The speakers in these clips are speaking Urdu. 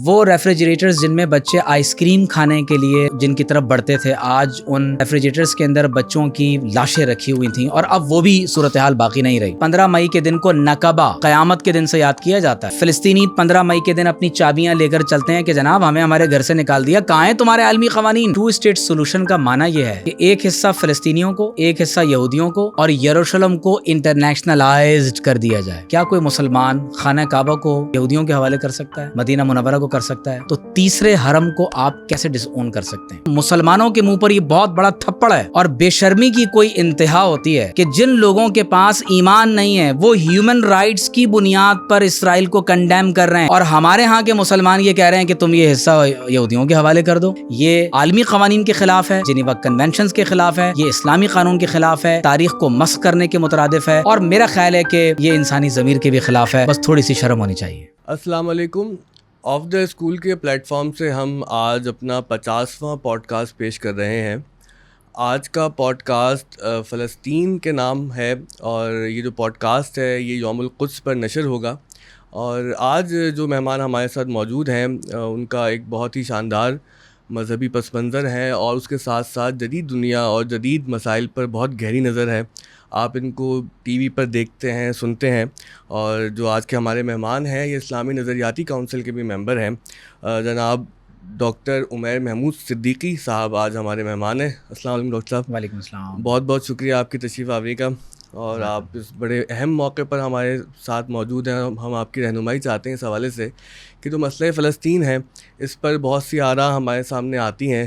وہ ریفریجریٹرز جن میں بچے آئس کریم کھانے کے لیے جن کی طرف بڑھتے تھے، آج ان ریفریجریٹرز کے اندر بچوں کی لاشیں رکھی ہوئی تھیں، اور اب وہ بھی صورتحال باقی نہیں رہی۔ 15 مئی کے دن کو نکبہ، قیامت کے دن سے یاد کیا جاتا ہے۔ فلسطینی 15 مئی کے دن اپنی چابیاں لے کر چلتے ہیں کہ جناب ہمیں ہمارے گھر سے نکال دیا، کہاں ہیں تمہارے عالمی قوانین؟ ٹو اسٹیٹ سولوشن کا معنی یہ ہے کہ ایک حصہ فلسطینیوں کو، ایک حصہ یہودیوں کو اور یروشلم کو انٹرنیشنلائزڈ کر دیا جائے۔ کیا کوئی مسلمان خانہ کعبہ کو یہودیوں کے حوالے کر سکتا ہے؟ مدینہ منورہ کو کر سکتا ہے؟ تو تیسرے حرم کو آپ کیسے ڈس اون کر سکتے ہیں؟ مسلمانوں کے منہ پر یہ بہت بڑا تھپڑ ہے، اور بے شرمی کی کوئی انتہا ہوتی ہے کہ جن لوگوں کے پاس ایمان نہیں ہے وہ ہیومن رائٹس کی بنیاد پر اسرائیل کو کنڈیم کر رہے ہیں، اور ہمارے ہاں کے مسلمان یہ کہہ رہے ہیں کہ تم یہ حصہ یہودیوں کے حوالے کر دو۔ یہ عالمی قوانین کے خلاف ہے، جنیوا کنونشنز کے خلاف ہے، یہ اسلامی قانون کے خلاف ہے، تاریخ کو مسخ کرنے کے مترادف ہے، اور میرا خیال ہے کہ یہ انسانی ضمیر کے بھی خلاف ہے۔ بس تھوڑی سی شرم ہونی چاہیے۔ السلام علیکم۔ آف دا اسکول کے پلیٹ فارم سے ہم آج اپنا 50واں پوڈ کاسٹ پیش کر رہے ہیں۔ آج کا پوڈ کاسٹ فلسطین کے نام ہے، اور یہ جو پوڈ کاسٹ ہے یہ یوم القدس پر نشر ہوگا۔ اور آج جو مہمان ہمارے ساتھ موجود ہیں ان کا ایک بہت ہی شاندار مذہبی پس منظر ہے، اور اس کے ساتھ ساتھ جدید دنیا اور جدید مسائل پر بہت گہری نظر ہے۔ آپ ان کو ٹی وی پر دیکھتے ہیں، سنتے ہیں، اور جو آج کے ہمارے مہمان ہیں یہ اسلامی نظریاتی کونسل کے بھی ممبر ہیں۔ جناب ڈاکٹر عمیر محمود صدیقی صاحب آج ہمارے مہمان ہیں۔ السلام علیکم ڈاکٹر صاحب۔ وعلیکم السلام۔ بہت بہت شکریہ آپ کی تشریف آوری کا، اور آپ اس بڑے اہم موقع پر ہمارے ساتھ موجود ہیں۔ ہم آپ کی رہنمائی چاہتے ہیں اس حوالے سے کہ جو مسئلہ فلسطین ہے اس پر بہت سی آراء ہمارے سامنے آتی ہیں۔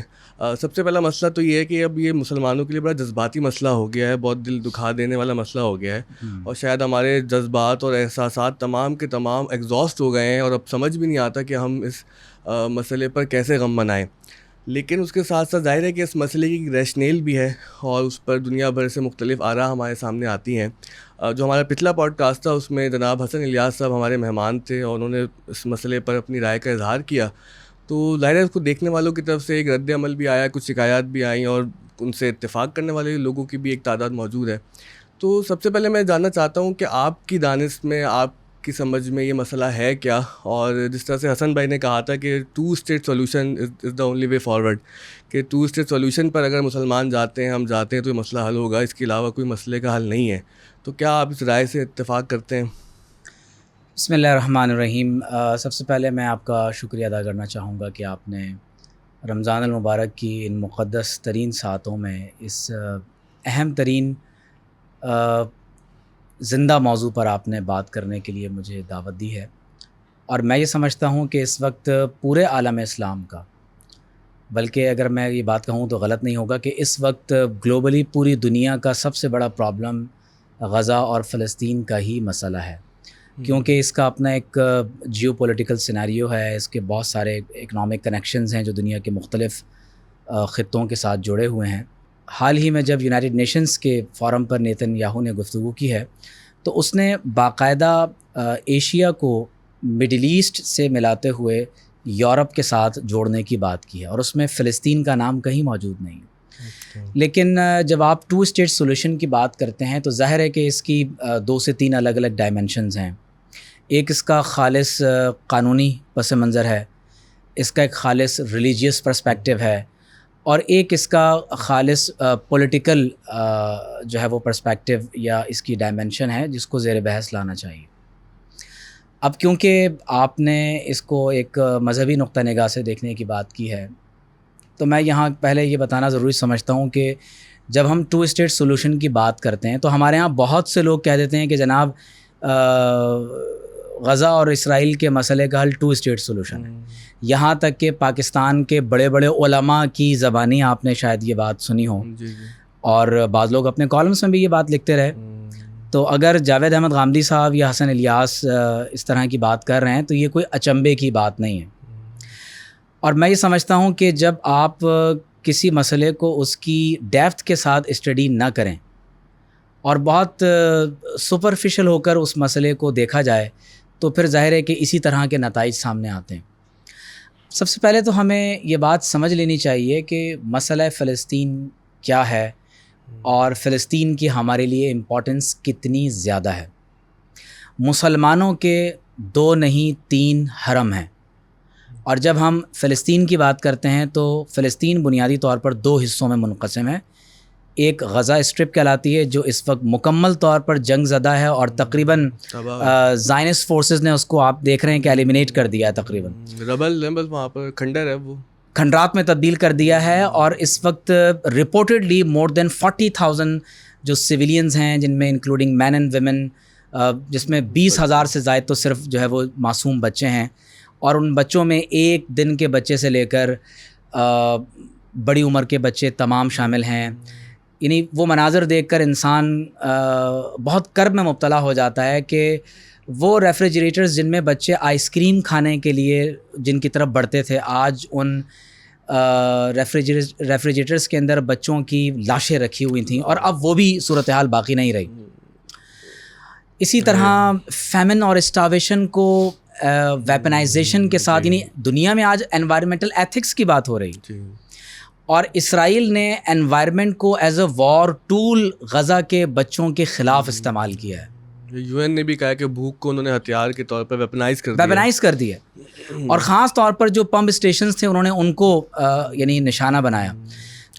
سب سے پہلا مسئلہ تو یہ ہے کہ اب یہ مسلمانوں کے لیے بڑا جذباتی مسئلہ ہو گیا ہے، بہت دل دکھا دینے والا مسئلہ ہو گیا ہے، اور شاید ہمارے جذبات اور احساسات تمام کے تمام ایگزاسٹ ہو گئے ہیں، اور اب سمجھ بھی نہیں آتا کہ ہم اس مسئلے پر کیسے غم منائیں۔ لیکن اس کے ساتھ ساتھ ظاہر ہے کہ اس مسئلے کی ریشنیل بھی ہے، اور اس پر دنیا بھر سے مختلف آراء ہمارے سامنے آتی ہیں۔ جو ہمارا پچھلا پوڈ کاسٹ تھا اس میں جناب حسن الیاس صاحب ہمارے مہمان تھے، اور انہوں نے اس مسئلے پر اپنی رائے کا اظہار کیا، تو ظاہر ہے اس کو دیکھنے والوں کی طرف سے ایک رد عمل بھی آیا، کچھ شکایات بھی آئیں، اور ان سے اتفاق کرنے والے لوگوں کی بھی ایک تعداد موجود ہے۔ تو سب سے پہلے میں جاننا چاہتا ہوں کہ آپ کی دانست میں، آپ کی سمجھ میں یہ مسئلہ ہے کیا؟ اور جس طرح سے حسن بھائی نے کہا تھا کہ two state solution is the only way forward, کہ ٹو اسٹیٹ سولوشن پر اگر مسلمان جاتے ہیں، ہم جاتے ہیں تو یہ مسئلہ حل ہوگا، اس کے علاوہ کوئی مسئلے کا حل نہیں ہے، تو کیا آپ اس رائے سے اتفاق کرتے ہیں؟ بسم اللہ الرحمن الرحیم۔ سب سے پہلے میں آپ کا شکریہ ادا کرنا چاہوں گا کہ آپ نے رمضان المبارک کی ان مقدس ترین ساعتوں میں اس اہم ترین زندہ موضوع پر آپ نے بات کرنے کے لیے مجھے دعوت دی ہے۔ اور میں یہ سمجھتا ہوں کہ اس وقت پورے عالم اسلام کا، بلکہ اگر میں یہ بات کہوں تو غلط نہیں ہوگا، کہ اس وقت گلوبلی پوری دنیا کا سب سے بڑا پرابلم غزہ اور فلسطین کا ہی مسئلہ ہے، کیونکہ اس کا اپنا ایک جیو پولیٹیکل سیناریو ہے، اس کے بہت سارے اکنامک کنیکشنز ہیں جو دنیا کے مختلف خطوں کے ساتھ جڑے ہوئے ہیں۔ حال ہی میں جب یونائٹڈ نیشنز کے فورم پر نیتن یاہو نے گفتگو کی ہے تو اس نے باقاعدہ ایشیا کو مڈل ایسٹ سے ملاتے ہوئے یورپ کے ساتھ جوڑنے کی بات کی ہے، اور اس میں فلسطین کا نام کہیں موجود نہیں ہے۔ لیکن جب آپ ٹو اسٹیٹ سولوشن کی بات کرتے ہیں تو ظاہر ہے کہ اس کی 2 سے 3 الگ الگ ڈائمنشنز ہیں۔ ایک اس کا خالص قانونی پس منظر ہے، اس کا ایک خالص ریلیجیس پرسپیکٹیو ہے، اور ایک اس کا خالص پولیٹیکل جو ہے وہ پرسپیکٹیو یا اس کی ڈائمنشن ہے جس کو زیر بحث لانا چاہیے۔ اب کیونکہ آپ نے اس کو ایک مذہبی نقطہ نگاہ سے دیکھنے کی بات کی ہے تو میں یہاں پہلے یہ بتانا ضروری سمجھتا ہوں کہ جب ہم ٹو اسٹیٹ سولوشن کی بات کرتے ہیں تو ہمارے ہاں بہت سے لوگ کہہ دیتے ہیں کہ جناب غزہ اور اسرائیل کے مسئلے کا حل ٹو اسٹیٹ سولوشن ہے، یہاں تک کہ پاکستان کے بڑے بڑے علماء کی زبانی آپ نے شاید یہ بات سنی ہو، اور بعض لوگ اپنے کالمس میں بھی یہ بات لکھتے رہے۔ تو اگر جاوید احمد غامدی صاحب یا حسن الیاس اس طرح کی بات کر رہے ہیں تو یہ کوئی اچنبے کی بات نہیں ہے، اور میں یہ سمجھتا ہوں کہ جب آپ کسی مسئلے کو اس کی ڈیپتھ کے ساتھ اسٹڈی نہ کریں اور بہت سپرفیشل ہو کر اس مسئلے کو دیکھا جائے تو پھر ظاہر ہے کہ اسی طرح کے نتائج سامنے آتے ہیں۔ سب سے پہلے تو ہمیں یہ بات سمجھ لینی چاہیے کہ مسئلہ فلسطین کیا ہے اور فلسطین کی ہمارے لیے امپورٹنس کتنی زیادہ ہے۔ مسلمانوں کے 2 نہیں 3 حرم ہیں، اور جب ہم فلسطین کی بات کرتے ہیں تو فلسطین بنیادی طور پر 2 حصوں میں منقسم ہے. ایک غزہ اسٹرپ کہلاتی ہے جو اس وقت مکمل طور پر جنگ زدہ ہے اور تقریباً زائنسٹ فورسز نے اس کو آپ دیکھ رہے ہیں کہ ایلیمینیٹ کر دیا ہے. تقریباً ربل وہاں پر کھنڈر ہے، وہ کھنڈرات میں تبدیل کر دیا ہے. اور اس وقت رپورٹڈلی مور دین 40,000 جو سویلینز ہیں، جن میں انکلوڈنگ مین اینڈ ویمن، جس میں 20,000 سے زائد تو صرف جو ہے وہ معصوم بچے ہیں. اور ان بچوں میں 1 دن کے بچے سے لے کر بڑی عمر کے بچے تمام شامل ہیں. یعنی وہ مناظر دیکھ کر انسان بہت کرب میں مبتلا ہو جاتا ہے کہ وہ ریفریجریٹرز جن میں بچے آئس کریم کھانے کے لیے جن کی طرف بڑھتے تھے، آج ان ریفریجریٹرز کے اندر بچوں کی لاشیں رکھی ہوئی تھیں، اور اب وہ بھی صورتحال باقی نہیں رہی. اسی طرح فیمن اور اسٹاویشن کو ویپنائزیشن کے ساتھ، یعنی دنیا میں آج انوائرمنٹل ایتھکس کی بات ہو رہی، اور اسرائیل نے انوائرمنٹ کو as a war tool Gaza کے بچوں کے خلاف استعمال کیا ہے. یو این نے بھی کہا کہ بھوک کو انہوں نے ہتھیار کے طور پر ویپنائز کر دیا. اور خاص طور پر جو پمپ اسٹیشنز تھے انہوں نے ان کو یعنی نشانہ بنایا.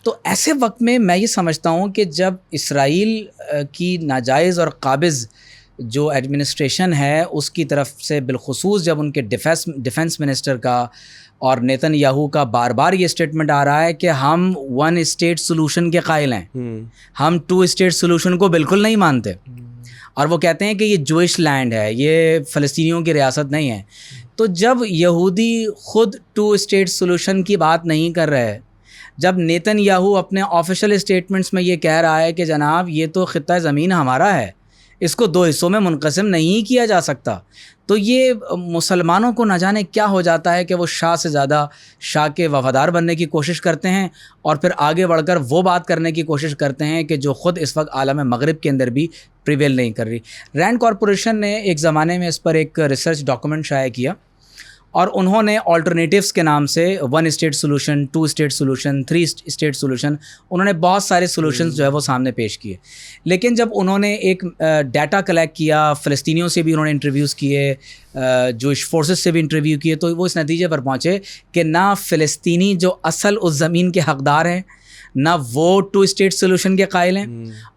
تو ایسے وقت میں میں یہ سمجھتا ہوں کہ جب اسرائیل کی ناجائز اور قابض جو ایڈمنسٹریشن ہے اس کی طرف سے، بالخصوص جب ان کے ڈیفنس منسٹر کا اور نیتن یاہو کا بار بار یہ اسٹیٹمنٹ آ رہا ہے کہ ہم 1 اسٹیٹ سولوشن کے قائل ہیں، ہم 2 اسٹیٹ سولوشن کو بالکل نہیں مانتے، اور وہ کہتے ہیں کہ یہ جوئش لینڈ ہے، یہ فلسطینیوں کی ریاست نہیں ہے. تو جب یہودی خود 2 اسٹیٹ سولوشن کی بات نہیں کر رہے، جب نیتن یاہو اپنے آفیشیل اسٹیٹمنٹس میں یہ کہہ رہا ہے کہ جناب یہ تو خطہ زمین ہمارا ہے، اس کو 2 حصوں میں منقسم نہیں کیا جا سکتا، تو یہ مسلمانوں کو نہ جانے کیا ہو جاتا ہے کہ وہ شاہ سے زیادہ شاہ کے وفادار بننے کی کوشش کرتے ہیں، اور پھر آگے بڑھ کر وہ بات کرنے کی کوشش کرتے ہیں کہ جو خود اس وقت عالم مغرب کے اندر بھی پریویل نہیں کر رہی. رینڈ کارپوریشن نے ایک زمانے میں اس پر ایک ریسرچ ڈاکومنٹ شائع کیا، اور انہوں نے آلٹرنیٹیوز کے نام سے 1 state solution, 2 state solution, 3 state solution, انہوں نے بہت سارے سولوشنز جو ہے وہ سامنے پیش کیے. لیکن جب انہوں نے ایک ڈیٹا کلیکٹ کیا، فلسطینیوں سے بھی انہوں نے انٹرویوز کیے، جوئش فورسز سے بھی انٹرویو کیے، تو وہ اس نتیجے پر پہنچے کہ نہ فلسطینی جو اصل اس زمین کے حقدار ہیں، نہ وہ 2 اسٹیٹ سولوشن کے قائل ہیں،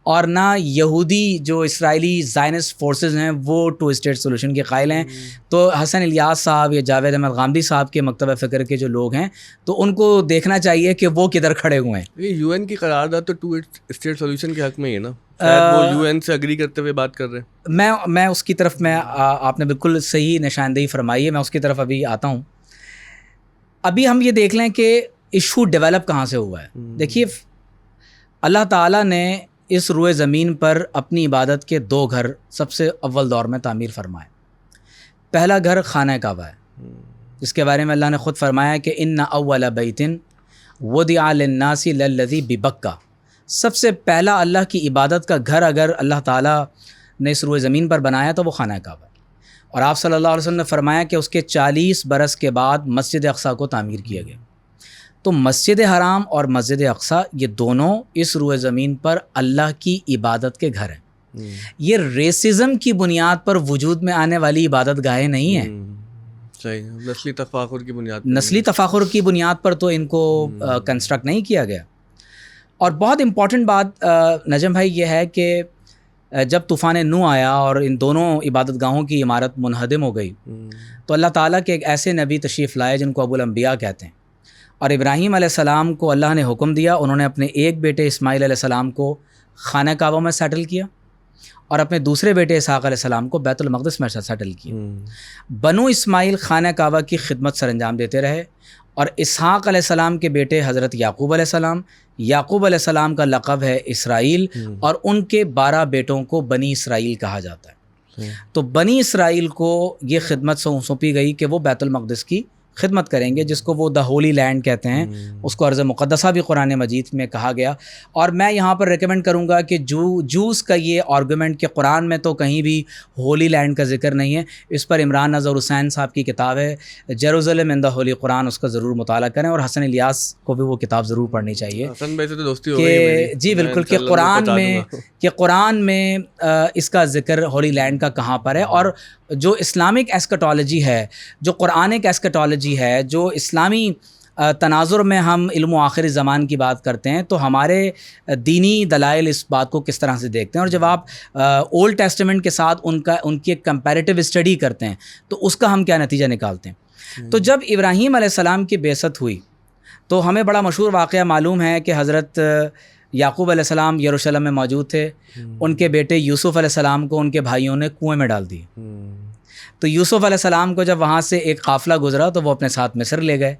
اور نہ یہودی جو اسرائیلی زائنسٹ فورسز ہیں وہ 2 اسٹیٹ سولوشن کے قائل ہیں. تو حسن الیاس صاحب یا جاوید احمد غامدی صاحب کے مکتبہ فکر کے جو لوگ ہیں، تو ان کو دیکھنا چاہیے کہ وہ کدھر کھڑے ہوئے ہیں. یو این کی قرارداد تو 2 اسٹیٹ سولوشن کے حق میں ہی ہے نا، وہ یو این سے اگری کرتے ہوئے بات کر رہے ہیں. میں اس کی طرف آپ نے بالکل صحیح نشاندہی فرمائی ہے، میں اس کی طرف ابھی آتا ہوں. ابھی ہم یہ دیکھ لیں کہ ایشو ڈیولپ کہاں سے ہوا ہے. دیکھیے، اللہ تعالیٰ نے اس روئے زمین پر اپنی عبادت کے 2 گھر سب سے اول دور میں تعمیر فرمائے. پہلا گھر خانہ کعبہ ہے، جس کے بارے میں اللہ نے خود فرمایا کہ ان اول بیت وضع للناس للذی ببکہ، سب سے پہلا اللہ کی عبادت کا گھر اگر اللہ تعالیٰ نے اس روئے زمین پر بنایا تو وہ خانہ کعبہ ہے. اور آپ صلی اللہ علیہ وسلم نے فرمایا کہ اس کے 40 برس کے بعد مسجد اقصیٰ کو تعمیر کیا گیا. تو مسجد حرام اور مسجد اقصیٰ یہ دونوں اس روئے زمین پر اللہ کی عبادت کے گھر ہیں. یہ ریسزم کی بنیاد پر وجود میں آنے والی عبادت گاہیں نہیں ہیں. صحیح، نسلی تفاخر کی بنیاد پر، نسلی تفاخر کی بنیاد پر تو ان کو کنسٹرکٹ نہیں کیا گیا. اور بہت امپورٹنٹ بات نجم بھائی یہ ہے کہ جب طوفان نوح آیا اور ان دونوں عبادت گاہوں کی عمارت منہدم ہو گئی، تو اللہ تعالیٰ کے ایک ایسے نبی تشریف لائے جن کو ابو الانبیاء کہتے ہیں. اور ابراہیم علیہ السلام کو اللہ نے حکم دیا، انہوں نے اپنے ایک بیٹے اسماعیل علیہ السلام کو خانہ کعبہ میں سیٹل کیا، اور اپنے دوسرے بیٹے اسحاق علیہ السلام کو بیت المقدس میں سیٹل کیا. بنو اسماعیل خانہ کعبہ کی خدمت سر انجام دیتے رہے، اور اسحاق علیہ السلام کے بیٹے حضرت یعقوب علیہ السلام، یعقوب علیہ السلام کا لقب ہے اسرائیل، اور ان کے 12 بیٹوں کو بنی اسرائیل کہا جاتا ہے. تو بنی اسرائیل کو یہ خدمت سونپی گئی کہ وہ بیت المقدس کی خدمت کریں گے، جس کو وہ دا ہولی لینڈ کہتے ہیں، اس کو ارض مقدسہ بھی قرآن مجید میں کہا گیا. اور میں یہاں پر ریکمینڈ کروں گا کہ جوز کا یہ آرگومنٹ کہ قرآن میں تو کہیں بھی ہولی لینڈ کا ذکر نہیں ہے، اس پر عمران نظر حسین صاحب کی کتاب ہے جیروزلم ان دا ہولی قرآن، اس کا ضرور مطالعہ کریں، اور حسن الیاس کو بھی وہ کتاب ضرور پڑھنی چاہیے. حسن بھائی سے تو دوستی ہو گئی جی بالکل، کہ قرآن میں اس کا ذکر ہولی لینڈ کا کہاں پر ہے، اور جو اسلامک ایسکٹالوجی ہے، جو قرآنک ایسکٹالوجی ٹرمینالوجی ہے جو اسلامی تناظر میں ہم علم و آخری زمان کی بات کرتے ہیں تو ہمارے دینی دلائل اس بات کو کس طرح سے دیکھتے ہیں، اور جب آپ اولڈ ٹیسٹمنٹ کے ساتھ ان کی ایک کمپیریٹیو اسٹڈی کرتے ہیں تو اس کا ہم کیا نتیجہ نکالتے ہیں۔ تو جب ابراہیم علیہ السلام کی بعثت ہوئی تو ہمیں بڑا مشہور واقعہ معلوم ہے کہ حضرت یعقوب علیہ السلام یروشلم میں موجود تھے، ان کے بیٹے یوسف علیہ السلام کو ان کے بھائیوں نے کنویں میں ڈال دی۔ تو یوسف علیہ السلام کو جب وہاں سے ایک قافلہ گزرا تو وہ اپنے ساتھ مصر لے گئے۔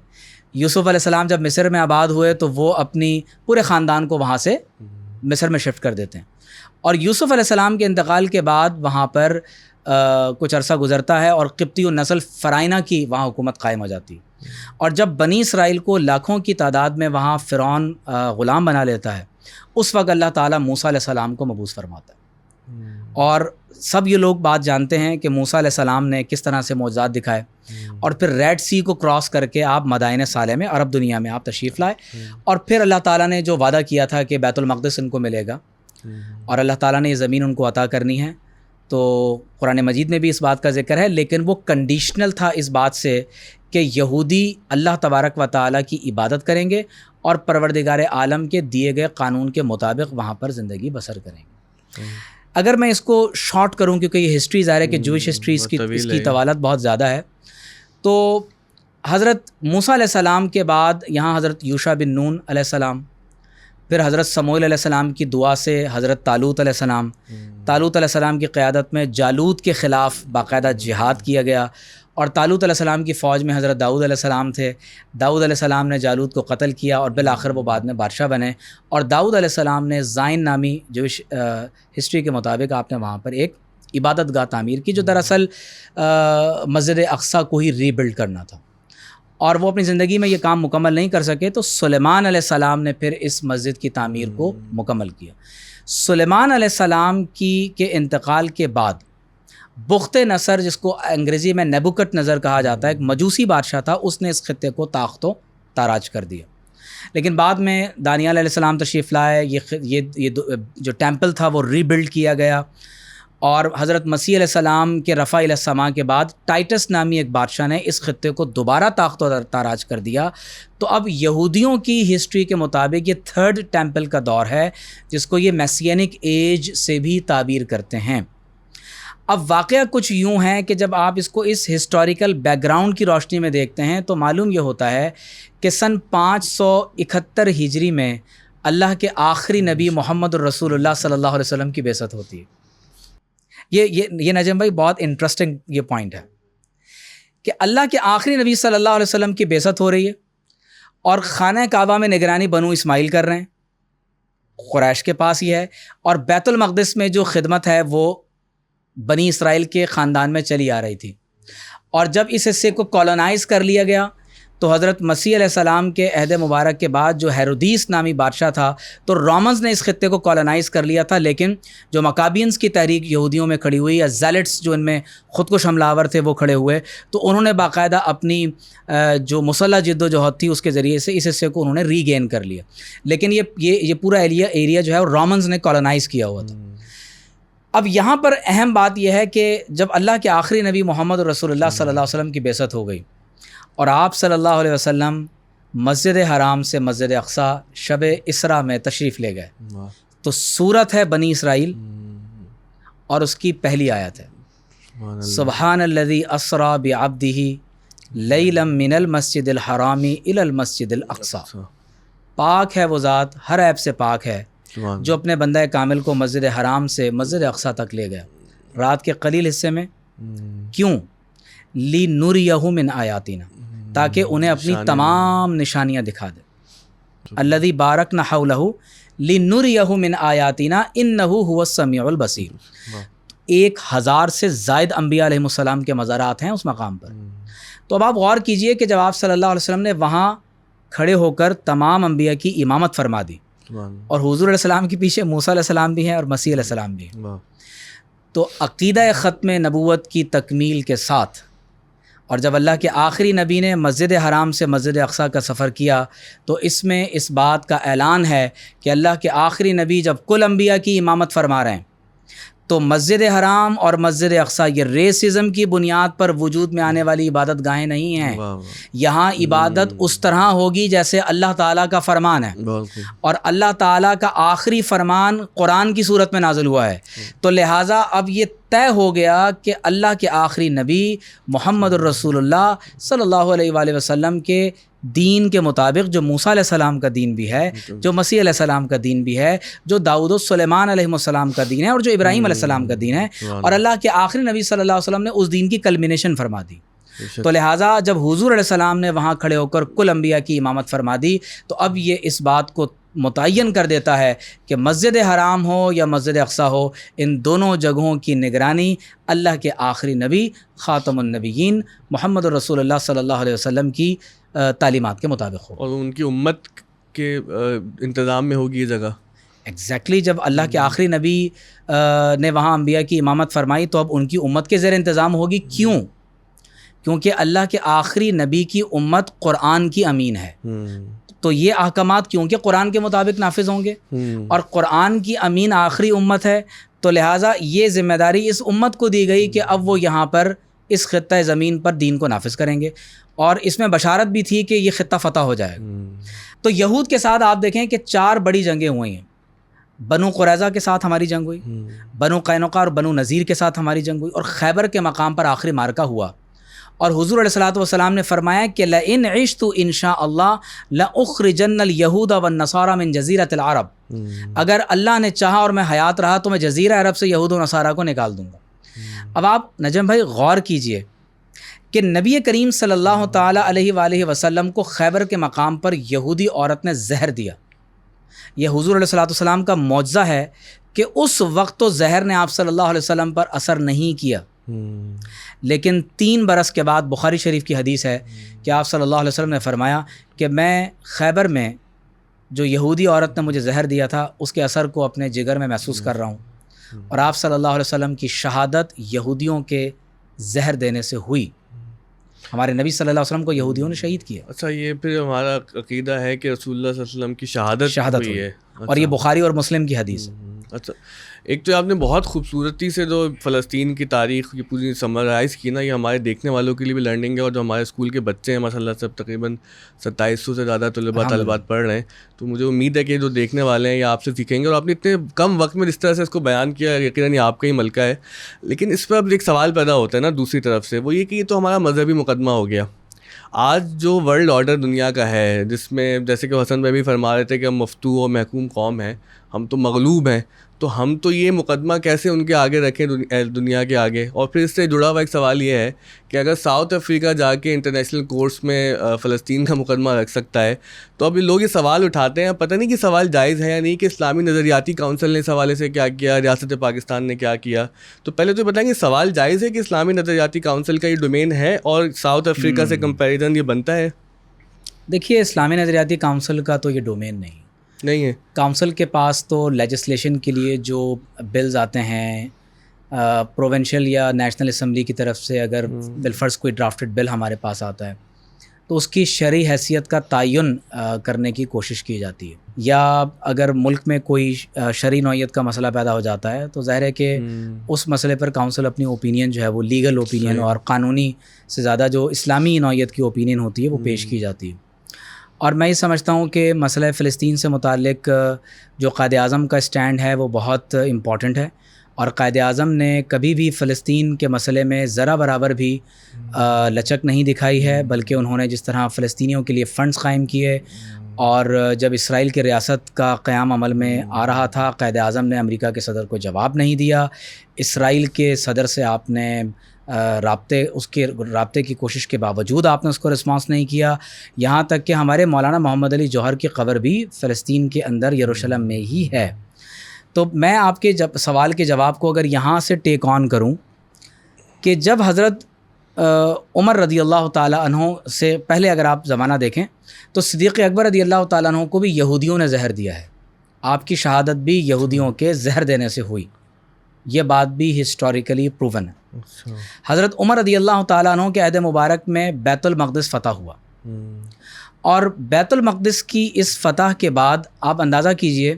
یوسف علیہ السلام جب مصر میں آباد ہوئے تو وہ اپنی پورے خاندان کو وہاں سے مصر میں شفٹ کر دیتے ہیں، اور یوسف علیہ السلام کے انتقال کے بعد وہاں پر کچھ عرصہ گزرتا ہے اور قبطی النسل فرعونہ کی وہاں حکومت قائم ہو جاتی ہے، اور جب بنی اسرائیل کو لاکھوں کی تعداد میں وہاں فرعون غلام بنا لیتا ہے، اس وقت اللہ تعالیٰ موسیٰ علیہ السلام کو مبعوث فرماتا ہے۔ اور سب یہ لوگ بات جانتے ہیں کہ موسیٰ علیہ السلام نے کس طرح سے معجزات دکھائے، اور پھر ریڈ سی کو کراس کر کے آپ مدائن صالح میں عرب دنیا میں آپ تشریف لائے، اور پھر اللہ تعالیٰ نے جو وعدہ کیا تھا کہ بیت المقدس ان کو ملے گا اور اللہ تعالیٰ نے یہ زمین ان کو عطا کرنی ہے، تو قرآن مجید میں بھی اس بات کا ذکر ہے، لیکن وہ کنڈیشنل تھا اس بات سے کہ یہودی اللہ تبارک و تعالیٰ کی عبادت کریں گے اور پروردگار عالم کے دیے گئے قانون کے مطابق وہاں پر زندگی بسر کریں گے۔ اگر میں اس کو شارٹ کروں کیونکہ یہ ہسٹری ظاہر ہے کہ جوش ہسٹریز کی اس کی طوالت بہت زیادہ ہے، تو حضرت موسیٰ علیہ السلام کے بعد یہاں حضرت یوشع بن نون علیہ السلام، پھر حضرت سموئیل علیہ السلام کی دعا سے حضرت طالوت علیہ السلام، طالوت علیہ السلام کی قیادت میں جالوت کے خلاف باقاعدہ جہاد کیا گیا، اور طالوت علیہ السلام کی فوج میں حضرت داؤد علیہ السلام تھے، داؤد علیہ السلام نے جالوت کو قتل کیا اور بالآخر وہ بعد میں بادشاہ بنے، اور داؤد علیہ السلام نے زائن نامی جو ہسٹری کے مطابق آپ نے وہاں پر ایک عبادت گاہ تعمیر کی جو دراصل مسجد اقصیٰ کو ہی ری بلڈ کرنا تھا، اور وہ اپنی زندگی میں یہ کام مکمل نہیں کر سکے، تو سلیمان علیہ السلام نے پھر اس مسجد کی تعمیر کو مکمل کیا۔ سلیمان علیہ السلام کے انتقال کے بعد بخت نصر، جس کو انگریزی میں نیبوکڈ نظر کہا جاتا ہے، ایک مجوسی بادشاہ تھا، اس نے اس خطے کو تاخت و تاراج کر دیا، لیکن بعد میں دانیال علیہ السلام تشریف لائے، یہ جو ٹیمپل تھا وہ ری بلڈ کیا گیا، اور حضرت مسیح علیہ السلام کے رفع الی السماء کے بعد ٹائٹس نامی ایک بادشاہ نے اس خطے کو دوبارہ تاخت و تاراج کر دیا۔ تو اب یہودیوں کی ہسٹری کے مطابق یہ تھرڈ ٹیمپل کا دور ہے، جس کو یہ میسینک ایج سے بھی تعبیر کرتے ہیں۔ اب واقعہ کچھ یوں ہے کہ جب آپ اس کو اس ہسٹوریکل بیک گراؤنڈ کی روشنی میں دیکھتے ہیں تو معلوم یہ ہوتا ہے کہ سن 571 ہجری میں اللہ کے آخری نبی محمد الرسول اللہ صلی اللہ علیہ وسلم کی بعثت ہوتی ہے۔ یہ نجم بھائی بہت انٹرسٹنگ یہ پوائنٹ ہے کہ اللہ کے آخری نبی صلی اللہ علیہ وسلم کی بعثت ہو رہی ہے، اور خانہ کعبہ میں نگرانی بنو اسماعیل کر رہے ہیں، قریش کے پاس ہی ہے، اور بیت المقدس میں جو خدمت ہے وہ بنی اسرائیل کے خاندان میں چلی آ رہی تھی، اور جب اس حصے کو کالونائز کر لیا گیا تو حضرت مسیح علیہ السلام کے عہد مبارک کے بعد جو ہیرودیس نامی بادشاہ تھا، تو رومنز نے اس خطے کو کالونائز کر لیا تھا، لیکن جو مکابینز کی تحریک یہودیوں میں کھڑی ہوئی، یا زیلٹس جو ان میں خود کش حملہ آور تھے وہ کھڑے ہوئے، تو انہوں نے باقاعدہ اپنی جو مسلح جد و جہد تھی اس کے ذریعے سے اس حصے کو انہوں نے ری گین کر لیا، لیکن یہ پورا ایریا جو ہے وہ رومنز نے کالونائز کیا ہوا تھا۔ اب یہاں پر اہم بات یہ ہے کہ جب اللہ کے آخری نبی محمد رسول اللہ صلی اللہ علیہ وسلم کی بعثت ہو گئی اور آپ صلی اللہ علیہ وسلم مسجد حرام سے مسجد اقصیٰ شب اسراء میں تشریف لے گئے، تو سورت ہے بنی اسرائیل اور اس کی پہلی آیت ہے سبحان الذی اسریٰ بعبدہ لیلا من المسجد الحرام الی المسجد الاقصیٰ، پاک ہے وہ ذات، ہر عیب سے پاک ہے، جو اپنے بندہ کامل کو مسجد حرام سے مسجد اقصیٰ تک لے گیا رات کے قلیل حصے میں، کیوں؟ لِنُرِیَہُ مِنْ آیاتنا، تاکہ انہیں اپنی تمام نشانیاں دکھا دے۔ الذی بارکنا حولہ لِنُرِیَہُ مِنْ آیاتنا انہ هو السمیع البصیر۔ 1000 سے زائد انبیاء علیہ السلام کے مزارات ہیں اس مقام پر۔ تو اب آپ غور کیجئے کہ جب آپ صلی اللہ علیہ وسلم نے وہاں کھڑے ہو کر تمام انبیاء کی امامت فرما دی، اور حضور علیہ السلام کے پیچھے موسیٰ علیہ السلام بھی ہیں اور مسیح علیہ السلام بھی ہیں، تو عقیدہ ختم نبوت کی تکمیل کے ساتھ، اور جب اللہ کے آخری نبی نے مسجد حرام سے مسجد اقصیٰ کا سفر کیا، تو اس میں اس بات کا اعلان ہے کہ اللہ کے آخری نبی جب کل انبیاء کی امامت فرما رہے ہیں، تو مسجد حرام اور مسجد اقصیٰ یہ ریسزم کی بنیاد پر وجود میں آنے والی عبادت گاہیں نہیں ہیں. یہاں عبادت اس طرح ہوگی جیسے اللہ تعالیٰ کا فرمان ہے, اور اللہ تعالیٰ کا آخری فرمان قرآن کی صورت میں نازل ہوا ہے. تو لہٰذا اب یہ طے ہو گیا کہ اللہ کے آخری نبی محمد الرسول اللہ صلی اللہ علیہ وآلہ وسلم کے دین کے مطابق, جو موسیٰ علیہ السلام کا دین بھی ہے, جو مسیح علیہ السلام کا دین بھی ہے, جو داؤد و سلیمان علیہ السلام کا دین ہے, اور جو ابراہیم علیہ السلام کا دین ہے, اور اللہ کے آخری نبی صلی اللہ علیہ وسلم نے اس دین کی کلمینیشن فرما دی. تو لہٰذا جب حضور علیہ السلام نے وہاں کھڑے ہو کر کل انبیاء کی امامت فرما دی, تو اب یہ اس بات کو متعین کر دیتا ہے کہ مسجد حرام ہو یا مسجد اقصیٰ ہو, ان دونوں جگہوں کی نگرانی اللہ کے آخری نبی خاتم النبیین محمد الرسول اللہ صلی اللہ علیہ وسلم کی تعلیمات کے مطابق ہو, اور ان کی امت کے انتظام میں ہوگی یہ جگہ. ایگزیکٹلی جب اللہ کے آخری نبی نے وہاں انبیاء کی امامت فرمائی تو اب ان کی امت کے زیر انتظام ہوگی. کیوں؟ کیونکہ اللہ کے آخری نبی کی امت قرآن کی امین ہے, تو یہ احکامات کیونکہ قرآن کے مطابق نافذ ہوں گے, اور قرآن کی امین آخری امت ہے, تو لہٰذا یہ ذمہ داری اس امت کو دی گئی کہ اب وہ یہاں پر اس خطہ زمین پر دین کو نافذ کریں گے, اور اس میں بشارت بھی تھی کہ یہ خطہ فتح ہو جائے گا. تو یہود کے ساتھ آپ دیکھیں کہ 4 بڑی جنگیں ہوئی ہیں. بنو قریظہ کے ساتھ ہماری جنگ ہوئی, بنو قینقاع اور بنو نذیر کے ساتھ ہماری جنگ ہوئی, اور خیبر کے مقام پر آخری مارکہ ہوا. اور حضور علیہ الصلوۃ والسلام نے فرمایا کہ لئن عشت ان شاء اللہ لاخرجن اليہود والنصارى من جزیرۃ العرب, اگر اللہ نے چاہا اور میں حیات رہا تو میں جزیرہ عرب سے یہود و نصارہ کو نکال دوں گا. اب آپ نجم بھائی غور کیجئے کہ نبی کریم صلی اللہ تعالیٰ علیہ وآلہ وسلم کو خیبر کے مقام پر یہودی عورت نے زہر دیا. یہ حضور علیہ الصلوۃ والسلام کا معجزہ ہے کہ اس وقت تو زہر نے آپ صلی اللہ علیہ وسلم پر اثر نہیں کیا, لیکن 3 برس کے بعد بخاری شریف کی حدیث ہے کہ آپ صلی اللہ علیہ وسلم نے فرمایا کہ میں خیبر میں جو یہودی عورت نے مجھے زہر دیا تھا اس کے اثر کو اپنے جگر میں محسوس کر رہا ہوں, اور آپ صلی اللہ علیہ وسلم کی شہادت یہودیوں کے زہر دینے سے ہوئی. ہمارے نبی صلی اللہ علیہ وسلم کو یہودیوں نے شہید کیا. اچھا, یہ پھر ہمارا عقیدہ ہے کہ رسول اللہ صلی اللہ علیہ وسلم کی شہادت ہوئی ہے, اور یہ بخاری اور مسلم کی حدیث ہے. اچھا, ایک تو آپ نے بہت خوبصورتی سے جو فلسطین کی تاریخ کی پوری سمرائز کی نا, یہ ہمارے دیکھنے والوں کے لیے بھی لرننگ ہے, اور جو ہمارے اسکول کے بچے ہیں ماشاء اللہ سب تقریباً 2700 سے زیادہ طلبات پڑھ رہے ہیں, تو مجھے امید ہے کہ جو دیکھنے والے ہیں یہ آپ سے سیکھیں گے. اور آپ نے اتنے کم وقت میں جس طرح سے اس کو بیان کیا, یقیناً یہ آپ کا ہی ملکہ ہے, لیکن اس پر اب ایک سوال پیدا ہوتا ہے نا دوسری طرف سے, وہ یہ کہ یہ تو ہمارا مذہبی مقدمہ ہو گیا. آج جو ورلڈ آرڈر دنیا کا ہے, جس میں جیسے کہ حسن بھائی بھی فرما رہے تھے کہ ہم مفتو اور محکوم قوم ہیں, ہم تو مغلوب ہیں, تو ہم تو یہ مقدمہ کیسے ان کے آگے رکھیں دنیا کے آگے. اور پھر اس سے جڑا ہوا ایک سوال یہ ہے کہ اگر ساؤتھ افریقہ جا کے انٹرنیشنل کورٹس میں فلسطین کا مقدمہ رکھ سکتا ہے, تو اب لوگ یہ سوال اٹھاتے ہیں, پتہ نہیں کہ سوال جائز ہے یا نہیں, کہ اسلامی نظریاتی کونسل نے اس حوالے سے کیا کیا, ریاست پاکستان نے کیا کیا. تو پہلے تو بتائیں گے سوال جائز ہے کہ اسلامی نظریاتی کونسل کا یہ ڈومین ہے, اور ساؤتھ افریقہ سے کمپیریزن یہ بنتا ہے؟ دیکھیے, اسلامی نظریاتی کونسل کا تو یہ ڈومین نہیں ہے. کونسل کے پاس تو لیجسلیشن کے لیے جو بلز آتے ہیں پروونشل یا نیشنل اسمبلی کی طرف سے, اگر بالفرض کوئی ڈرافٹڈ بل ہمارے پاس آتا ہے تو اس کی شرعی حیثیت کا تعین کرنے کی کوشش کی جاتی ہے. یا اگر ملک میں کوئی شرعی نوعیت کا مسئلہ پیدا ہو جاتا ہے تو ظاہر ہے کہ اس مسئلے پر کونسل اپنی اوپینین جو ہے وہ لیگل اوپینین اور قانونی سے زیادہ جو اسلامی نوعیت کی اوپینین ہوتی ہے وہ پیش کی جاتی ہے. اور میں یہ سمجھتا ہوں کہ مسئلہ فلسطین سے متعلق جو قائد اعظم کا اسٹینڈ ہے وہ بہت امپورٹنٹ ہے, اور قائد اعظم نے کبھی بھی فلسطین کے مسئلے میں ذرا برابر بھی لچک نہیں دکھائی ہے, بلکہ انہوں نے جس طرح فلسطینیوں کے لیے فنڈز قائم کیے, اور جب اسرائیل کی ریاست کا قیام عمل میں آ رہا تھا قائد اعظم نے امریکہ کے صدر کو جواب نہیں دیا. اسرائیل کے صدر سے آپ نے رابطے کی کوشش کے باوجود آپ نے اس کو رسپانس نہیں کیا, یہاں تک کہ ہمارے مولانا محمد علی جوہر کی قبر بھی فلسطین کے اندر یروشلم میں ہی ہے. تو میں آپ کے سوال کے جواب کو اگر یہاں سے ٹیک آن کروں کہ جب حضرت عمر رضی اللہ تعالیٰ عنہ سے پہلے اگر آپ زمانہ دیکھیں تو صدیق اکبر رضی اللہ تعالیٰ عنہ کو بھی یہودیوں نے زہر دیا ہے, آپ کی شہادت بھی یہودیوں کے زہر دینے سے ہوئی, یہ بات بھی ہسٹوریکلی پروون ہے. حضرت عمر رضی اللہ تعالیٰ عنہ کے عہد مبارک میں بیت المقدس فتح ہوا, اور بیت المقدس کی اس فتح کے بعد آپ اندازہ کیجئے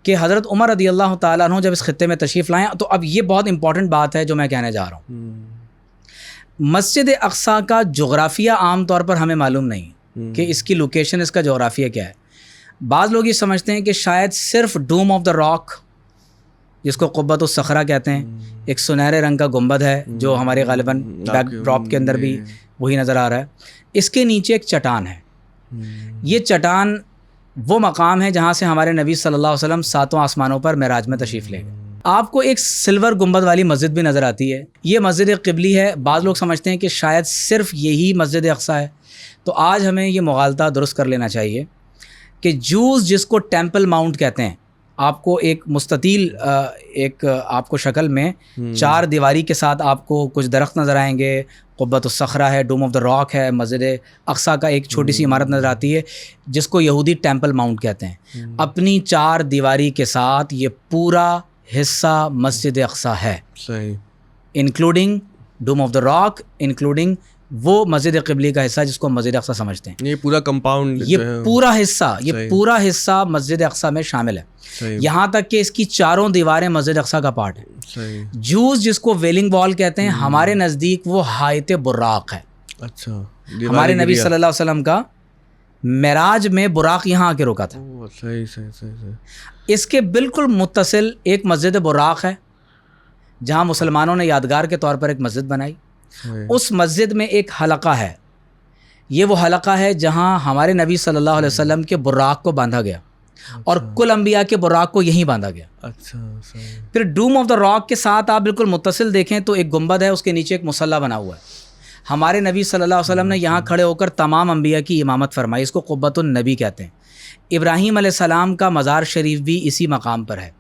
کہ حضرت عمر رضی اللہ تعالیٰ عنہ جب اس خطے میں تشریف لائیں، تو اب یہ بہت امپورٹنٹ بات ہے جو میں کہنے جا رہا ہوں. مسجد اقصیٰ کا جغرافیہ عام طور پر ہمیں معلوم نہیں کہ اس کی لوکیشن، اس کا جغرافیہ کیا ہے. بعض لوگ یہ سمجھتے ہیں کہ شاید صرف ڈوم آف دا راک، جس کو قبۃ الصخرہ کہتے ہیں، ایک سنہرے رنگ کا گنبد ہے جو ہمارے غالباً بیک ڈراپ کے اندر بھی وہی نظر آ رہا ہے، اس کے نیچے ایک چٹان ہے. یہ چٹان وہ مقام ہے جہاں سے ہمارے نبی صلی اللہ علیہ وسلم 7 آسمانوں پر معراج میں تشریف لے گئے. آپ کو ایک سلور گنبد والی مسجد بھی نظر آتی ہے، یہ مسجد قبلی ہے. بعض لوگ سمجھتے ہیں کہ شاید صرف یہی مسجد اقصیٰ ہے. تو آج ہمیں یہ مغالطہ درست کر لینا چاہیے کہ جوز جس کو ٹیمپل ماؤنٹ کہتے ہیں، آپ کو ایک مستطیل ایک آپ کو شکل میں 4 دیواری کے ساتھ آپ کو کچھ درخت نظر آئیں گے، قبۃ الصخرہ ہے، ڈوم آف دا راک ہے، مسجد اقصیٰ کا ایک چھوٹی سی عمارت نظر آتی ہے جس کو یہودی ٹیمپل ماؤنٹ کہتے ہیں. اپنی 4 دیواری کے ساتھ یہ پورا حصہ مسجد اقصیٰ ہے، صحیح، including Dome of the Rock, including وہ مسجد قبلی کا حصہ جس کو مسجد اقصیٰ سمجھتے ہیں. یہ پورا کمپاؤنڈ، یہ پورا حصہ مسجد اقصیٰ میں شامل ہے، یہاں تک کہ اس کی 4 دیواریں مسجد اقصیٰ کا پارٹ ہیں. جوز جس کو ویلنگ وال کہتے ہیں، ہمارے نزدیک وہ حائط براق ہے. اچھا، ہمارے نبی صلی اللہ علیہ وسلم کا معراج میں براق یہاں آ کے رکا تھا. صحیح. اس کے بالکل متصل ایک مسجد براق ہے جہاں مسلمانوں نے یادگار کے طور پر ایک مسجد بنائی. اس مسجد میں ایک حلقہ ہے، یہ وہ حلقہ ہے جہاں ہمارے نبی صلی اللہ علیہ وسلم کے براق کو باندھا گیا، اور کل انبیاء کے براق کو یہیں باندھا گیا. اچھا. پھر ڈوم آف دا راک کے ساتھ آپ بالکل متصل دیکھیں تو ایک گنبد ہے، اس کے نیچے ایک مصلی بنا ہوا ہے. ہمارے نبی صلی اللہ علیہ وسلم نے یہاں کھڑے ہو کر تمام انبیاء کی امامت فرمائی، اس کو قبۃ النبی کہتے ہیں. ابراہیم علیہ السلام کا مزار شریف بھی اسی مقام پر ہے،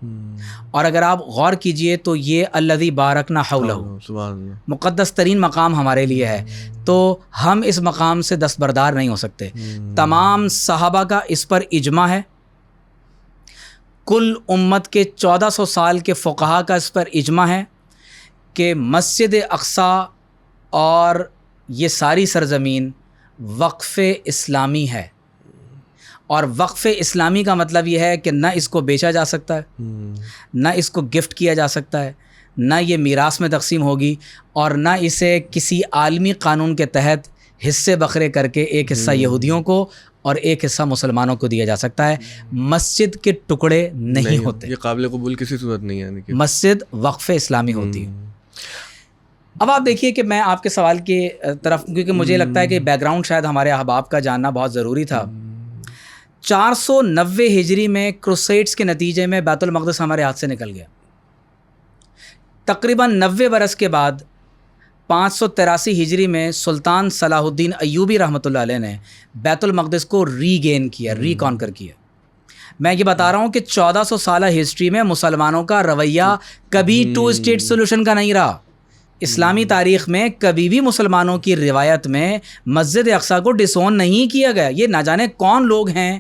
اور اگر آپ غور کیجئے تو یہ الذی بارکنا حولہ، مقدس ترین مقام ہمارے لیے ہے. تو ہم اس مقام سے دستبردار نہیں ہو سکتے. تمام صحابہ کا اس پر اجماع ہے، کل امت کے 1400 سال کے فقہا کا اس پر اجماع ہے کہ مسجد اقصیٰ اور یہ ساری سرزمین وقف اسلامی ہے. اور وقف اسلامی کا مطلب یہ ہے کہ نہ اس کو بیچا جا سکتا ہے، نہ اس کو گفٹ کیا جا سکتا ہے، نہ یہ میراث میں تقسیم ہوگی، اور نہ اسے کسی عالمی قانون کے تحت حصے بکھرے کر کے ایک حصہ یہودیوں کو اور ایک حصہ مسلمانوں کو دیا جا سکتا ہے. مسجد کے ٹکڑے نہیں ہوتے، یہ قابل قبول کسی صورت نہیں ہے. مسجد وقف اسلامی ہوتی ہے. اب آپ دیکھیے کہ میں آپ کے سوال کی طرف، کیونکہ مجھے لگتا ہے کہ بیک گراؤنڈ شاید ہمارے احباب کا جاننا بہت ضروری تھا. 490 ہجری میں کروسیڈز کے نتیجے میں بیت المقدس ہمارے ہاتھ سے نکل گیا. تقریباً 90 برس کے بعد 583 ہجری میں سلطان صلاح الدین ایوبی رحمۃ اللہ علیہ نے بیت المقدس کو ری گین کیا، ری کانکر کیا. میں یہ بتا رہا ہوں کہ 1400 سالہ ہسٹری میں مسلمانوں کا رویہ کبھی 2 اسٹیٹ سولوشن کا نہیں رہا. اسلامی تاریخ میں کبھی بھی مسلمانوں کی روایت میں مسجد اقصیٰ کو ڈسون نہیں کیا گیا. یہ نہ جانے کون لوگ ہیں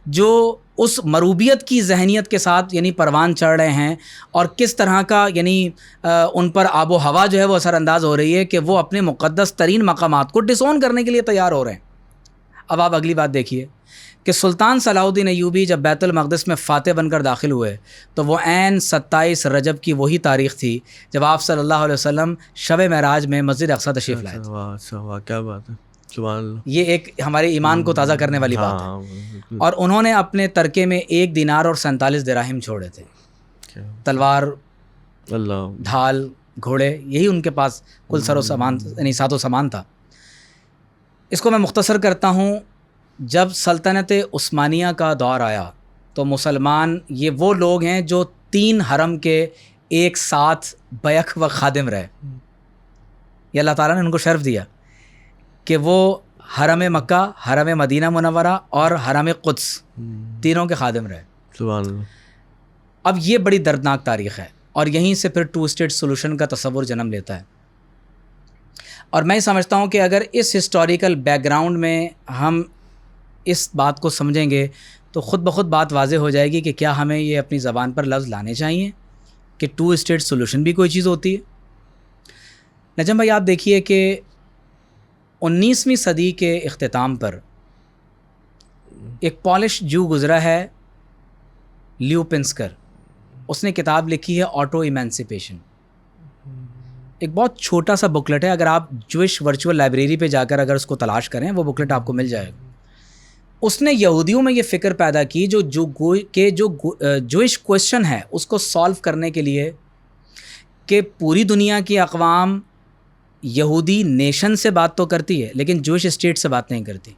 جو اس مروبیت کی ذہنیت کے ساتھ یعنی پروان چڑھ رہے ہیں، اور کس طرح کا یعنی ان پر آب و ہوا جو ہے وہ اثر انداز ہو رہی ہے کہ وہ اپنے مقدس ترین مقامات کو ڈسون کرنے کے لیے تیار ہو رہے ہیں. اب آپ اگلی بات دیکھیے کہ سلطان صلاح الدین ایوبی جب بیت المقدس میں فاتح بن کر داخل ہوئے تو وہ عین 27 رجب کی وہی تاریخ تھی جب آپ صلی اللہ علیہ وسلم شب معراج میں مسجد اقصیٰ تشریف لائے تھے. واہ، کیا بات ہے، سبحان اللہ. یہ ایک ہمارے ایمان کو تازہ کرنے والی بات ہے. اور انہوں نے اپنے ترکے میں 1 دینار اور 47 دراہم چھوڑے تھے. تلوار، اللہ، ڈھال، گھوڑے، یہی ان کے پاس کل سر و سامان یعنی ساتھ و سامان تھا. اس کو میں مختصر کرتا ہوں. جب سلطنت عثمانیہ کا دور آیا تو مسلمان یہ وہ لوگ ہیں جو 3 حرم کے ایک ساتھ بیک و خادم رہے. یہ اللہ تعالیٰ نے ان کو شرف دیا کہ وہ حرم مکہ، حرم مدینہ منورہ اور حرم قدس تینوں کے خادم رہے. سبحان اللہ. اب یہ بڑی دردناک تاریخ ہے، اور یہیں سے پھر 2 اسٹیٹ سولوشن کا تصور جنم لیتا ہے. اور میں سمجھتا ہوں کہ اگر اس ہسٹوریکل بیک گراؤنڈ میں ہم اس بات کو سمجھیں گے تو خود بخود بات واضح ہو جائے گی کہ کیا ہمیں یہ اپنی زبان پر لفظ لانے چاہیے کہ 2 اسٹیٹ سولوشن بھی کوئی چیز ہوتی ہے. نجم بھائی، آپ دیکھیے کہ 19ویں صدی کے اختتام پر ایک پولش جو گزرا ہے لیو پنسکر, اس نے کتاب لکھی ہے آٹو ایمینسیپیشن. ایک بہت چھوٹا سا بکلٹ ہے, اگر آپ جوئش ورچوئل لائبریری پہ جا کر اگر اس کو تلاش کریں وہ بکلٹ آپ کو مل جائے گا. اس نے یہودیوں میں یہ فکر پیدا کی جو جوئش کویسچن ہے اس کو سالو کرنے کے لیے کہ پوری دنیا کی اقوام یہودی نیشن سے بات تو کرتی ہے لیکن جوئش اسٹیٹ سے بات نہیں کرتی.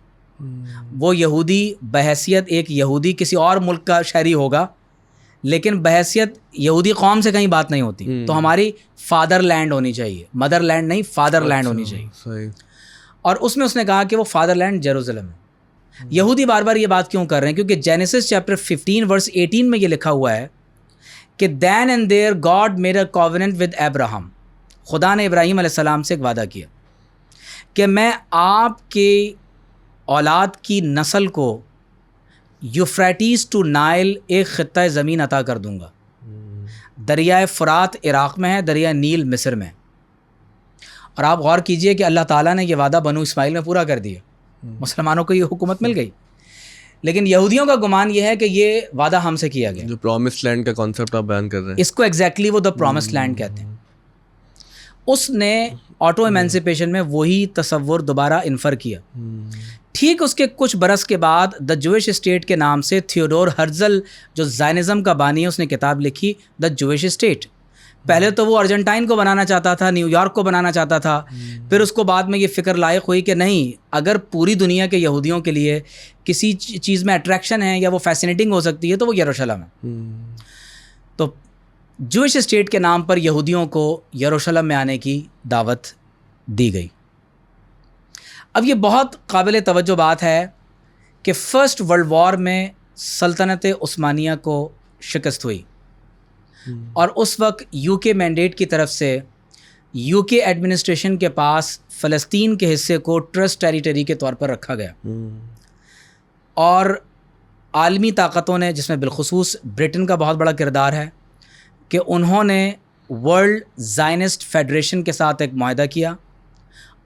وہ یہودی بحیثیت ایک یہودی کسی اور ملک کا شہری ہوگا لیکن بحیثیت یہودی قوم سے کہیں بات نہیں ہوتی. تو ہماری فادر لینڈ ہونی چاہیے, مدر لینڈ نہیں, فادر لینڈ ہونی چاہیے. اور اس میں اس نے کہا کہ وہ فادر لینڈ جیروزلم ہے. یہودی بار بار یہ بات کیوں کر رہے ہیں؟ کیونکہ جینیسس چیپٹر 15 ورس 18 میں یہ لکھا ہوا ہے کہ then and there God made a covenant with Abraham. خدا نے ابراہیم علیہ السلام سے ایک وعدہ کیا کہ میں آپ کے اولاد کی نسل کو یوفریٹیز ٹو نائل ایک خطہ زمین عطا کر دوں گا. دریائے فرات عراق میں ہے, دریائے نیل مصر میں. اور آپ غور کیجئے کہ اللہ تعالیٰ نے یہ وعدہ بنو اسماعیل میں پورا کر دیا, مسلمانوں کو یہ حکومت مل گئی. لیکن یہودیوں کا گمان یہ ہے کہ یہ وعدہ ہم سے کیا گیا. جو پرومس لینڈ کا کانسیپٹ آپ بیان کر رہے ہیں, اس کو ایگزیکٹلی وہ دا پرومس لینڈ کہتے ہیں. اس نے آٹو ایمینسیپیشن میں وہی تصور دوبارہ انفر کیا. ٹھیک اس کے کچھ برس کے بعد دا جوئش اسٹیٹ کے نام سے تھیوڈور ہرزل جو زائنزم کا بانی ہے اس نے کتاب لکھی دا جوئش اسٹیٹ. پہلے تو وہ ارجنٹائن کو بنانا چاہتا تھا, نیو یارک کو بنانا چاہتا تھا. پھر اس کو بعد میں یہ فکر لائق ہوئی کہ نہیں, اگر پوری دنیا کے یہودیوں کے لیے کسی چیز میں اٹریکشن ہے یا وہ فیسینیٹنگ ہو سکتی ہے تو وہ یروشلم ہے. تو جوئش اسٹیٹ کے نام پر یہودیوں کو یروشلم میں آنے کی دعوت دی گئی. اب یہ بہت قابل توجہ بات ہے کہ فرسٹ ورلڈ وار میں سلطنت عثمانیہ کو شکست ہوئی اور اس وقت یو کے مینڈیٹ کی طرف سے یو کے ایڈمنسٹریشن کے پاس فلسطین کے حصے کو ٹرسٹ ٹیریٹری کے طور پر رکھا گیا. اور عالمی طاقتوں نے, جس میں بالخصوص برٹن کا بہت بڑا کردار ہے, کہ انہوں نے ورلڈ زائنسٹ فیڈریشن کے ساتھ ایک معاہدہ کیا.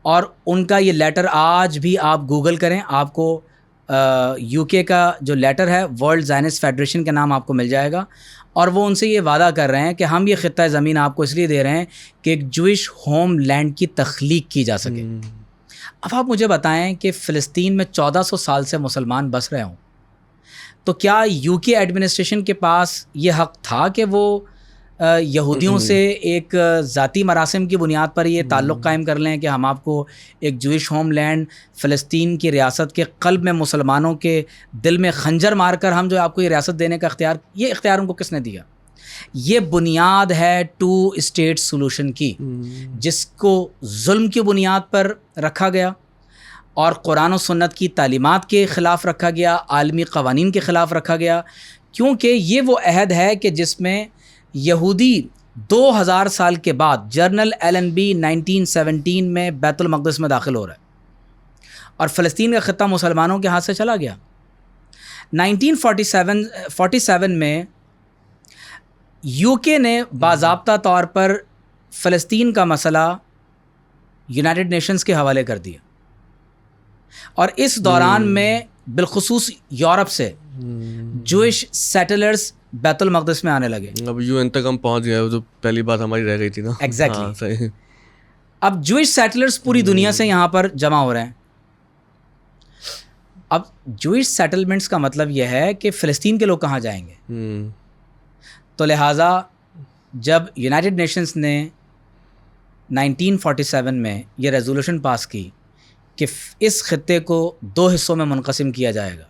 اور ان کا یہ لیٹر آج بھی آپ گوگل کریں, آپ کو یو کے کا جو لیٹر ہے ورلڈ زائنسٹ فیڈریشن کے نام آپ کو مل جائے گا. اور وہ ان سے یہ وعدہ کر رہے ہیں کہ ہم یہ خطہ زمین آپ کو اس لیے دے رہے ہیں کہ ایک جوئش ہوم لینڈ کی تخلیق کی جا سکے. اب آپ مجھے بتائیں کہ فلسطین میں 1400 سال سے مسلمان بس رہے ہوں, تو کیا یو کے ایڈمنسٹریشن کے پاس یہ حق تھا کہ وہ یہودیوں سے ایک ذاتی مراسم کی بنیاد پر یہ تعلق قائم کر لیں کہ ہم آپ کو ایک جوئش ہوم لینڈ فلسطین کی ریاست کے قلب میں مسلمانوں کے دل میں خنجر مار کر ہم جو آپ کو یہ ریاست دینے کا اختیار, یہ اختیار ان کو کس نے دیا؟ یہ بنیاد ہے 2 اسٹیٹ سولوشن کی, جس کو ظلم کی بنیاد پر رکھا گیا اور قرآن و سنت کی تعلیمات کے خلاف رکھا گیا, عالمی قوانین کے خلاف رکھا گیا. کیونکہ یہ وہ عہد ہے کہ جس میں یہودی 2000 سال کے بعد جرنل ایلن بی 1917 میں بیت المقدس میں داخل ہو رہا ہے اور فلسطین کا خطہ مسلمانوں کے ہاتھ سے چلا گیا. 1947 میں یو کے نے باضابطہ طور پر فلسطین کا مسئلہ یونائٹڈ نیشنز کے حوالے کر دیا اور اس دوران میں بالخصوص یورپ سے جوئش سیٹلرز بیت المقدس میں آنے لگے. اب UN تک ہم پہنچ گئے, وہ تو پہلی بات ہماری رہ گئی تھی نا. ایگزیکٹلی. اب جوئش سیٹلرز پوری دنیا سے یہاں پر جمع ہو رہے ہیں. اب جوئش سیٹلمنٹس کا مطلب یہ ہے کہ فلسطین کے لوگ کہاں جائیں گے؟ تو لہٰذا جب یونائٹڈ نیشنز نے 1947 میں یہ ریزولوشن پاس کی کہ اس خطے کو 2 حصوں میں منقسم کیا جائے گا,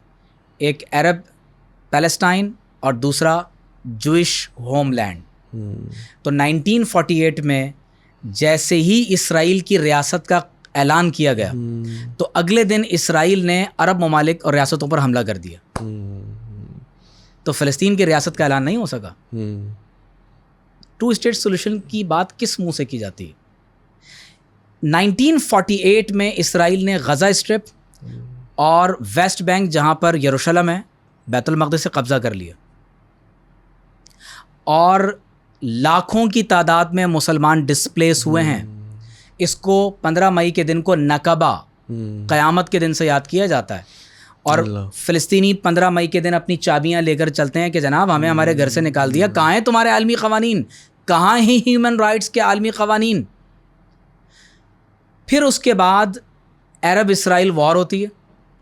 ایک عرب پیلسٹائن اور دوسرا جوئش ہوم لینڈ, تو 1948 میں جیسے ہی اسرائیل کی ریاست کا اعلان کیا گیا تو اگلے دن اسرائیل نے عرب ممالک اور ریاستوں پر حملہ کر دیا. تو فلسطین کی ریاست کا اعلان نہیں ہو سکا. 2 اسٹیٹ سولوشن کی بات کس منہ سے کی جاتی ہے؟ 1948 میں اسرائیل نے غزہ اسٹرپ اور ویسٹ بینک جہاں پر یروشلم ہے بیت المقدس سے قبضہ کر لیا اور لاکھوں کی تعداد میں مسلمان ڈسپلیس ہوئے ہیں. اس کو 15 مئی کے دن کو نکبہ قیامت کے دن سے یاد کیا جاتا ہے اور فلسطینی 15 مئی کے دن اپنی چابیاں لے کر چلتے ہیں کہ جناب ہمیں ہمارے گھر سے نکال دیا. کہاں ہیں تمہارے عالمی قوانین؟ کہاں ہیں ہیومن رائٹس کے عالمی قوانین؟ پھر اس کے بعد عرب اسرائیل وار ہوتی ہے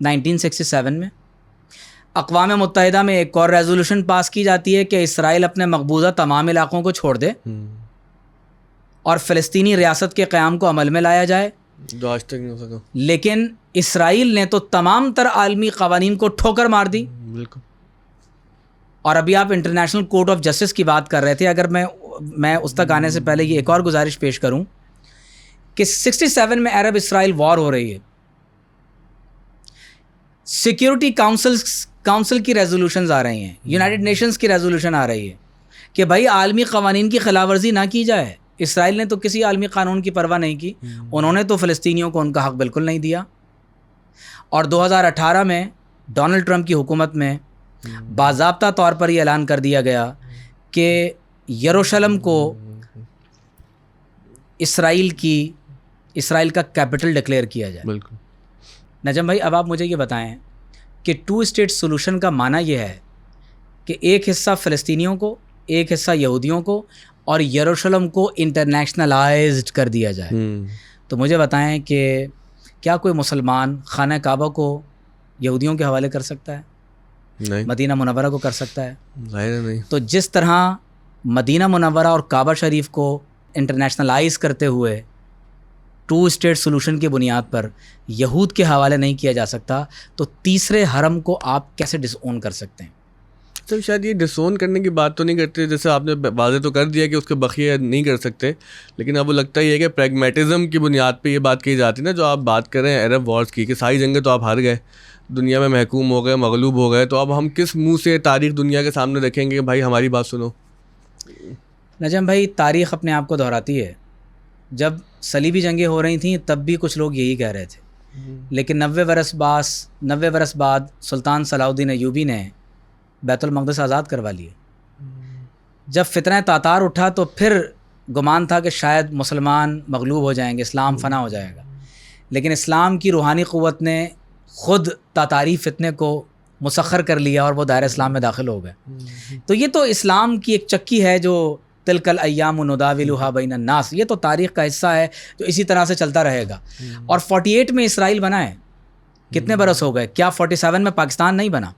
1967 میں. اقوام متحدہ میں ایک اور ریزولوشن پاس کی جاتی ہے کہ اسرائیل اپنے مقبوضہ تمام علاقوں کو چھوڑ دے اور فلسطینی ریاست کے قیام کو عمل میں لایا جائے. جو آج تک نہیں ہو سکا. لیکن اسرائیل نے تو تمام تر عالمی قوانین کو ٹھوکر مار دی. بالکل. اور ابھی آپ انٹرنیشنل کورٹ آف جسٹس کی بات کر رہے تھے. اگر میں اس تک آنے سے پہلے یہ ایک اور گزارش پیش کروں کہ 67 میں عرب اسرائیل وار ہو رہی ہے. سیکیورٹی کاؤنسل کی ریزولوشنز آ رہی ہیں, یونائٹڈ نیشنز کی ریزولوشن آ رہی ہے کہ بھائی عالمی قوانین کی خلاف ورزی نہ کی جائے. اسرائیل نے تو کسی عالمی قانون کی پرواہ نہیں کی. انہوں نے تو فلسطینیوں کو ان کا حق بالکل نہیں دیا. اور 2018 میں ڈونلڈ ٹرمپ کی حکومت میں باضابطہ طور پر یہ اعلان کر دیا گیا کہ یروشلم کو اسرائیل کا کیپٹل ڈکلیئر کیا جائے. بالکل. نجم بھائی اب آپ مجھے یہ بتائیں کہ 2 اسٹیٹ سولوشن کا معنی یہ ہے کہ ایک حصہ فلسطینیوں کو, ایک حصہ یہودیوں کو, اور یروشلم کو انٹرنیشنلائزڈ کر دیا جائے. تو مجھے بتائیں کہ کیا کوئی مسلمان خانہ کعبہ کو یہودیوں کے حوالے کر سکتا ہے؟ نہیں. مدینہ منورہ کو کر سکتا ہے؟ ظاہر نہیں. تو جس طرح مدینہ منورہ اور کعبہ شریف کو انٹرنیشنلائز کرتے ہوئے 2 اسٹیٹ سولوشن کی بنیاد پر یہود کے حوالے نہیں کیا جا سکتا, تو تیسرے حرم کو آپ کیسے ڈس اون کر سکتے ہیں؟ تو شاید یہ ڈس اون کرنے کی بات تو نہیں کرتے, جیسے آپ نے واضح تو کر دیا کہ اس کے بقیہ نہیں کر سکتے, لیکن اب وہ لگتا ہی ہے کہ پریگمیٹزم کی بنیاد پہ یہ بات کہی جاتی ہے نا, جو آپ بات کر رہے ہیں عرب وارز کی, کہ ساری جنگیں تو آپ ہار گئے, دنیا میں محکوم ہو گئے, مغلوب ہو گئے, تو اب ہم کس منہ سے تاریخ دنیا کے سامنے رکھیں گے کہ بھائی ہماری بات سنو. نجم بھائی تاریخ اپنے آپ کو دہراتی ہے. جب صلیبی جنگیں ہو رہی تھیں تب بھی کچھ لوگ یہی کہہ رہے تھے, لیکن 90 برس بعد سلطان صلاح الدین ایوبی نے بیت المقدس آزاد کروا لیے. جب فتنہ تاتار اٹھا تو پھر گمان تھا کہ شاید مسلمان مغلوب ہو جائیں گے, اسلام فنا ہو جائے گا, لیکن اسلام کی روحانی قوت نے خود تاتاری فتنے کو مسخر کر لیا اور وہ دائرہ اسلام میں داخل ہو گئے. تو یہ تو اسلام کی ایک چکی ہے جو تلک الایام نداولها بین الناس, یہ تو تاریخ کا حصہ ہے جو اسی طرح سے چلتا رہے گا. اور 48 میں اسرائیل بنا ہے, کتنے برس ہو گئے؟ کیا 47 میں پاکستان نہیں بنا؟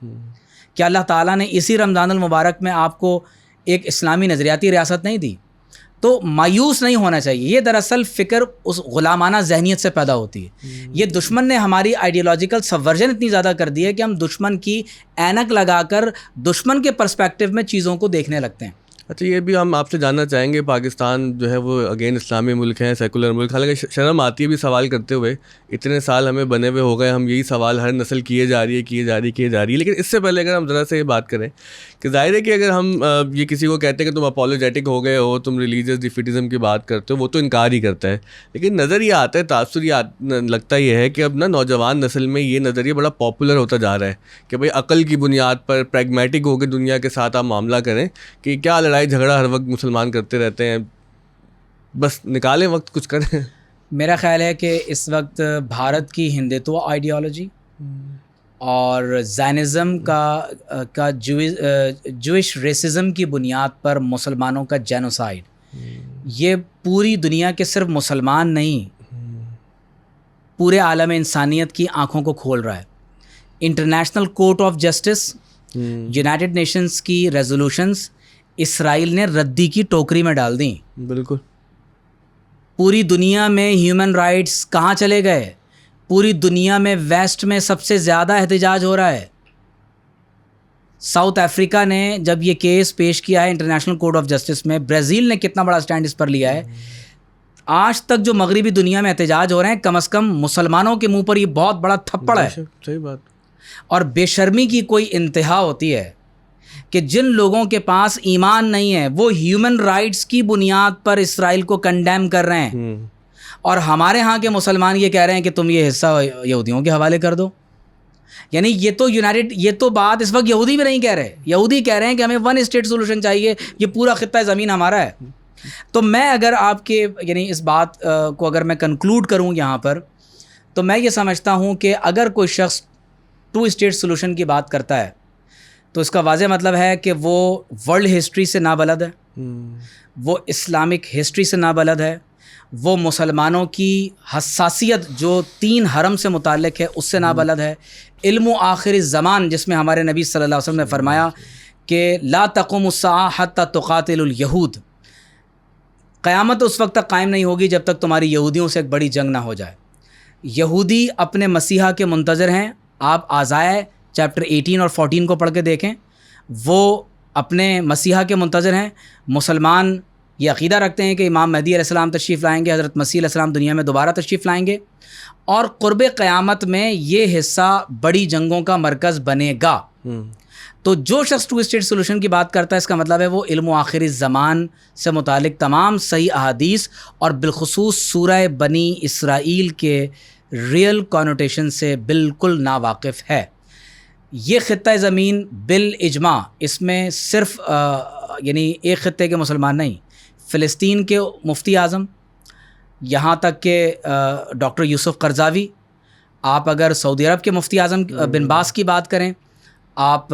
کیا اللہ تعالیٰ نے اسی رمضان المبارک میں آپ کو ایک اسلامی نظریاتی ریاست نہیں دی؟ تو مایوس نہیں ہونا چاہیے. یہ دراصل فکر اس غلامانہ ذہنیت سے پیدا ہوتی ہے. یہ دشمن نے ہماری آئیڈیالوجیکل سبورژن اتنی زیادہ کر دی ہے کہ ہم دشمن کی اینک لگا کر دشمن کے پرسپیکٹیو میں چیزوں کو دیکھنے لگتے ہیں. اچھا, یہ بھی ہم آپ سے جاننا چاہیں گے, پاکستان جو ہے وہ اگین اسلامی ملک ہے, سیکولر ملک, حالانکہ شرم آتی ہے بھی سوال کرتے ہوئے, اتنے سال ہمیں بنے ہوئے ہو گئے, ہم یہی سوال ہر نسل کیے جا رہی ہے. لیکن اس سے پہلے اگر ہم ذرا سے یہ بات کریں کہ ظاہر ہے کہ اگر ہم یہ کسی کو کہتے ہیں کہ تم اپولوجیٹک ہو گئے ہو, تم ریلیجیس ڈیفیٹزم کی بات کرتے ہو, وہ تو انکار ہی کرتا ہے. لیکن نظر یہ آتا ہے, تاثر یہ لگتا یہ ہے کہ اب نا نوجوان نسل میں یہ نظریہ بڑا پاپولر ہوتا جا رہا ہے کہ بھائی عقل کی بنیاد پر پریگمیٹک ہو کے دنیا کے ساتھ آپ معاملہ کریں, کہ کیا لڑائی جھگڑا ہر وقت مسلمان کرتے رہتے ہیں, بس نکالیں وقت کچھ کریں. میرا خیال ہے کہ اس وقت بھارت کی ہندوتوا آئیڈیالوجی اور زائنزم کا جوئش ریسزم کی بنیاد پر مسلمانوں کا جینوسائیڈ, یہ پوری دنیا کے صرف مسلمان نہیں, پورے عالم انسانیت کی آنکھوں کو کھول رہا ہے. International court of justice, United nations کی ریزولوشنز اسرائیل نے ردی کی ٹوکری میں ڈال دیں. بالکل. پوری دنیا میں ہیومن رائٹس کہاں چلے گئے؟ پوری دنیا میں ویسٹ میں سب سے زیادہ احتجاج ہو رہا ہے. ساؤتھ افریقہ نے جب یہ کیس پیش کیا ہے انٹرنیشنل کورٹ آف جسٹس میں, برازیل نے کتنا بڑا سٹینڈ اس پر لیا ہے. آج تک جو مغربی دنیا میں احتجاج ہو رہے ہیں, کم از کم مسلمانوں کے منہ پر یہ بہت بڑا تھپڑ ہے. صحیح بات. اور بے شرمی کی کوئی انتہا ہوتی ہے کہ جن لوگوں کے پاس ایمان نہیں ہے وہ ہیومن رائٹس کی بنیاد پر اسرائیل کو کنڈیم کر رہے ہیں, اور ہمارے ہاں کے مسلمان یہ کہہ رہے ہیں کہ تم یہ حصہ یہودیوں کے حوالے کر دو. یعنی یہ تو بات اس وقت یہودی بھی نہیں کہہ رہے, یہودی کہہ رہے ہیں کہ ہمیں 1 اسٹیٹ سولوشن چاہیے, یہ پورا خطہ زمین ہمارا ہے. تو میں اگر آپ کے یعنی اس بات کو اگر میں کنکلوڈ کروں یہاں پر, تو میں یہ سمجھتا ہوں کہ اگر کوئی شخص ٹو اسٹیٹ سولوشن کی بات کرتا ہے تو اس کا واضح مطلب ہے کہ وہ ورلڈ ہسٹری سے نابلد ہے, وہ اسلامک ہسٹری سے نابلد ہے, وہ مسلمانوں کی حساسیت جو 3 حرم سے متعلق ہے اس سے نابلد ہے, علم و آخر الزمان جس میں ہمارے نبی صلی اللہ علیہ وسلم نے فرمایا کہ لا تقوم الساعة حتى تقاتل اليہود, قیامت اس وقت تک قائم نہیں ہوگی جب تک تمہاری یہودیوں سے ایک بڑی جنگ نہ ہو جائے. یہودی اپنے مسیحا کے منتظر ہیں. آپ اعزائے چیپٹر 18 اور 14 کو پڑھ کے دیکھیں, وہ اپنے مسیحا کے منتظر ہیں. مسلمان یہ عقیدہ رکھتے ہیں کہ امام مہدی علیہ السلام تشریف لائیں گے, حضرت مسیح علیہ السلام دنیا میں دوبارہ تشریف لائیں گے, اور قرب قیامت میں یہ حصہ بڑی جنگوں کا مرکز بنے گا. تو جو شخص ٹو اسٹیٹ سولوشن کی بات کرتا ہے اس کا مطلب ہے وہ علم و آخر الزمان سے متعلق تمام صحیح احادیث اور بالخصوص سورہ بنی اسرائیل کے ریئل کانوٹیشن سے بالکل ناواقف ہے. یہ خطہ زمین بالاجماع, اس میں صرف یعنی ایک خطے کے مسلمان نہیں, فلسطین کے مفتی اعظم, یہاں تک کہ ڈاکٹر یوسف قرضاوی, آپ اگر سعودی عرب کے مفتی اعظم بن باز کی بات کریں, آپ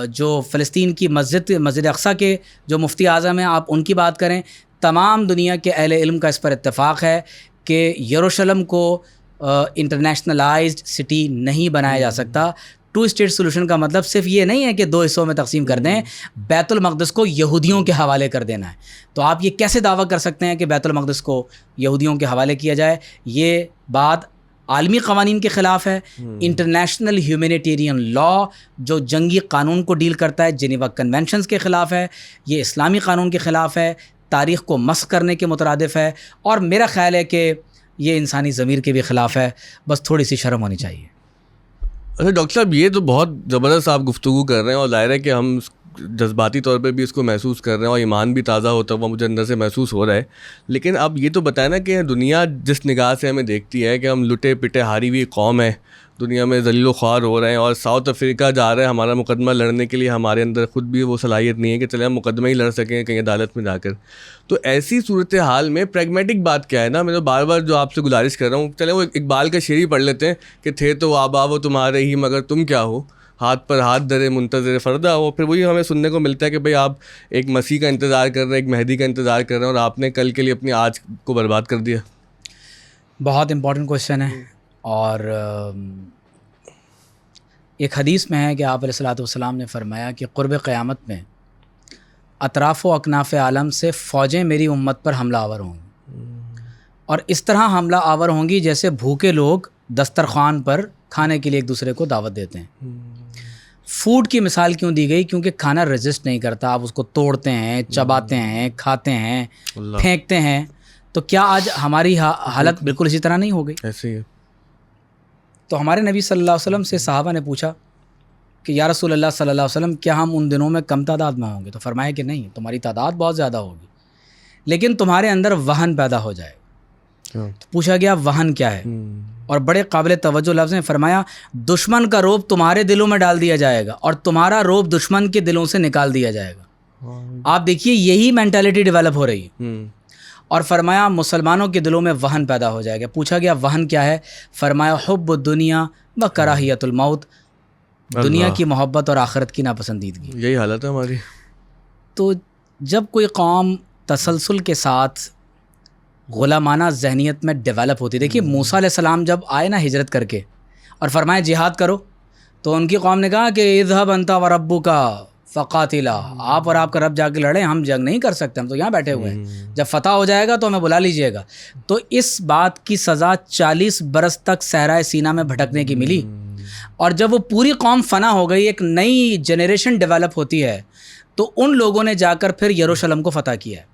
جو فلسطین کی مسجد اقصیٰ کے جو مفتی اعظم ہیں آپ ان کی بات کریں, تمام دنیا کے اہل علم کا اس پر اتفاق ہے کہ یروشلم کو انٹرنیشنلائزڈ سٹی نہیں بنایا جا سکتا. ٹو اسٹیٹ سولوشن کا مطلب صرف یہ نہیں ہے کہ 2 حصوں میں تقسیم کر دیں, بیت المقدس کو یہودیوں کے حوالے کر دینا ہے. تو آپ یہ کیسے دعویٰ کر سکتے ہیں کہ بیت المقدس کو یہودیوں کے حوالے کیا جائے؟ یہ بات عالمی قوانین کے خلاف ہے. انٹرنیشنل ہیومینیٹیرین لا جو جنگی قانون کو ڈیل کرتا ہے, جنیوا کنونشنز کے خلاف ہے, یہ اسلامی قانون کے خلاف ہے, تاریخ کو مسخ کرنے کے مترادف ہے, اور میرا خیال ہے کہ یہ انسانی ضمیر کے بھی خلاف ہے. بس تھوڑی سی شرم ہونی چاہیے. اچھا ڈاکٹر صاحب, یہ تو بہت زبردست آپ گفتگو کر رہے ہیں, اور ظاہر ہے کہ ہم جذباتی طور پہ بھی اس کو محسوس کر رہے ہیں, اور ایمان بھی تازہ ہوتا ہوا مجھے اندر سے محسوس ہو رہا ہے. لیکن اب یہ تو بتائیں نا کہ دنیا جس نگاہ سے ہمیں دیکھتی ہے کہ ہم لٹے پٹے ہاری ہوئی قوم ہے, دنیا میں ذلیل و خوار ہو رہے ہیں, اور ساؤتھ افریقہ جا رہے ہیں ہمارا مقدمہ لڑنے کے لیے, ہمارے اندر خود بھی وہ صلاحیت نہیں ہے کہ چلے ہم مقدمہ ہی لڑ سکیں کہیں عدالت میں جا کر. تو ایسی صورتحال میں پریگمیٹک بات کیا ہے نا, میں تو بار بار جو آپ سے گزارش کر رہا ہوں, چلے وہ اقبال کا شعر ہی پڑھ لیتے ہیں کہ تھے تو آبا وہ تمہارے ہی مگر تم کیا ہو, ہاتھ پر ہاتھ دھرے منتظر فردہ ہو. پھر وہی ہمیں سننے کو ملتا ہے کہ بھئی آپ ایک مسیح کا انتظار کر رہے ہیں, ایک مہدی کا انتظار کر رہے ہیں, اور آپ نے کل کے لیے اپنی آج کو برباد کر دیا. بہت امپورٹنٹ کوشچن ہے. اور ایک حدیث میں ہے کہ آپ علیہ الصلوۃ والسلام نے فرمایا کہ قرب قیامت میں اطراف و اکناف عالم سے فوجیں میری امت پر حملہ آور ہوں گی, اور اس طرح حملہ آور ہوں گی جیسے بھوکے لوگ دسترخوان پر کھانے کے لیے ایک دوسرے کو دعوت دیتے ہیں. فوڈ کی مثال کیوں دی گئی؟ کیونکہ کھانا رجسٹ نہیں کرتا, آپ اس کو توڑتے ہیں, چباتے ہیں, کھاتے ہیں, پھینکتے ہیں. تو کیا آج ہماری حالت بالکل اسی طرح نہیں ہو گئی؟ ایسے ہی ہے. تو ہمارے نبی صلی اللہ علیہ وسلم سے صحابہ نے پوچھا کہ یا رسول اللہ صلی اللہ علیہ وسلم کیا ہم ان دنوں میں کم تعداد میں ہوں گے؟ تو فرمایا کہ نہیں, تمہاری تعداد بہت زیادہ ہوگی, لیکن تمہارے اندر وہن پیدا ہو جائے گا. تو پوچھا گیا وہن کیا ہے؟ اور بڑے قابل توجہ لفظ نے فرمایا دشمن کا رعب تمہارے دلوں میں ڈال دیا جائے گا, اور تمہارا رعب دشمن کے دلوں سے نکال دیا جائے گا. آپ دیکھیے یہی مینٹالٹی ڈیولپ ہو رہی ہے. اور فرمایا مسلمانوں کے دلوں میں وہن پیدا ہو جائے گا. پوچھا گیا وہن کیا ہے؟ فرمایا حب الدنیا و کراہیت الموت, دنیا کی محبت اور آخرت کی ناپسندیدگی. یہی حالت ہے ہماری. تو جب کوئی قوم تسلسل کے ساتھ غلامانہ ذہنیت میں ڈیولپ ہوتی, دیکھیے موسیٰ علیہ السلام جب آئے نا ہجرت کر کے اور فرمایا جہاد کرو, تو ان کی قوم نے کہا کہ اذهب انت وربک فقاتلا, آپ اور آپ کا رب جا کے لڑیں, ہم جنگ نہیں کر سکتے, ہم تو یہاں بیٹھے ہوئے ہیں, جب فتح ہو جائے گا تو ہمیں بلا لیجئے گا. تو اس بات کی سزا 40 برس تک صحرائے سینا میں بھٹکنے کی ملی, اور جب وہ پوری قوم فنا ہو گئی, ایک نئی جنریشن ڈیولپ ہوتی ہے, تو ان لوگوں نے جا کر پھر یروشلم کو فتح کیا ہے.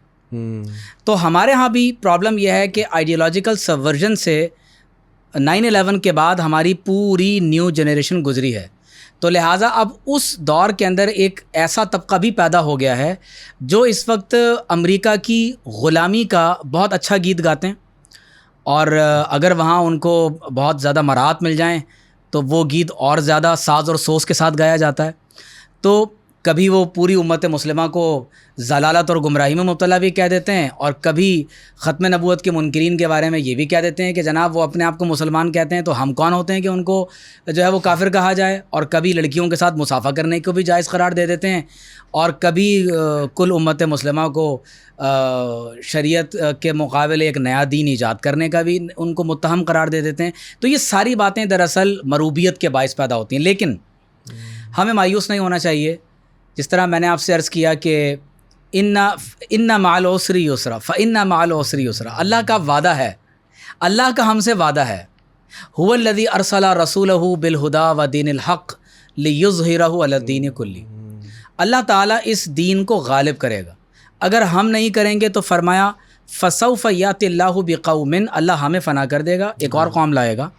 تو ہمارے ہاں بھی پرابلم یہ ہے کہ آئیڈیالوجیکل سبورژن سے 9/11 کے بعد ہماری پوری نیو جنریشن گزری ہے. تو لہٰذا اب اس دور کے اندر ایک ایسا طبقہ بھی پیدا ہو گیا ہے جو اس وقت امریکہ کی غلامی کا بہت اچھا گیت گاتے ہیں, اور اگر وہاں ان کو بہت زیادہ مراعات مل جائیں تو وہ گیت اور زیادہ ساز اور سوز کے ساتھ گایا جاتا ہے. تو کبھی وہ پوری امت مسلمہ کو ضلالت اور گمراہی میں مبتلا بھی کہہ دیتے ہیں، اور کبھی ختم نبوت کے منکرین کے بارے میں یہ بھی کہہ دیتے ہیں کہ جناب وہ اپنے آپ کو مسلمان کہتے ہیں تو ہم کون ہوتے ہیں کہ ان کو جو ہے وہ کافر کہا جائے، اور کبھی لڑکیوں کے ساتھ مصافحہ کرنے کو بھی جائز قرار دے دیتے ہیں، اور کبھی کل امت مسلمہ کو شریعت کے مقابلے ایک نیا دین ایجاد کرنے کا بھی ان کو متہم قرار دے دیتے ہیں۔ تو یہ ساری باتیں دراصل مروبیت کے باعث پیدا ہوتی ہیں، لیکن ہمیں مایوس نہیں ہونا چاہیے۔ جس طرح میں نے آپ سے عرض کیا کہ ان مع العسر یسرا فان مع العسر یسرا، اللہ کا وعدہ ہے، اللہ کا ہم سے وعدہ ہے۔ هو الذی ارسل رسولہ بالہدی ودین الحق لیظہرہ علی الدین کلہ، اللہ تعالیٰ اس دین کو غالب کرے گا۔ اگر ہم نہیں کریں گے تو فرمایا فسوف یأتی اللہ بقوم، اللہ ہمیں فنا کر دے گا، ایک اور قوم لائے گا،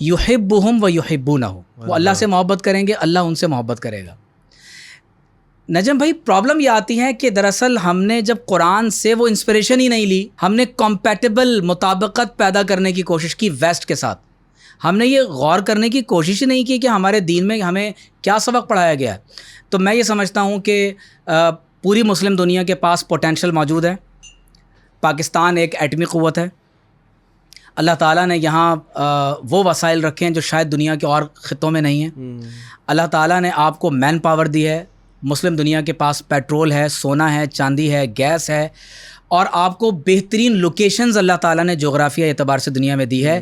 یحبہم ویحبونہ، وہ اللہ سے محبت کریں گے، اللہ ان سے محبت کرے گا۔ نجم بھائی پرابلم یہ آتی ہے کہ دراصل ہم نے جب قرآن سے وہ انسپریشن ہی نہیں لی، ہم نے کمپیٹیبل مطابقت پیدا کرنے کی کوشش کی ویسٹ کے ساتھ، ہم نے یہ غور کرنے کی کوشش ہی نہیں کی کہ ہمارے دین میں ہمیں کیا سبق پڑھایا گیا ہے۔ تو میں یہ سمجھتا ہوں کہ پوری مسلم دنیا کے پاس پوٹینشل موجود ہے، پاکستان ایک ایٹمی قوت ہے، اللہ تعالیٰ نے یہاں وہ وسائل رکھے ہیں جو شاید دنیا کے اور خطوں میں نہیں ہیں، اللہ تعالیٰ نے آپ کو مین پاور دی ہے، مسلم دنیا کے پاس پیٹرول ہے، سونا ہے، چاندی ہے، گیس ہے، اور آپ کو بہترین لوکیشنز اللہ تعالیٰ نے جغرافیہ اعتبار سے دنیا میں دی ہے۔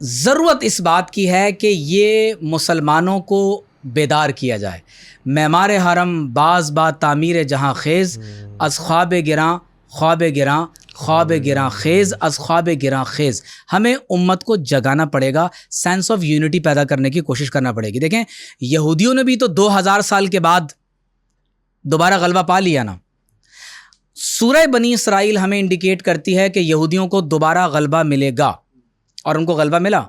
ضرورت اس بات کی ہے کہ یہ مسلمانوں کو بیدار کیا جائے۔ معمار حرم باز با تعمیر جہاں خیز، از خواب گراں خواب گراں خواب گراں خیز، از خواب گراں خیز۔ ہمیں امت کو جگانا پڑے گا، سینس آف یونٹی پیدا کرنے کی کوشش کرنا پڑے گی۔ دیکھیں یہودیوں نے بھی تو 2000 سال کے بعد دوبارہ غلبہ پا لیا نا۔ سورہ بنی اسرائیل ہمیں انڈیکیٹ کرتی ہے کہ یہودیوں کو دوبارہ غلبہ ملے گا، اور ان کو غلبہ ملا،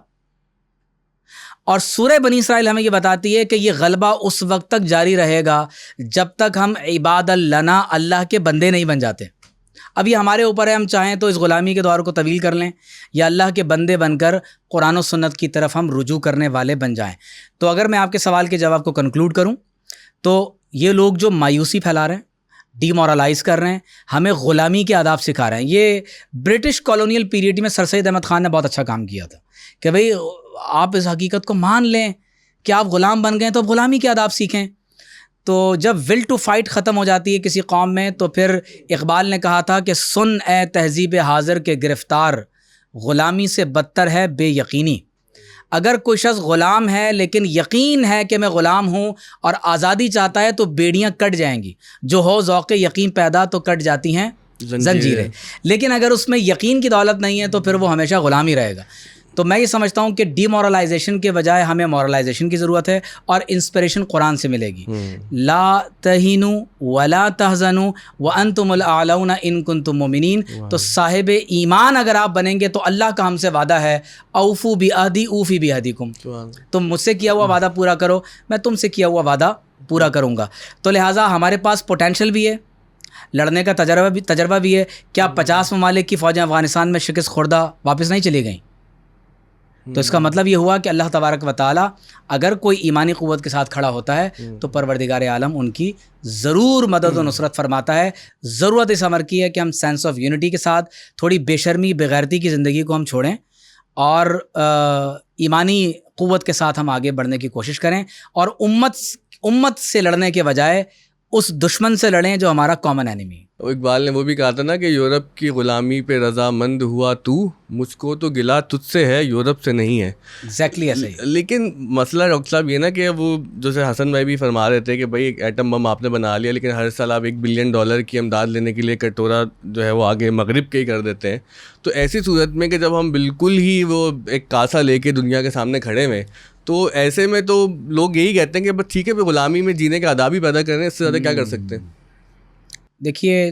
اور سورہ بنی اسرائیل ہمیں یہ بتاتی ہے کہ یہ غلبہ اس وقت تک جاری رہے گا جب تک ہم عباد لنا، اللہ کے بندے نہیں بن جاتے۔ اب یہ ہمارے اوپر ہے، ہم چاہیں تو اس غلامی کے دور کو طویل کر لیں، یا اللہ کے بندے بن کر قرآن و سنت کی طرف ہم رجوع کرنے والے بن جائیں۔ تو اگر میں آپ کے سوال کے جواب کو کنکلوڈ کروں تو یہ لوگ جو مایوسی پھیلا رہے ہیں، ڈی مورلائز کر رہے ہیں، ہمیں غلامی کے آداب سکھا رہے ہیں۔ یہ برٹش کالونیل پیریڈ میں سر سید احمد خان نے بہت اچھا کام کیا تھا کہ بھئی آپ اس حقیقت کو مان لیں کہ آپ غلام بن گئے تو اب غلامی کے آداب سیکھیں۔ تو جب ول ٹو فائٹ ختم ہو جاتی ہے کسی قوم میں، تو پھر اقبال نے کہا تھا کہ سن اے تہذیب حاضر کے گرفتار، غلامی سے بدتر ہے بے یقینی۔ اگر کوئی شخص غلام ہے لیکن یقین ہے کہ میں غلام ہوں اور آزادی چاہتا ہے تو بیڑیاں کٹ جائیں گی، جو ہو ذوق یقین پیدا تو کٹ جاتی ہیں زنجیریں۔ لیکن اگر اس میں یقین کی دولت نہیں ہے تو پھر وہ ہمیشہ غلام ہی رہے گا۔ تو میں یہ سمجھتا ہوں کہ ڈی مورلائزیشن کے بجائے ہمیں مورلائزیشن کی ضرورت ہے، اور انسپریشن قرآن سے ملے گی۔ لا تہینوا ولا تحزنوا وانتم الاعلون ان کنتم مؤمنین۔ تو صاحب ایمان اگر آپ بنیں گے تو اللہ کا ہم سے وعدہ ہے، اوفوا بعہدی اوفی بعہدکم، تم مجھ سے کیا ہوا وعدہ پورا کرو، میں تم سے کیا ہوا وعدہ پورا کروں گا۔ تو لہٰذا ہمارے پاس پوٹینشل بھی ہے، لڑنے کا تجربہ بھی ہے۔ کیا 50 ممالک کی فوجیں افغانستان میں شکست خوردہ واپس نہیں چلی گئیں؟ تو اس کا مطلب یہ ہوا کہ اللہ تبارک و تعالیٰ اگر کوئی ایمانی قوت کے ساتھ کھڑا ہوتا ہے تو پروردگار عالم ان کی ضرور مدد و نصرت فرماتا ہے۔ ضرورت اس امر کی ہے کہ ہم سینس آف یونٹی کے ساتھ تھوڑی بے شرمی بغیرتی کی زندگی کو ہم چھوڑیں، اور ایمانی قوت کے ساتھ ہم آگے بڑھنے کی کوشش کریں، اور امت سے لڑنے کے بجائے اس دشمن سے لڑیں جو ہمارا کامن اینیمی ہے۔ اقبال نے وہ بھی کہا تھا نا کہ یورپ کی غلامی پہ رضامند ہوا تو، مجھ کو تو گلا تجھ سے ہے، یورپ سے نہیں ہے۔ ایگزیکٹلی ایسے ہی۔ لیکن مسئلہ ڈاکٹر صاحب یہ نا کہ وہ جیسے حسن بھائی بھی فرما رہے تھے کہ بھائی ایک ایٹم بم آپ نے بنا لیا، لیکن ہر سال آپ $1 بلین کی امداد لینے کے لیے کٹورا جو ہے وہ آگے مغرب کے ہی کر دیتے ہیں۔ تو ایسی صورت میں کہ جب ہم بالکل ہی وہ ایک کاسا لے کے دنیا کے سامنے کھڑے ہوئے، تو ایسے میں تو لوگ یہی کہتے ہیں کہ بس ٹھیک ہے، غلامی میں جینے کے آداب ہی پیدا کر رہے ہیں، اس سے زیادہ کیا کر سکتے ہیں؟ دیکھیے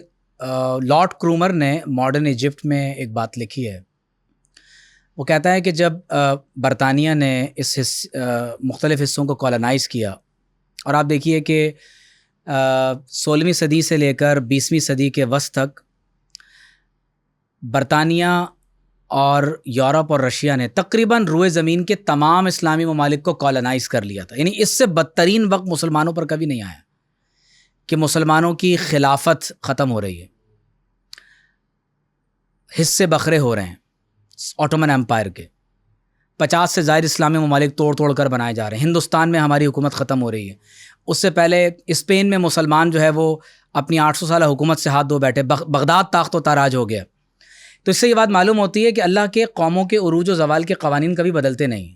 لارڈ کرومر نے ماڈرن ایجپٹ میں ایک بات لکھی ہے، وہ کہتا ہے کہ جب برطانیہ نے مختلف حصوں کو کالونائز کیا، اور آپ دیکھیے کہ 16ویں صدی سے لے کر 20ویں صدی کے وسط تک برطانیہ اور یورپ اور رشیا نے تقریباً روئے زمین کے تمام اسلامی ممالک کو کالونائز کر لیا تھا، یعنی اس سے بدترین وقت مسلمانوں پر کبھی نہیں آیا۔ کہ مسلمانوں کی خلافت ختم ہو رہی ہے، حصے بکھرے ہو رہے ہیں آٹومن امپائر کے، 50 سے زائد اسلامی ممالک توڑ توڑ کر بنائے جا رہے ہیں، ہندوستان میں ہماری حکومت ختم ہو رہی ہے، اس سے پہلے اسپین میں مسلمان جو ہے وہ اپنی 800 سالہ حکومت سے ہاتھ دھو بیٹھے، بغداد تاخت و تاراج ہو گیا۔ تو اس سے یہ بات معلوم ہوتی ہے کہ اللہ کے قوموں کے عروج و زوال کے قوانین کبھی بدلتے نہیں،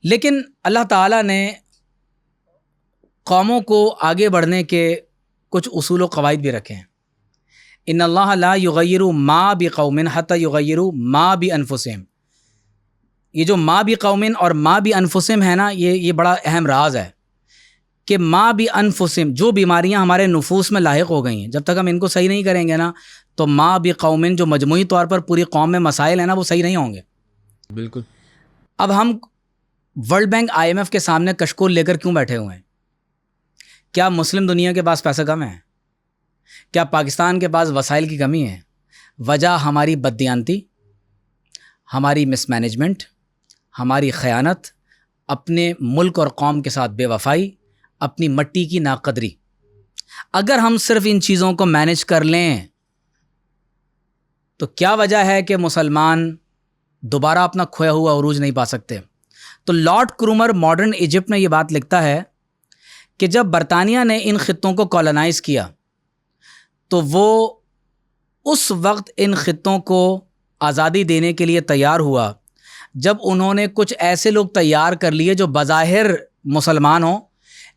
لیکن اللہ تعالیٰ نے قوموں کو آگے بڑھنے کے کچھ اصول و قواعد بھی رکھے ہیں۔ ان اللہ لا یغیر ما بقوم حتی یغیروا ما بانفسہم، یہ جو ما بقوم اور ما بانفسہم ہے نا، یہ بڑا اہم راز ہے کہ ما بانفسہم، جو بیماریاں ہمارے نفوس میں لاحق ہو گئی ہیں، جب تک ہم ان کو صحیح نہیں کریں گے نا تو ما بقوم جو مجموعی طور پر پوری قوم میں مسائل ہیں نا وہ صحیح نہیں ہوں گے۔ بالکل۔ اب ہم ورلڈ بینک IMF کے سامنے کشکول لے کر کیوں بیٹھے ہوئے ہیں؟ کیا مسلم دنیا کے پاس پیسہ کم ہے؟ کیا پاکستان کے پاس وسائل کی کمی ہے؟ وجہ ہماری بددیانتی، ہماری مس مینجمنٹ، ہماری خیانت، اپنے ملک اور قوم کے ساتھ بے وفائی، اپنی مٹی کی ناقدری۔ اگر ہم صرف ان چیزوں کو مینج کر لیں تو کیا وجہ ہے کہ مسلمان دوبارہ اپنا کھویا ہوا عروج نہیں پا سکتے؟ تو لارڈ کرومر ماڈرن ایجپٹ میں یہ بات لکھتا ہے کہ جب برطانیہ نے ان خطوں کو کالونائز کیا تو وہ اس وقت ان خطوں کو آزادی دینے کے لیے تیار ہوا جب انہوں نے کچھ ایسے لوگ تیار کر لیے جو بظاہر مسلمان ہوں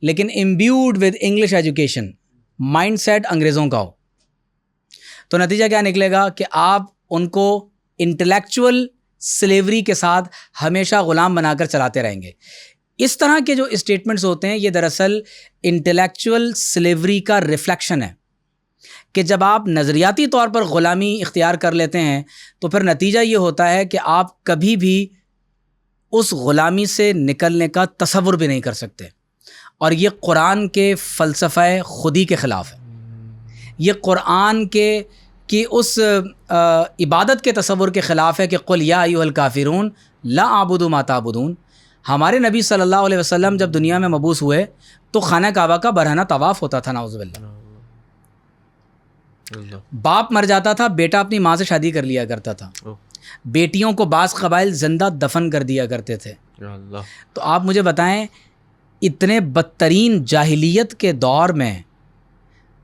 لیکن imbued with English education, mindset انگریزوں کا ہو۔ تو نتیجہ کیا نکلے گا کہ آپ ان کو انٹلیکچول سلیوری کے ساتھ ہمیشہ غلام بنا کر چلاتے رہیں گے۔ اس طرح کے جو اسٹیٹمنٹس ہوتے ہیں یہ دراصل انٹلیکچول سلیوری کا ریفلیکشن ہے کہ جب آپ نظریاتی طور پر غلامی اختیار کر لیتے ہیں تو پھر نتیجہ یہ ہوتا ہے کہ آپ کبھی بھی اس غلامی سے نکلنے کا تصور بھی نہیں کر سکتے، اور یہ قرآن کے فلسفہ خودی کے خلاف ہے، یہ قرآن کی اس عبادت کے تصور کے خلاف ہے کہ قل یا ایھا الکافرون لا اعبد ما تعبدون۔ ہمارے نبی صلی اللہ علیہ وسلم جب دنیا میں مبعوث ہوئے تو خانہ کعبہ کا برہنہ طواف ہوتا تھا، نعوذ باللہ۔ باپ مر جاتا تھا، بیٹا اپنی ماں سے شادی کر لیا کرتا تھا، بیٹیوں کو بعض قبائل زندہ دفن کر دیا کرتے تھے۔ تو آپ مجھے بتائیں اتنے بدترین جاہلیت کے دور میں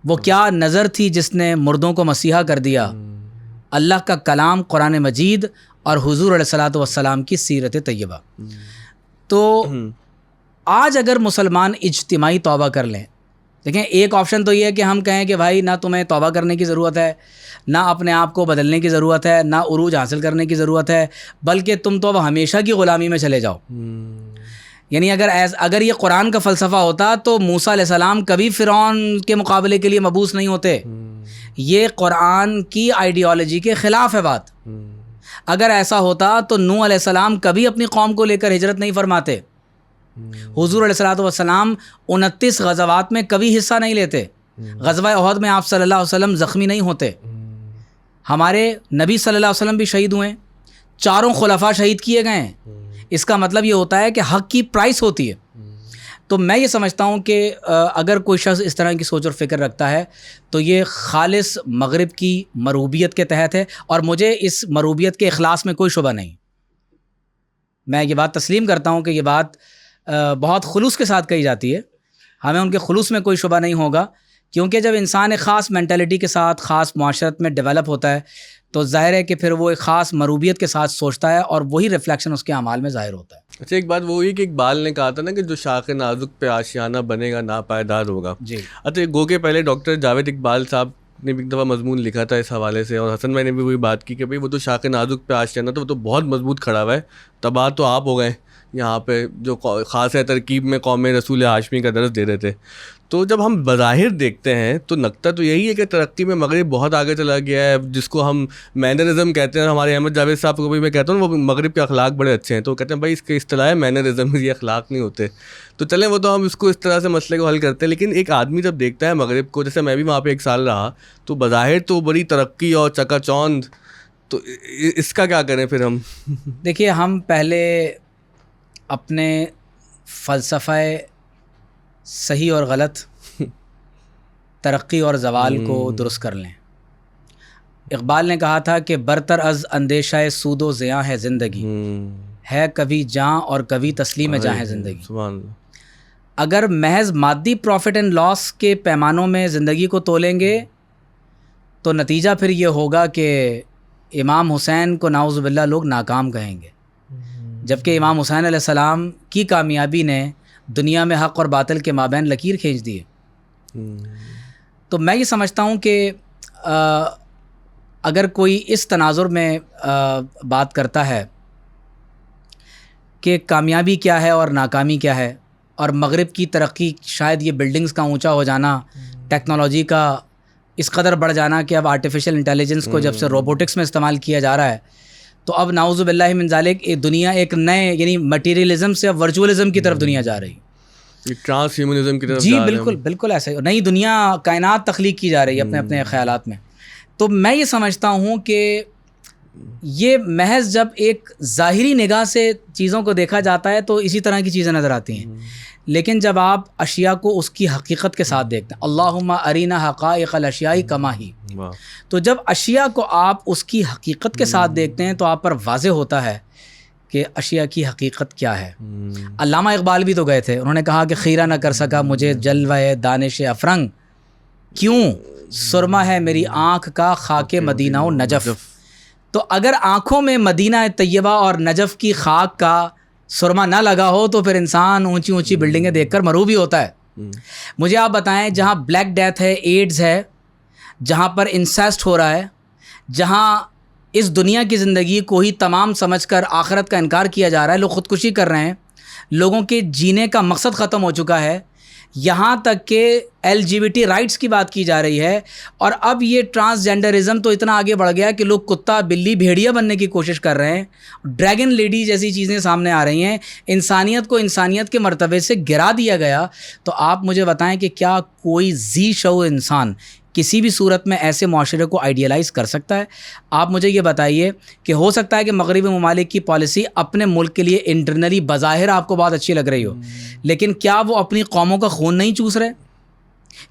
وہ کیا نظر تھی جس نے مردوں کو مسیحا کر دیا؟ اللہ کا کلام قرآن مجید اور حضور علیہ الصلاۃ والسلام کی سیرت طیبہ۔ تو آج اگر مسلمان اجتماعی توبہ کر لیں، دیکھیں ایک آپشن تو یہ ہے کہ ہم کہیں کہ بھائی نہ تمہیں توبہ کرنے کی ضرورت ہے، نہ اپنے آپ کو بدلنے کی ضرورت ہے، نہ عروج حاصل کرنے کی ضرورت ہے، بلکہ تم تو اب ہمیشہ کی غلامی میں چلے جاؤ۔ یعنی اگر یہ قرآن کا فلسفہ ہوتا تو موسیٰ علیہ السلام کبھی فرعون کے مقابلے کے لیے مبعوث نہیں ہوتے۔ یہ قرآن کی آئیڈیالوجی کے خلاف ہے بات۔ اگر ایسا ہوتا تو نوح علیہ السلام کبھی اپنی قوم کو لے کر ہجرت نہیں فرماتے، حضور علیہ الصلاۃ والسلام 29 غزوات میں کبھی حصہ نہیں لیتے، غزوہ احد میں آپ صلی اللہ علیہ وسلم زخمی نہیں ہوتے، ہمارے نبی صلی اللہ علیہ وسلم بھی شہید ہوئے، 4 خلفاء شہید کیے گئے ہیں۔ اس کا مطلب یہ ہوتا ہے کہ حق کی پرائس ہوتی ہے۔ تو میں یہ سمجھتا ہوں کہ اگر کوئی شخص اس طرح کی سوچ اور فکر رکھتا ہے تو یہ خالص مغرب کی مروبیت کے تحت ہے، اور مجھے اس مروبیت کے اخلاص میں کوئی شبہ نہیں۔ میں یہ بات تسلیم کرتا ہوں کہ یہ بات بہت خلوص کے ساتھ کہی جاتی ہے، ہمیں ان کے خلوص میں کوئی شبہ نہیں ہوگا، کیونکہ جب انسان ایک خاص مینٹلٹی کے ساتھ خاص معاشرت میں ڈیولپ ہوتا ہے تو ظاہر ہے کہ پھر وہ ایک خاص مروبیت کے ساتھ سوچتا ہے اور وہی ریفلیکشن اس کے اعمال میں ظاہر ہوتا ہے۔ اچھا، ایک بات وہ ہوئی کہ اقبال نے کہا تھا نا کہ جو شاخ نازک پہ آشیانہ بنے گا ناپائیدار ہوگا۔ جی، اچھا، گو کے پہلے ڈاکٹر جاوید اقبال صاحب نے بھی ایک دفعہ مضمون لکھا تھا اس حوالے سے، اور حسن بھائی نے بھی وہی بات کی کہ بھئی وہ تو شاخ نازک پہ آشیانہ تو وہ تو بہت مضبوط کھڑا ہوا ہے، تباہ تو آپ ہو گئے یہاں پہ جو خاص ہے ترکیب میں قوم رسول ہاشمی کا درس دے رہے تھے۔ تو جب ہم بظاہر دیکھتے ہیں تو نقطہ تو یہی ہے کہ ترقی میں مغرب بہت آگے چلا گیا ہے، جس کو ہم مینرزم کہتے ہیں۔ ہمارے احمد جاوید صاحب کو بھی میں کہتا ہوں وہ مغرب کے اخلاق بڑے اچھے ہیں، تو وہ کہتے ہیں بھائی اس کے اصطلاح ہے مینرزم، یہ اخلاق نہیں ہوتے۔ تو چلیں وہ تو ہم اس کو اس طرح سے مسئلے کو حل کرتے ہیں، لیکن ایک آدمی جب دیکھتا ہے مغرب کو، جیسے میں بھی وہاں پہ 1 سال رہا، تو بظاہر تو بڑی ترقی اور چکا چوند، تو اس کا کیا کریں پھر ہم؟ دیکھیے ہم پہلے اپنے فلسفہ صحیح اور غلط ترقی اور زوال کو درست کر لیں. اقبال نے کہا تھا کہ برتر از اندیشہ سود و زیاں ہے زندگی، ہے کبھی جاں اور کبھی تسلیم جاں ہے زندگی. سبحان اللہ. اگر محض مادی پروفٹ اینڈ لاس کے پیمانوں میں زندگی کو تولیں گے تو نتیجہ پھر یہ ہوگا کہ امام حسین کو نعوذ باللہ لوگ ناکام کہیں گے، جبکہ امام حسین علیہ السلام کی کامیابی نے دنیا میں حق اور باطل کے مابین لکیر کھینچ دی ہے. تو میں یہ سمجھتا ہوں کہ اگر کوئی اس تناظر میں بات کرتا ہے کہ کامیابی کیا ہے اور ناکامی کیا ہے، اور مغرب کی ترقی شاید یہ بلڈنگز کا اونچا ہو جانا، ٹیکنالوجی کا اس قدر بڑھ جانا کہ اب آرٹیفیشل انٹیلیجنس کو جب سے روبوٹکس میں استعمال کیا جا رہا ہے تو اب نعوذ باللہ من ذالک دنیا ایک نئے یعنی مٹیریلزم سے اب ورچوئلزم کی طرف دنیا جا رہی ہے، ٹرانس ہیومنزم کی طرف جی بالکل بالکل ایسے نئی دنیا کائنات تخلیق کی جا رہی ہے اپنے اپنے خیالات میں. تو میں یہ سمجھتا ہوں کہ یہ محض جب ایک ظاہری نگاہ سے چیزوں کو دیکھا جاتا ہے تو اسی طرح کی چیزیں نظر آتی ہیں، لیکن جب آپ اشیاء کو اس کی حقیقت کے ساتھ دیکھتے ہیں، اللہم ارینا حقائق الاشیاء کما ہی، تو جب اشیاء کو آپ اس کی حقیقت کے ساتھ دیکھتے ہیں تو آپ پر واضح ہوتا ہے کہ اشیاء کی حقیقت کیا ہے. علامہ اقبال بھی تو گئے تھے، انہوں نے کہا کہ خیرہ نہ کر سکا مجھے جلوہ دانش افرنگ، کیوں سرما ہے میری آنکھ کا خاک مدینہ و نجف. تو اگر آنکھوں میں مدینہ طیبہ اور نجف کی خاک کا سرما نہ لگا ہو تو پھر انسان اونچی اونچی بلڈنگیں دیکھ کر مروب ہی ہوتا ہے. مجھے آپ بتائیں، جہاں بلیک ڈیتھ ہے، ایڈز ہے، جہاں پر انسیسٹ ہو رہا ہے، جہاں اس دنیا کی زندگی کو ہی تمام سمجھ کر آخرت کا انکار کیا جا رہا ہے، لوگ خودکشی کر رہے ہیں، لوگوں کے جینے کا مقصد ختم ہو چکا ہے، یہاں تک کہ LGBT رائٹس کی بات کی جا رہی ہے، اور اب یہ ٹرانسجینڈرزم تو اتنا آگے بڑھ گیا کہ لوگ کتا بلی بھیڑیا بننے کی کوشش کر رہے ہیں، ڈریگن لیڈی جیسی چیزیں سامنے آ رہی ہیں، انسانیت کو انسانیت کے مرتبے سے گرا دیا گیا. تو آپ مجھے بتائیں کہ کیا کوئی ذی شعور انسان کسی بھی صورت میں ایسے معاشرے کو آئیڈیلائز کر سکتا ہے؟ آپ مجھے یہ بتائیے کہ ہو سکتا ہے کہ مغربی ممالک کی پالیسی اپنے ملک کے لیے انٹرنلی بظاہر آپ کو بہت اچھی لگ رہی ہو، لیکن کیا وہ اپنی قوموں کا خون نہیں چوس رہے؟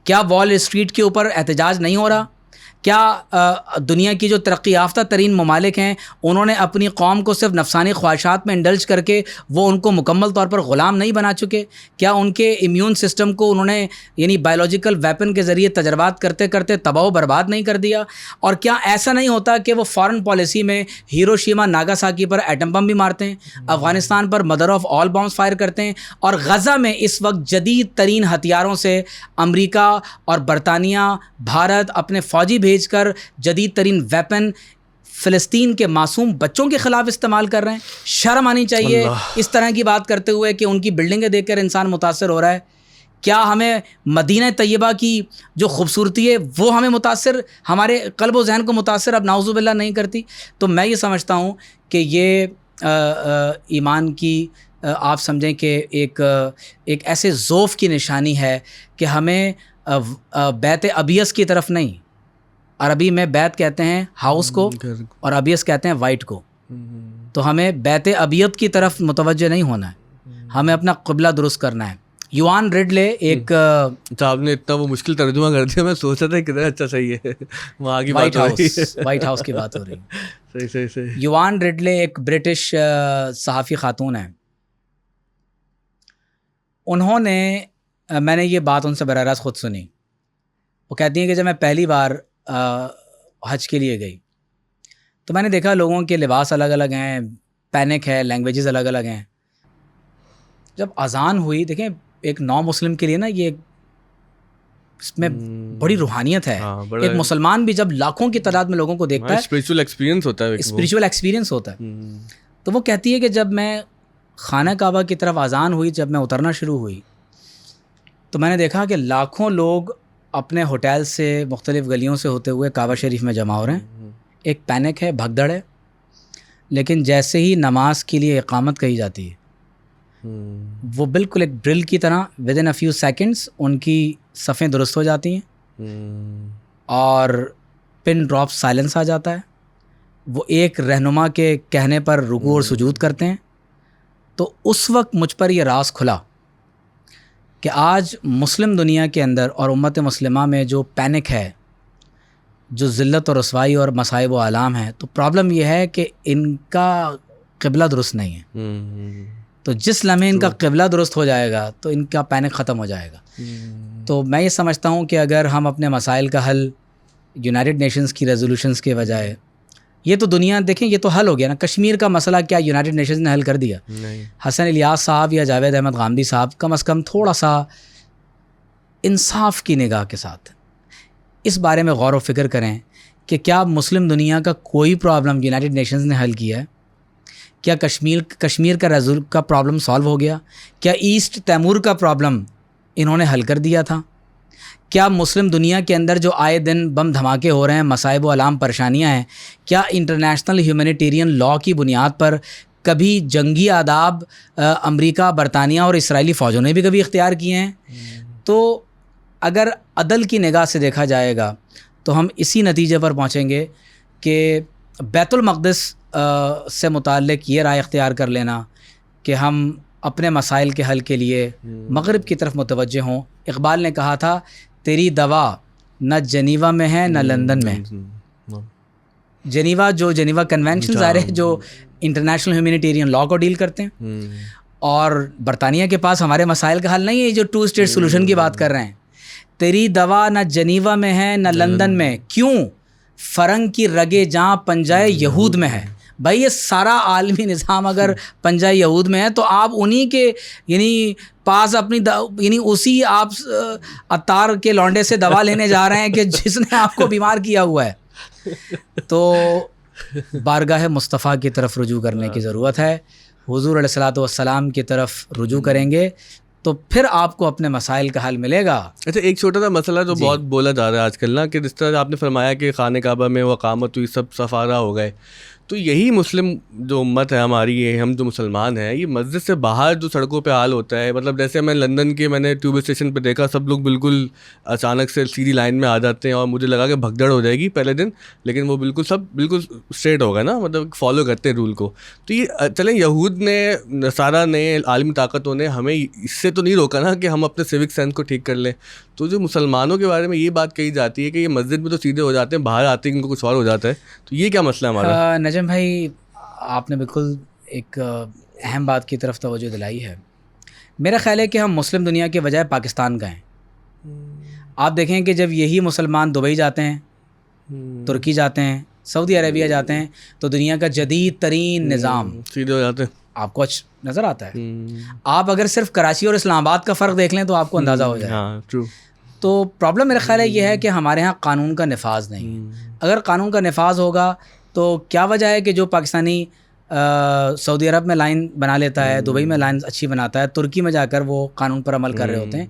کیا وال اسٹریٹ کے اوپر احتجاج نہیں ہو رہا؟ کیا دنیا کی جو ترقی یافتہ ترین ممالک ہیں انہوں نے اپنی قوم کو صرف نفسانی خواہشات میں انڈلج کر کے وہ ان کو مکمل طور پر غلام نہیں بنا چکے؟ کیا ان کے امیون سسٹم کو انہوں نے یعنی بایولوجیکل ویپن کے ذریعے تجربات کرتے کرتے تباہ و برباد نہیں کر دیا؟ اور کیا ایسا نہیں ہوتا کہ وہ فارن پالیسی میں ہیروشیما ناگاساکی پر ایٹم بم بھی مارتے ہیں، افغانستان پر mother of all bombs fire کرتے ہیں، اور غزہ میں اس وقت جدید ترین ہتھیاروں سے امریکہ اور برطانیہ بھارت اپنے فوجی بھیج کر جدید ترین ویپن فلسطین کے معصوم بچوں کے خلاف استعمال کر رہے ہیں؟ شرم آنی چاہیے اس طرح کی بات کرتے ہوئے کہ ان کی بلڈنگیں دیکھ کر انسان متاثر ہو رہا ہے. کیا ہمیں مدینہ طیبہ کی جو خوبصورتی ہے وہ ہمیں متاثر، ہمارے قلب و ذہن کو متاثر اب نعوذ باللہ نہیں کرتی؟ تو میں یہ سمجھتا ہوں کہ یہ ایمان کی آپ سمجھیں کہ ایک ایسے ذوف کی نشانی ہے کہ ہمیں بیت ابیض کی طرف نہیں، عربی میں بیت کہتے ہیں ہاؤس کو اور ابیض کہتے ہیں وائٹ کو، تو ہمیں بیت ابیض کی طرف متوجہ نہیں ہونا ہے، ہمیں اپنا قبلہ درست کرنا ہے. یوان ریڈلے ایک آپ نے اتنا وہ مشکل ترجمہ کر دیا، میں سوچا تھا کتنا اچھا صحیح ہے وہاں کی بات ہو رہی ہے، وائٹ ہاؤس کی بات ہو رہی ہے. صحیح صحیح. یوان ریڈلے ایک برٹش صحافی خاتون ہیں، انہوں نے میں نے یہ بات ان سے براہ راست خود سنی. وہ کہتی ہیں کہ جب میں پہلی بار حج کے لیے گئی تو میں نے دیکھا لوگوں کے لباس الگ الگ ہیں، پینک ہے، لینگویجز الگ الگ ہیں. جب اذان ہوئی، دیکھیں ایک نو مسلم کے لیے نا یہ اس میں بڑی روحانیت ہے. ایک مسلمان بھی جب لاکھوں کی تعداد میں لوگوں کو دیکھتا ہے، اسپریچول ایکسپیرینس ہوتا ہے، اسپریچول ایکسپیرینس ہوتا ہے. تو وہ کہتی ہے کہ جب میں خانہ کعبہ کی طرف اذان ہوئی، جب میں اترنا شروع ہوئی تو میں نے دیکھا کہ لاکھوں لوگ اپنے ہوٹل سے مختلف گلیوں سے ہوتے ہوئے کعبہ شریف میں جمع ہو رہے ہیں. ایک پینک ہے، بھگدڑ ہے، لیکن جیسے ہی نماز کے لیے اقامت کہی جاتی ہے وہ بالکل ایک ڈرل کی طرح within a few seconds ان کی صفیں درست ہو جاتی ہیں اور پن ڈراپ سائلنس آ جاتا ہے. وہ ایک رہنما کے کہنے پر رکوع اور سجود کرتے ہیں. تو اس وقت مجھ پر یہ راز کھلا کہ آج مسلم دنیا کے اندر اور امت مسلمہ میں جو پینک ہے، جو ذلت اور رسوائی اور مصائب و آلام ہے، تو پرابلم یہ ہے کہ ان کا قبلہ درست نہیں ہے. تو جس لمحے ان کا قبلہ درست ہو جائے گا تو ان کا پینک ختم ہو جائے گا. تو میں یہ سمجھتا ہوں کہ اگر ہم اپنے مسائل کا حل یونائٹڈ نیشنز کی ریزولوشنز کے بجائے، یہ تو دنیا دیکھیں یہ تو حل ہو گیا نا. کشمیر کا مسئلہ کیا یونائٹڈ نیشنز نے حل کر دیا؟ حسن الیاس صاحب یا جاوید احمد غامدی صاحب کم از کم تھوڑا سا انصاف کی نگاہ کے ساتھ اس بارے میں غور و فکر کریں کہ کیا مسلم دنیا کا کوئی پرابلم یونائٹڈ نیشنز نے حل کیا ہے؟ کیا کشمیر کا پرابلم سالو ہو گیا؟ کیا ایسٹ تیمور کا پرابلم انہوں نے حل کر دیا تھا؟ کیا مسلم دنیا کے اندر جو آئے دن بم دھماکے ہو رہے ہیں، مصائب و علام پریشانیاں ہیں، کیا انٹرنیشنل ہیومینیٹیرین لاء کی بنیاد پر کبھی جنگی آداب امریکہ، برطانیہ اور اسرائیلی فوجوں نے بھی کبھی اختیار کیے ہیں؟ تو اگر عدل کی نگاہ سے دیکھا جائے گا تو ہم اسی نتیجے پر پہنچیں گے کہ بیت المقدس سے متعلق یہ رائے اختیار کر لینا کہ ہم اپنے مسائل کے حل کے لیے مغرب کی طرف متوجہ ہوں. اقبال نے کہا تھا تیری دوا نہ جنیوا میں ہے نہ لندن میں. جنیوا کنونشن ظاہر ہے جو انٹرنیشنل ہیومینیٹیرین لاء کو ڈیل کرتے ہیں، اور برطانیہ کے پاس ہمارے مسائل کا حل نہیں ہے. یہ جو 2 اسٹیٹ سولوشن کی بات کر رہے ہیں، تیری دوا نہ جنیوا میں ہے نہ لندن میں، کیوں فرنگ کی رگے جہاں پنجائے یہود میں ہے. بھائی یہ سارا عالمی نظام اگر پنجائے یہود میں ہے تو آپ انہی کے یعنی پاس اپنی یعنی اسی آپ عطار کے لونڈے سے دوا لینے جا رہے ہیں کہ جس نے آپ کو بیمار کیا ہوا ہے. تو بارگاہ مصطفیٰ کی طرف رجوع کرنے کی ضرورت ہے. حضور علیہ الصلوۃ والسلام کی طرف رجوع کریں گے تو پھر آپ کو اپنے مسائل کا حل ملے گا. اچھا، ایک چھوٹا سا مسئلہ جو بہت بولا جا رہا ہے آج کل نا، کہ جس طرح آپ نے فرمایا کہ خانہ کعبہ میں وہ اقامت ہوئی، سب سفارہ ہو گئے، تو یہی مسلم جو امت ہے ہماری، یہ ہم جو مسلمان ہیں، یہ مسجد سے باہر جو سڑکوں پہ حال ہوتا ہے، مطلب جیسے میں لندن کے میں نے ٹیوب اسٹیشن پہ دیکھا، سب لوگ بالکل اچانک سے سیدھی لائن میں آ جاتے ہیں، اور مجھے لگا کہ بھگدڑ ہو جائے گی پہلے دن، لیکن وہ بالکل اسٹریٹ ہو گئے نا، مطلب فالو کرتے ہیں رول کو. تو یہ چلیں یہود نے، نصارہ نے، عالمی طاقتوں نے ہمیں اس سے تو نہیں روکا نا کہ ہم اپنے سیوک سینس کو ٹھیک کر لیں. تو جو مسلمانوں کے بارے میں یہ بات کہی جاتی ہے کہ یہ مسجد میں تو سیدھے ہو جاتے ہیں، باہر آتے ہیں ان کو کچھ اور ہو جاتا ہے، تو یہ کیا مسئلہ ہے ہمارا؟ نجم بھائی آپ نے بالکل ایک اہم بات کی طرف توجہ دلائی ہے. میرا خیال ہے کہ ہم مسلم دنیا کے بجائے پاکستان کا ہیں. آپ دیکھیں کہ جب یہی مسلمان دبئی جاتے ہیں، ترکی جاتے ہیں، سعودی عربیہ جاتے ہیں، تو دنیا کا جدید ترین نظام سیدھے ہو جاتے ہیں. آپ کو نظر آتا ہے. آپ اگر صرف کراچی اور اسلام آباد کا فرق دیکھ لیں تو آپ کو اندازہ ہو جائے. ہاں ٹرو. تو پرابلم میرا خیال ہے یہ ہے کہ ہمارے ہاں قانون کا نفاذ نہیں ہے. اگر قانون کا نفاذ ہوگا تو کیا وجہ ہے کہ جو پاکستانی سعودی عرب میں لائن بنا لیتا ہے، دبئی میں لائن اچھی بناتا ہے، ترکی میں جا کر وہ قانون پر عمل کر رہے ہوتے ہیں،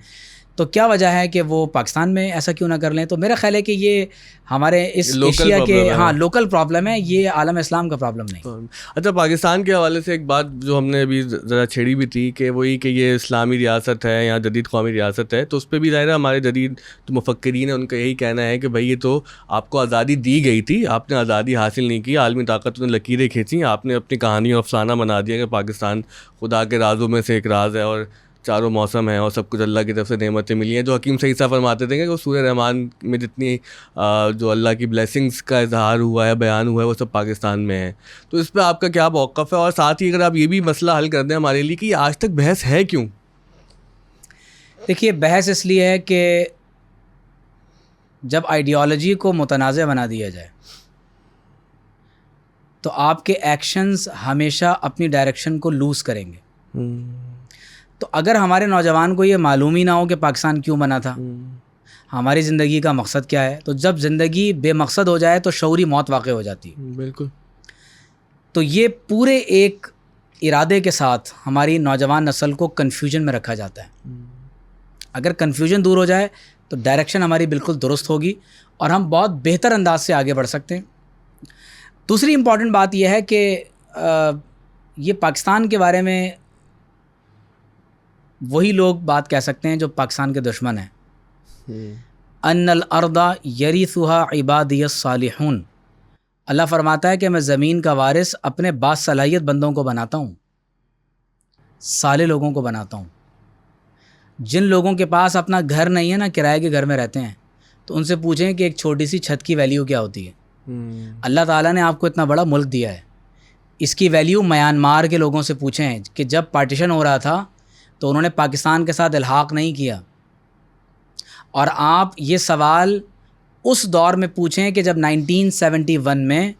تو کیا وجہ ہے کہ وہ پاکستان میں ایسا کیوں نہ کر لیں؟ تو میرا خیال ہے کہ یہ ہمارے اس ایشیا کے لوکل پرابلم ہے، یہ عالم اسلام کا پرابلم نہیں. اچھا، پاکستان کے حوالے سے ایک بات جو ہم نے ابھی ذرا چھیڑی بھی تھی کہ وہی کہ یہ اسلامی ریاست ہے یا جدید قومی ریاست ہے، تو اس پہ بھی ظاہر ہے ہمارے جدید جو مفکرین ہیں ان کا یہی کہنا ہے کہ بھائی یہ تو آپ کو آزادی دی گئی تھی، آپ نے آزادی حاصل نہیں کی، عالمی طاقتوں نے لکیریں کھینچیں، آپ نے اپنی کہانی اور افسانہ بنا دیا کہ پاکستان خدا کے رازوں میں سے ایک راز ہے اور چاروں موسم ہیں اور سب کچھ اللہ کی طرف سے نعمتیں ملی ہیں. جو حکیم سعید صاحب فرماتے تھے کہ وہ سورہ رحمان میں جتنی جو اللہ کی بلیسنگز کا اظہار ہوا ہے، بیان ہوا ہے، وہ سب پاکستان میں ہے. تو اس پہ آپ کا کیا موقف ہے؟ اور ساتھ ہی اگر آپ یہ بھی مسئلہ حل کر دیں ہمارے لیے کہ یہ آج تک بحث ہے کیوں؟ دیکھیے، بحث اس لیے ہے کہ جب آئیڈیالوجی کو متنازع بنا دیا جائے تو آپ کے ایکشنز ہمیشہ اپنی ڈائریکشن کو لوز کریں گے. تو اگر ہمارے نوجوان کو یہ معلوم ہی نہ ہو کہ پاکستان کیوں بنا تھا، ہماری زندگی کا مقصد کیا ہے، تو جب زندگی بے مقصد ہو جائے تو شعوری موت واقع ہو جاتی ہے. بالکل. تو یہ پورے ایک ارادے کے ساتھ ہماری نوجوان نسل کو کنفیوژن میں رکھا جاتا ہے. اگر کنفیوژن دور ہو جائے تو ڈائریکشن ہماری بالکل درست ہوگی اور ہم بہت بہتر انداز سے آگے بڑھ سکتے ہیں. دوسری امپورٹنٹ بات یہ ہے کہ یہ پاکستان کے بارے میں وہی لوگ بات کہہ سکتے ہیں جو پاکستان کے دشمن ہیں. ان الارض یرثها عبادی الصالحون. اللہ فرماتا ہے کہ میں زمین کا وارث اپنے باصلاحیت بندوں کو بناتا ہوں، صالح لوگوں کو بناتا ہوں. جن لوگوں کے پاس اپنا گھر نہیں ہے نا، کرائے کے گھر میں رہتے ہیں، تو ان سے پوچھیں کہ ایک چھوٹی سی چھت کی ویلیو کیا ہوتی ہے. اللہ تعالیٰ نے آپ کو اتنا بڑا ملک دیا ہے، اس کی ویلیو میانمار کے لوگوں سے پوچھیں کہ جب پارٹیشن ہو رہا تھا تو انہوں نے پاکستان کے ساتھ الحاق نہیں کیا. اور آپ یہ سوال اس دور میں پوچھیں کہ جب 1971 میں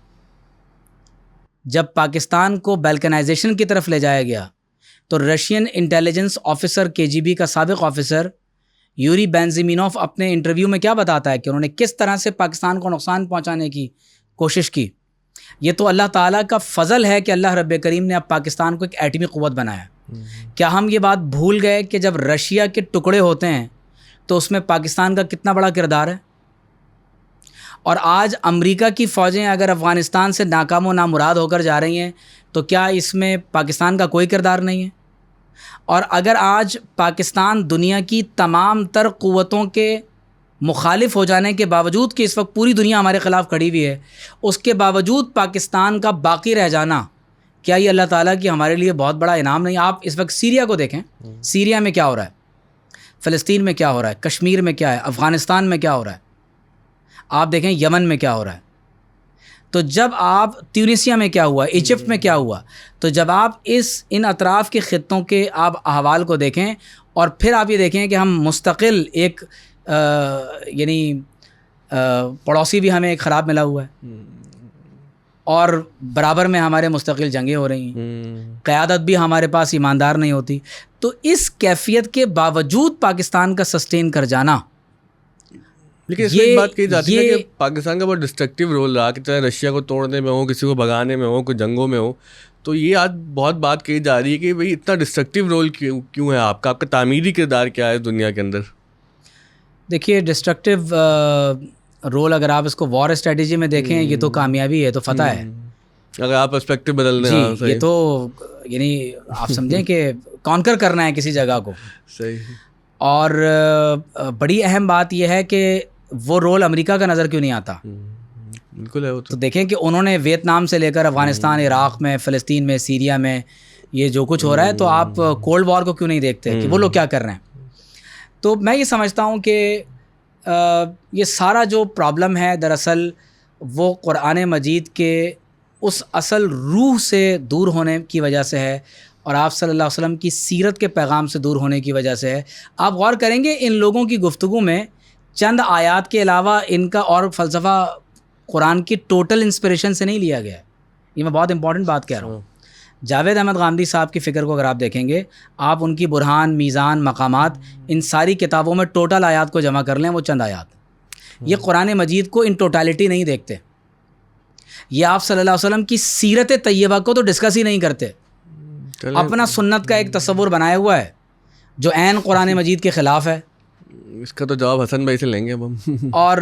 جب پاکستان کو بیلکنائزیشن کی طرف لے جایا گیا تو رشین انٹیلیجنس آفیسر KGB کا سابق آفیسر یوری بینزیمینوف اپنے انٹرویو میں کیا بتاتا ہے کہ انہوں نے کس طرح سے پاکستان کو نقصان پہنچانے کی کوشش کی. یہ تو اللہ تعالیٰ کا فضل ہے کہ اللہ رب کریم نے اب پاکستان کو ایک ایٹمی قوت بنایا. کیا ہم یہ بات بھول گئے کہ جب رشیا کے ٹکڑے ہوتے ہیں تو اس میں پاکستان کا کتنا بڑا کردار ہے؟ اور آج امریکہ کی فوجیں اگر افغانستان سے ناکام و نامراد ہو کر جا رہی ہیں تو کیا اس میں پاکستان کا کوئی کردار نہیں ہے؟ اور اگر آج پاکستان دنیا کی تمام تر قوتوں کے مخالف ہو جانے کے باوجود کہ اس وقت پوری دنیا ہمارے خلاف کھڑی ہوئی ہے، اس کے باوجود پاکستان کا باقی رہ جانا، کیا یہ اللہ تعالیٰ کی ہمارے لیے بہت بڑا انعام نہیں؟ آپ اس وقت سیریا کو دیکھیں، سیریا میں کیا ہو رہا ہے، فلسطین میں کیا ہو رہا ہے، کشمیر میں کیا ہے، افغانستان میں کیا ہو رہا ہے، آپ دیکھیں یمن میں کیا ہو رہا ہے. تو جب آپ تیونیسیا میں کیا ہوا، ایجپٹ میں کیا ہوا، تو جب آپ ان اطراف کے خطوں کے آپ احوال کو دیکھیں اور پھر آپ یہ دیکھیں کہ ہم مستقل ایک یعنی پڑوسی بھی ہمیں ایک خراب ملا ہوا ہے اور برابر میں ہمارے مستقل جنگیں ہو رہی ہیں، قیادت بھی ہمارے پاس ایماندار نہیں ہوتی. تو اس کیفیت کے باوجود پاکستان کا سسٹین کر جانا، لیکن اس میں ایک بات کہی جاتی ہے کہ پاکستان کا بہت ڈسٹرکٹیو رول رہا، کہ چاہے رشیا کو توڑنے میں ہو، کسی کو بھگانے میں ہو، کوئی جنگوں میں ہو. تو یہ آج بہت بات کہی جا رہی ہے کہ بھئی اتنا ڈسٹرکٹیو رول کیوں ہے آپ کا تعمیری کردار کیا ہے دنیا کے اندر؟ دیکھیے ڈسٹرکٹیو رول اگر آپ اس کو وار اسٹریٹجی میں دیکھیں، یہ تو کامیابی ہے، تو فتح ہے. اگر آپ پرسپیکٹو بدل دیں. جی، یہ تو یعنی آپ سمجھیں کہ کانکر کرنا ہے کسی جگہ کو. صحیح. اور بڑی اہم بات یہ ہے کہ وہ رول امریکہ کا نظر کیوں نہیں آتا. بالکل ہے وہ تو دیکھیں کہ انہوں نے ویتنام سے لے کر افغانستان، عراق میں، فلسطین میں، سیریا میں یہ جو کچھ ہو رہا ہے، تو آپ کولڈ وار کو کیوں نہیں دیکھتے کہ وہ لوگ کیا کر رہے ہیں. تو میں یہ سمجھتا ہوں کہ یہ سارا جو پرابلم ہے دراصل وہ قرآن مجید کے اس اصل روح سے دور ہونے کی وجہ سے ہے اور آپ صلی اللہ علیہ وسلم کی سیرت کے پیغام سے دور ہونے کی وجہ سے ہے. آپ غور کریں گے ان لوگوں کی گفتگو میں چند آیات کے علاوہ ان کا اور فلسفہ قرآن کی ٹوٹل انسپریشن سے نہیں لیا گیا ہے. یہ میں بہت امپورٹنٹ بات کہہ رہا ہوں. جاوید احمد غامدی صاحب کی فکر کو اگر آپ دیکھیں گے، آپ ان کی برہان، میزان، مقامات، ان ساری کتابوں میں ٹوٹل آیات کو جمع کر لیں، وہ چند آیات. یہ قرآن مجید کو ان ٹوٹالٹی نہیں دیکھتے. یہ آپ صلی اللہ علیہ وسلم کی سیرت طیبہ کو تو ڈسکس ہی نہیں کرتے. اپنا سنت کا ایک تصور بنایا ہوا ہے جو عین قرآن مجید کے خلاف ہے. اس کا تو جواب حسن بھائی سے لیں گے اب ہم. اور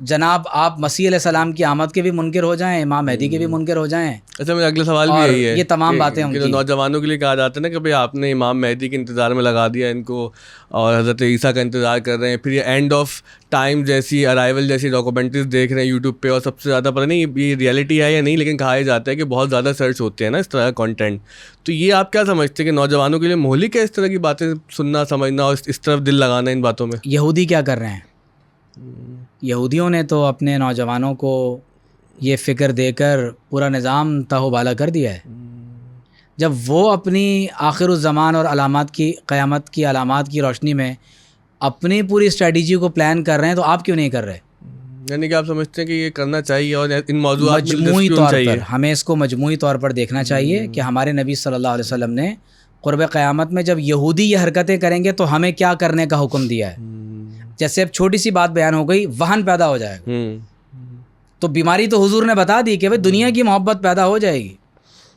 جناب آپ مسیح علیہ السلام کی آمد کے بھی منکر ہو جائیں، امام مہدی کے بھی منکر ہو جائیں. اچھا، میرا اگلا سوال بھی یہی ہے، یہ تمام باتیں ان کی نوجوانوں کے لیے کہا جاتا ہے نا کہ بھئی آپ نے امام مہدی کے انتظار میں لگا دیا ان کو اور حضرت عیسیٰ کا انتظار کر رہے ہیں، پھر یہ اینڈ آف ٹائم جیسی، ارائیول جیسی ڈاکومنٹریز دیکھ رہے ہیں یوٹیوب پہ، اور سب سے زیادہ پتہ نہیں یہ ریئلٹی ہے یا نہیں، لیکن کہا جاتا ہے کہ بہت زیادہ سرچ ہوتے ہیں نا اس طرح کا کانٹینٹ. تو یہ آپ کیا سمجھتے ہیں کہ نوجوانوں کے لیے مہلک ہے اس طرح کی باتیں سننا، سمجھنا اور اس طرف دل لگانا ان باتوں میں؟ یہودی کیا کر رہے ہیں؟ یہودیوں نے تو اپنے نوجوانوں کو یہ فکر دے کر پورا نظام تہو بالا کر دیا ہے. جب وہ اپنی آخر الزمان اور علامات کی، قیامت کی علامات کی روشنی میں اپنی پوری اسٹریٹجی کو پلان کر رہے ہیں، تو آپ کیوں نہیں کر رہے؟ یعنی کہ آپ سمجھتے ہیں کہ یہ کرنا چاہیے اور ان موضوعات مجموعی طور پر ہمیں اس کو مجموعی طور پر دیکھنا چاہیے کہ ہمارے نبی صلی اللہ علیہ وسلم نے قرب قیامت میں جب یہودی یہ حرکتیں کریں گے تو ہمیں کیا کرنے کا حکم دیا ہے. جیسے اب چھوٹی سی بات بیان ہو گئی، وہن پیدا ہو جائے گا، تو بیماری تو حضور نے بتا دی کہ بھائی دنیا کی محبت پیدا ہو جائے گی،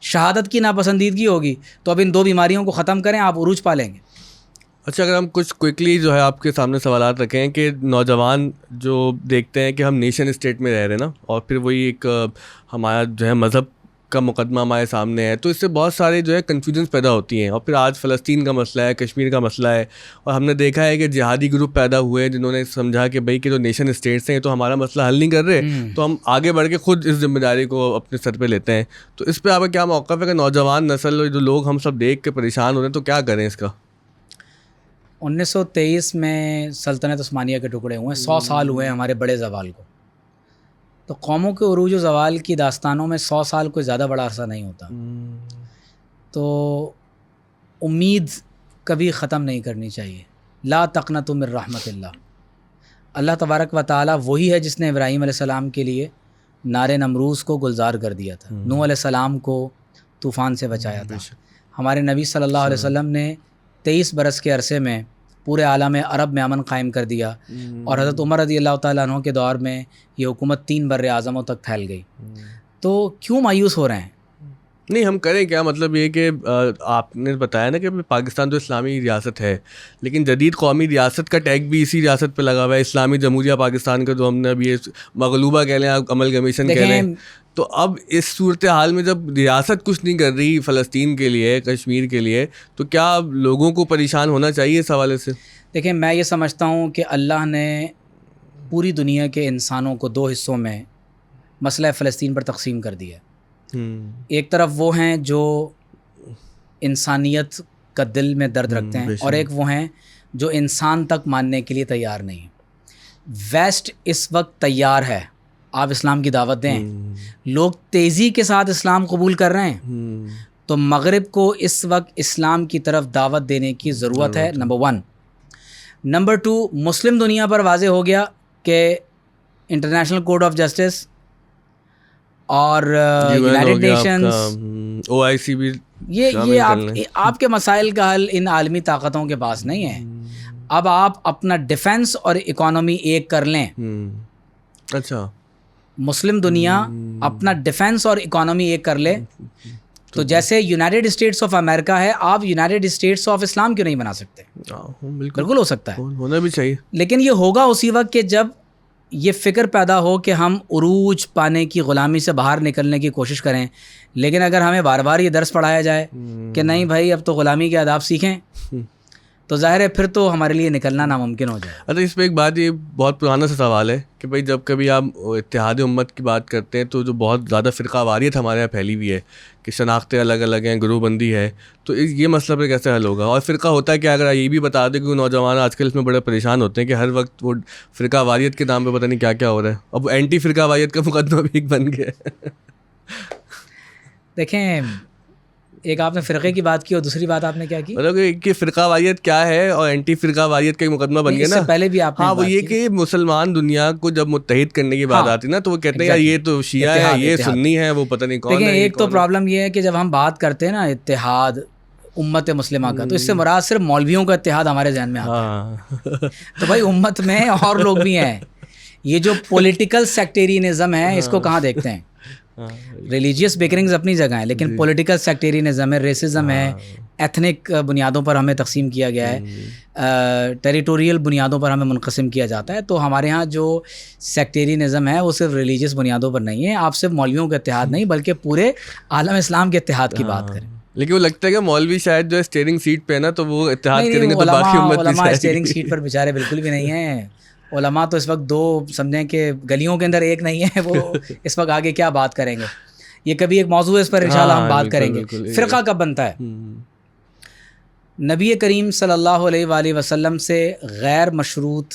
شہادت کی ناپسندیدگی ہوگی، تو اب ان دو بیماریوں کو ختم کریں، آپ عروج پا لیں گے. اچھا، اگر ہم کچھ کوئکلی جو ہے آپ کے سامنے سوالات رکھیں کہ نوجوان جو دیکھتے ہیں کہ ہم نیشن اسٹیٹ میں رہ رہے ہیں نا، اور پھر وہی ایک ہمارا جو ہے مذہب کا مقدمہ ہمارے سامنے ہے، تو اس سے بہت سارے جو ہے کنفیوژنس پیدا ہوتی ہیں. اور پھر آج فلسطین کا مسئلہ ہے، کشمیر کا مسئلہ ہے، اور ہم نے دیکھا ہے کہ جہادی گروپ پیدا ہوئے جنہوں نے سمجھا کہ بھائی کہ جو نیشن اسٹیٹس ہیں تو ہمارا مسئلہ حل نہیں کر رہے، تو ہم آگے بڑھ کے خود اس ذمہ داری کو اپنے سر پہ لیتے ہیں. تو اس پہ آپ کا کیا موقف ہے کہ نوجوان نسل جو لوگ ہم سب دیکھ کے پریشان ہو رہے ہیں، تو کیا کریں اس کا؟ 1923 میں سلطنت عثمانیہ کے ٹکڑے ہوئے، 100 سال ہوئے ہمارے بڑے زوال کو. تو قوموں کے عروج و زوال کی داستانوں میں 100 سال کوئی زیادہ بڑا عرصہ نہیں ہوتا. تو امید کبھی ختم نہیں کرنی چاہیے. لا تقنطوا من رحمت اللہ. اللہ تبارک و تعالیٰ وہی ہے جس نے ابراہیم علیہ السلام کے لیے نار نمروز کو گلزار کر دیا تھا، نوح علیہ السلام کو طوفان سے بچایا تھا. ہمارے نبی صلی اللہ علیہ وسلم نے 23 برس کے عرصے میں پورے عالم عرب میں امن قائم کر دیا، اور حضرت عمر رضی اللہ تعالیٰ عنہ کے دور میں یہ حکومت 3 بر اعظموں تک پھیل گئی. تو کیوں مایوس ہو رہے ہیں؟ نہیں، ہم کریں کیا؟ مطلب یہ کہ آپ نے بتایا نا کہ پاکستان تو اسلامی ریاست ہے، لیکن جدید قومی ریاست کا ٹیگ بھی اسی ریاست پہ لگا ہوا ہے، اسلامی جمہوریہ پاکستان کا، جو ہم نے ابھی یہ مغلوبہ کہہ لیں، عمل کمیشن کہہ لیں. تو اب اس صورتحال میں جب ریاست کچھ نہیں کر رہی فلسطین کے لیے، کشمیر کے لیے، تو کیا لوگوں کو پریشان ہونا چاہیے اس حوالے سے؟ دیکھیں، میں یہ سمجھتا ہوں کہ اللہ نے پوری دنیا کے انسانوں کو 2 حصوں میں مسئلہ فلسطین پر تقسیم کر دیا ہے. ایک طرف وہ ہیں جو انسانیت کا دل میں درد رکھتے ہیں، اور ایک وہ ہیں جو انسان تک ماننے کے لیے تیار نہیں ہیں. ویسٹ اس وقت تیار ہے، آپ اسلام کی دعوت دیں، لوگ تیزی کے ساتھ اسلام قبول کر رہے ہیں، تو مغرب کو اس وقت اسلام کی طرف دعوت دینے کی ضرورت ہے. نمبر 1. نمبر 2، مسلم دنیا پر واضح ہو گیا کہ انٹرنیشنل کورٹ آف جسٹس اور یونائٹڈ نیشنز، OIC بھی، یہ آپ کے مسائل کا حل ان عالمی طاقتوں کے پاس نہیں ہے. اب آپ اپنا ڈیفنس اور اکانومی ایک کر لیں. اچھا، مسلم دنیا اپنا ڈیفنس اور اکانومی ایک کر لے، تو جیسے یونائٹڈ اسٹیٹس آف امریکہ ہے، آپ یونائٹڈ اسٹیٹس آف اسلام کیوں نہیں بنا سکتے؟ بالکل ہو سکتا ہے، ہونا بھی چاہیے. لیکن یہ ہوگا اسی وقت کہ جب یہ فکر پیدا ہو کہ ہم عروج پانے کی غلامی سے باہر نکلنے کی کوشش کریں. لیکن اگر ہمیں بار بار یہ درس پڑھایا جائے کہ نہیں بھائی اب تو غلامی کے آداب سیکھیں، تو ظاہر ہے پھر تو ہمارے لیے نکلنا ناممکن ہو جائے. اچھا، اس پہ ایک بات، یہ بہت پرانا سا سوال ہے کہ بھائی جب کبھی آپ اتحاد امت کی بات کرتے ہیں تو جو بہت زیادہ فرقہ واریت ہمارے یہاں پھیلی ہوئی ہے کہ شناختیں الگ الگ ہیں، گروہ بندی ہے، تو یہ مسئلہ پہ کیسے حل ہوگا؟ اور فرقہ ہوتا ہے کہ اگر یہ بھی بتا دیں کہ نوجوان آج کل اس میں بڑے پریشان ہوتے ہیں کہ ہر وقت وہ فرقہ واریت کے نام پہ پتہ نہیں کیا کیا ہو رہا ہے. اب اینٹی فرقہ واریت کا مقدمہ بھی ایک بن گیا ہے. دیکھیں، ایک آپ نے فرقے کی بات کی اور دوسری بات آپ نے کیا کی؟ مطلب کہ فرقہ واریت کیا ہے اور اینٹی فرقہ واریت کا ایک مقدمہ بن گیا نا. پہلے بھی آپ نے وہ یہ کہ مسلمان دنیا کو جب متحد کرنے کی بات آتی نا تو وہ کہتے ہیں یار یہ تو شیعہ ہے، یہ سنی ہے، وہ پتہ نہیں کون ہے. دیکھیں، ایک تو پرابلم یہ ہے کہ جب ہم بات کرتے ہیں نا اتحاد امت مسلمہ کا، تو اس سے مراد صرف مولویوں کا اتحاد ہمارے ذہن میں آتا ہے. تو بھائی امت میں اور لوگ بھی ہیں. یہ جو پولیٹیکل سیکٹیرینزم ہے اس کو کہاں دیکھتے ہیں؟ ریلیجیس بیکرنگز اپنی جگہ ہیں، لیکن پولیٹیکل سیکٹیرینزم ہے، ریسزم ہے، ایتھنک بنیادوں پر ہمیں تقسیم کیا گیا ہے، ٹیریٹوریل بنیادوں پر ہمیں منقسم کیا جاتا ہے. تو ہمارے ہاں جو سیکٹیرینزم ہے وہ صرف ریلیجیس بنیادوں پر نہیں ہے. آپ صرف مولویوں کا اتحاد نہیں بلکہ پورے عالم اسلام کے اتحاد کی بات کریں. لیکن وہ لگتا ہے کہ مولوی شاید جو اسٹیئرنگ سیٹ پہ ہے نا تو وہ اتحاد کریں گے تو باقی امت علماء اسٹیئرنگ سیٹ پر بیچارے بالکل بھی نہیں ہیں. علماء تو اس وقت 2 سمجھیں کہ گلیوں کے اندر ایک نہیں ہے، وہ اس وقت آگے کیا بات کریں گے. یہ کبھی ایک موضوع ہے، اس پر انشاءاللہ ہم بات کریں گے. فرقہ کب بنتا ہے؟ نبی کریم صلی اللہ علیہ وآلہ وسلم سے غیر مشروط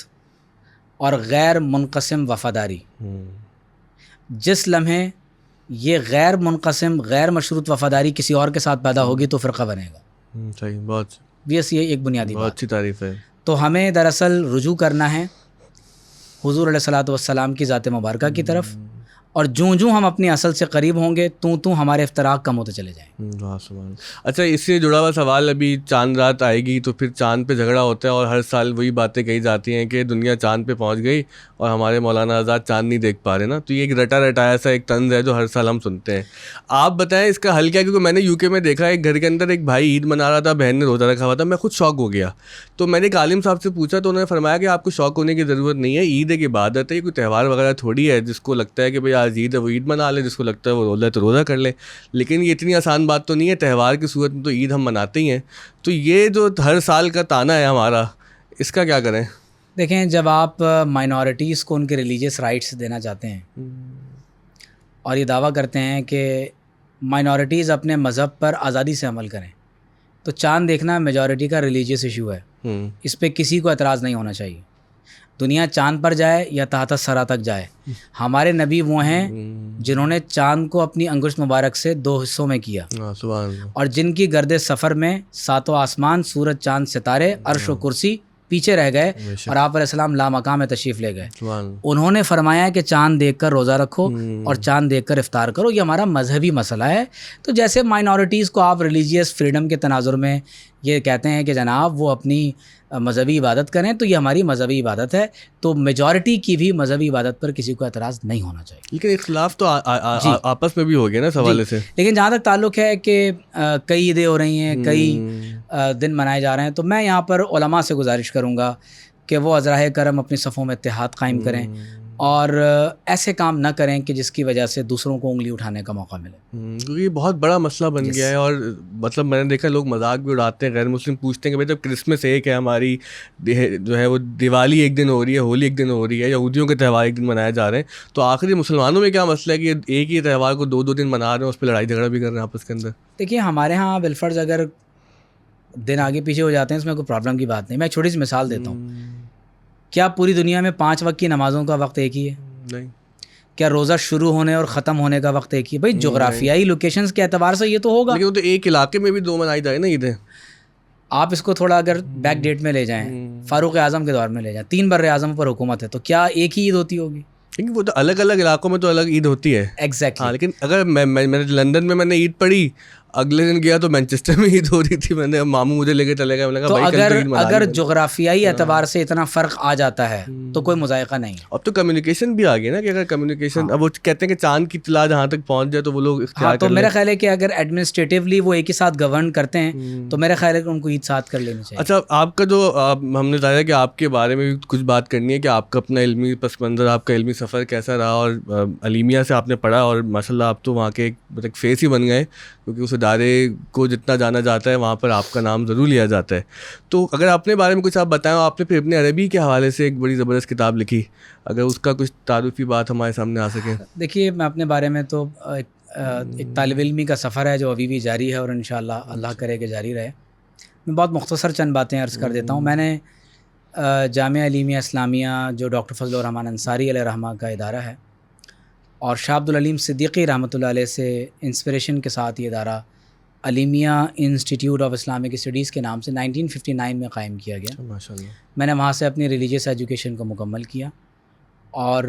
اور غیر منقسم وفاداری. جس لمحے یہ غیر منقسم غیر مشروط وفاداری کسی اور کے ساتھ پیدا ہوگی تو فرقہ بنے گا. صحیح، بہت بس یہ ایک بنیادی بہت اچھی تعریف ہے. تو ہمیں دراصل رجوع کرنا ہے حضور علیہ الصلاۃ والسلام کی ذات مبارکہ کی طرف، اور جوں ہم اپنی اصل سے قریب ہوں گے تو ہمارے افتراق کم ہوتے چلے جائیں. اچھا، اس سے جڑا ہوا سوال، ابھی چاند رات آئے گی تو پھر چاند پہ جھگڑا ہوتا ہے اور ہر سال وہی باتیں کہی جاتی ہیں کہ دنیا چاند پہ پہنچ گئی اور ہمارے مولانا آزاد چاند نہیں دیکھ پا رہے نا. تو یہ ایک رٹا رٹایا سا ایک طنز ہے جو ہر سال ہم سنتے ہیں. آپ بتائیں اس کا حل کیا؟ کیونکہ میں نے UK میں دیکھا ایک گھر کے اندر ایک بھائی عید منا رہا تھا، بہن نے روزہ رکھا ہوا تھا. میں خود شوق ہو گیا. تو میں نے ایک عالم صاحب سے پوچھا تو انہوں نے فرمایا کہ آپ کو شوق ہونے کی ضرورت نہیں ہے، عید ایک عبادت ہے، یہ کوئی تہوار وغیرہ تھوڑی ہے. جس کو لگتا ہے کہ بھائی آج عید ہے وہ عید منا لے، جس کو لگتا ہے وہ روزہ ہے تو روزہ کر لے. لیکن یہ اتنی آسان بات تو نہیں ہے. تہوار کی صورت میں تو عید ہم مناتے ہی ہیں. تو یہ جو ہر سال کا تانا ہے ہمارا، اس کا کیا کریں؟ دیکھیں، جب آپ مائنورٹیز کو ان کے ریلیجیس رائٹس دینا چاہتے ہیں اور یہ دعویٰ کرتے ہیں کہ مائنورٹیز اپنے مذہب پر آزادی سے عمل کریں، تو چاند دیکھنا میجورٹی کا ریلیجیس ایشو ہے, اس پہ کسی کو اعتراض نہیں ہونا چاہیے. دنیا چاند پر جائے یا تحت الثری تک جائے, ہمارے نبی وہ ہیں جنہوں نے چاند کو اپنی انگشت مبارک سے 2 حصوں میں کیا, اور جن کی گرد سفر میں 7 آسمان, سورج, چاند, ستارے, عرش و کرسی پیچھے رہ گئے, اور آپ علیہ السلام لامقام تشریف لے گئے. انہوں نے فرمایا کہ چاند دیکھ کر روزہ رکھو اور چاند دیکھ کر افطار کرو. یہ ہمارا مذہبی مسئلہ ہے. تو جیسے مائنورٹیز کو آپ ریلیجیس فریڈم کے تناظر میں یہ کہتے ہیں کہ جناب وہ اپنی مذہبی عبادت کریں, تو یہ ہماری مذہبی عبادت ہے, تو میجورٹی کی بھی مذہبی عبادت پر کسی کو اعتراض نہیں ہونا چاہیے. لیکن اختلاف تو آپس میں بھی ہو گیا نا اس حوالے سے. لیکن جہاں تک تعلق ہے کہ کئی عیدیں ہو رہی ہیں, کئی دن منائے جا رہے ہیں, تو میں یہاں پر علماء سے گزارش کروں گا کہ وہ عذرائے کرم اپنی صفوں میں اتحاد قائم کریں, اور ایسے کام نہ کریں کہ جس کی وجہ سے دوسروں کو انگلی اٹھانے کا موقع ملے. کیونکہ یہ بہت بڑا مسئلہ بن گیا ہے, اور مطلب میں نے دیکھا لوگ مذاق بھی اڑاتے ہیں, غیر مسلم پوچھتے ہیں کہ بھائی جب کرسمس ایک ہے ہماری, جو ہے وہ دیوالی ایک دن ہو رہی ہے, ہولی ایک دن ہو رہی ہے, یہودیوں کے تہوار ایک دن منائے جا رہے ہیں, تو آخر یہ مسلمانوں میں کیا مسئلہ ہے کہ ایک ہی تہوار کو 2 دن منا رہے ہیں, اس پہ لڑائی جھگڑا بھی کر رہے ہیں آپس کے اندر. دیکھیے ہمارے ہاں بالفرض اگر دن آگے پیچھے ہو جاتے ہیں اس میں کوئی پرابلم کی بات نہیں. میں چھوٹی سی مثال دیتا ہوں, کیا پوری دنیا میں 5 وقت کی نمازوں کا وقت ایک ہی ہے؟ نہیں. کیا روزہ شروع ہونے اور ختم ہونے کا وقت ایک ہی؟ بھائی جغرافیائی لوکیشنز کے اعتبار سے یہ تو ہوگا, لیکن وہ تو ایک علاقے میں بھی 2 منائی جائے نا عیدیں. آپ اس کو تھوڑا اگر بیک ڈیٹ میں لے جائیں, فاروق اعظم کے دور میں لے جائیں, 3 بر اعظم پر حکومت ہے, تو کیا ایک ہی عید ہوتی ہوگی؟ لیکن وہ تو الگ الگ علاقوں میں تو الگ عید ہوتی ہے. ایگزیکٹلی. ہاں, لیکن اگر میں لندن میں نے عید پڑھی, اگلے دن گیا تو مینچسٹر میں عید ہو رہی تھی, میں نے ماموں مجھے لے کے چلے گئے, میں نے کہا اگر جغرافیائی اعتبار سے اتنا فرق آ جاتا ہے تو کوئی مذائقہ نہیں. اب تو کمیونیکیشن بھی آ گئی نا, کہ اگر کمیونیکیشن, اب وہ کہتے ہیں کہ چاند کی اطلاع جہاں تک پہنچ جائے تو وہ لوگ اختیار تو میرا خیال ہے کہ اگر ایڈمنسٹریٹولی وہ ایک ہی ساتھ گورن کرتے ہیں تو میرا خیال ہے کہ ان کو عید ساتھ کر لینی چاہیے. اچھا, آپ کا جو ہم نے ظاہر ہے کہ آپ کے بارے میں بھی کچھ بات کرنی ہے, کہ آپ کا اپنا علمی پس منظر, آپ کا علمی سفر کیسا رہا, اور علیمیہ سے آپ نے پڑھا, اور ماشاء اللہ آپ تو وہاں کے ایک فیس ہی بن گئے, کیونکہ اس ادارے کو جتنا جانا جاتا ہے وہاں پر آپ کا نام ضرور لیا جاتا ہے. تو اگر اپنے بارے میں کچھ آپ بتائیں, آپ نے پھر ابن عربی کے حوالے سے ایک بڑی زبردست کتاب لکھی, اگر اس کا کچھ تعارفی بات ہمارے سامنے آ سکے. دیکھیے میں اپنے بارے میں تو ایک طالب علمی کا سفر ہے جو ابھی بھی جاری ہے, اور انشاءاللہ اللہ کرے کہ جاری رہے. میں بہت مختصر چند باتیں عرض کر دیتا ہوں. میں نے جامعہ علیمیہ اسلامیہ جو ڈاکٹر فضل الرحمان انصاری علیہ رحمہ کا ادارہ ہے, اور شاہ عبد العلیم صدیقی رحمۃ اللہ علیہ سے انسپریشن کے ساتھ یہ ادارہ علیمیہ انسٹیٹیوٹ آف اسلامک اسٹڈیز کے نام سے 1959 میں قائم کیا گیا. ماشاءاللہ. میں نے وہاں سے اپنی ریلیجیس ایجوکیشن کو مکمل کیا, اور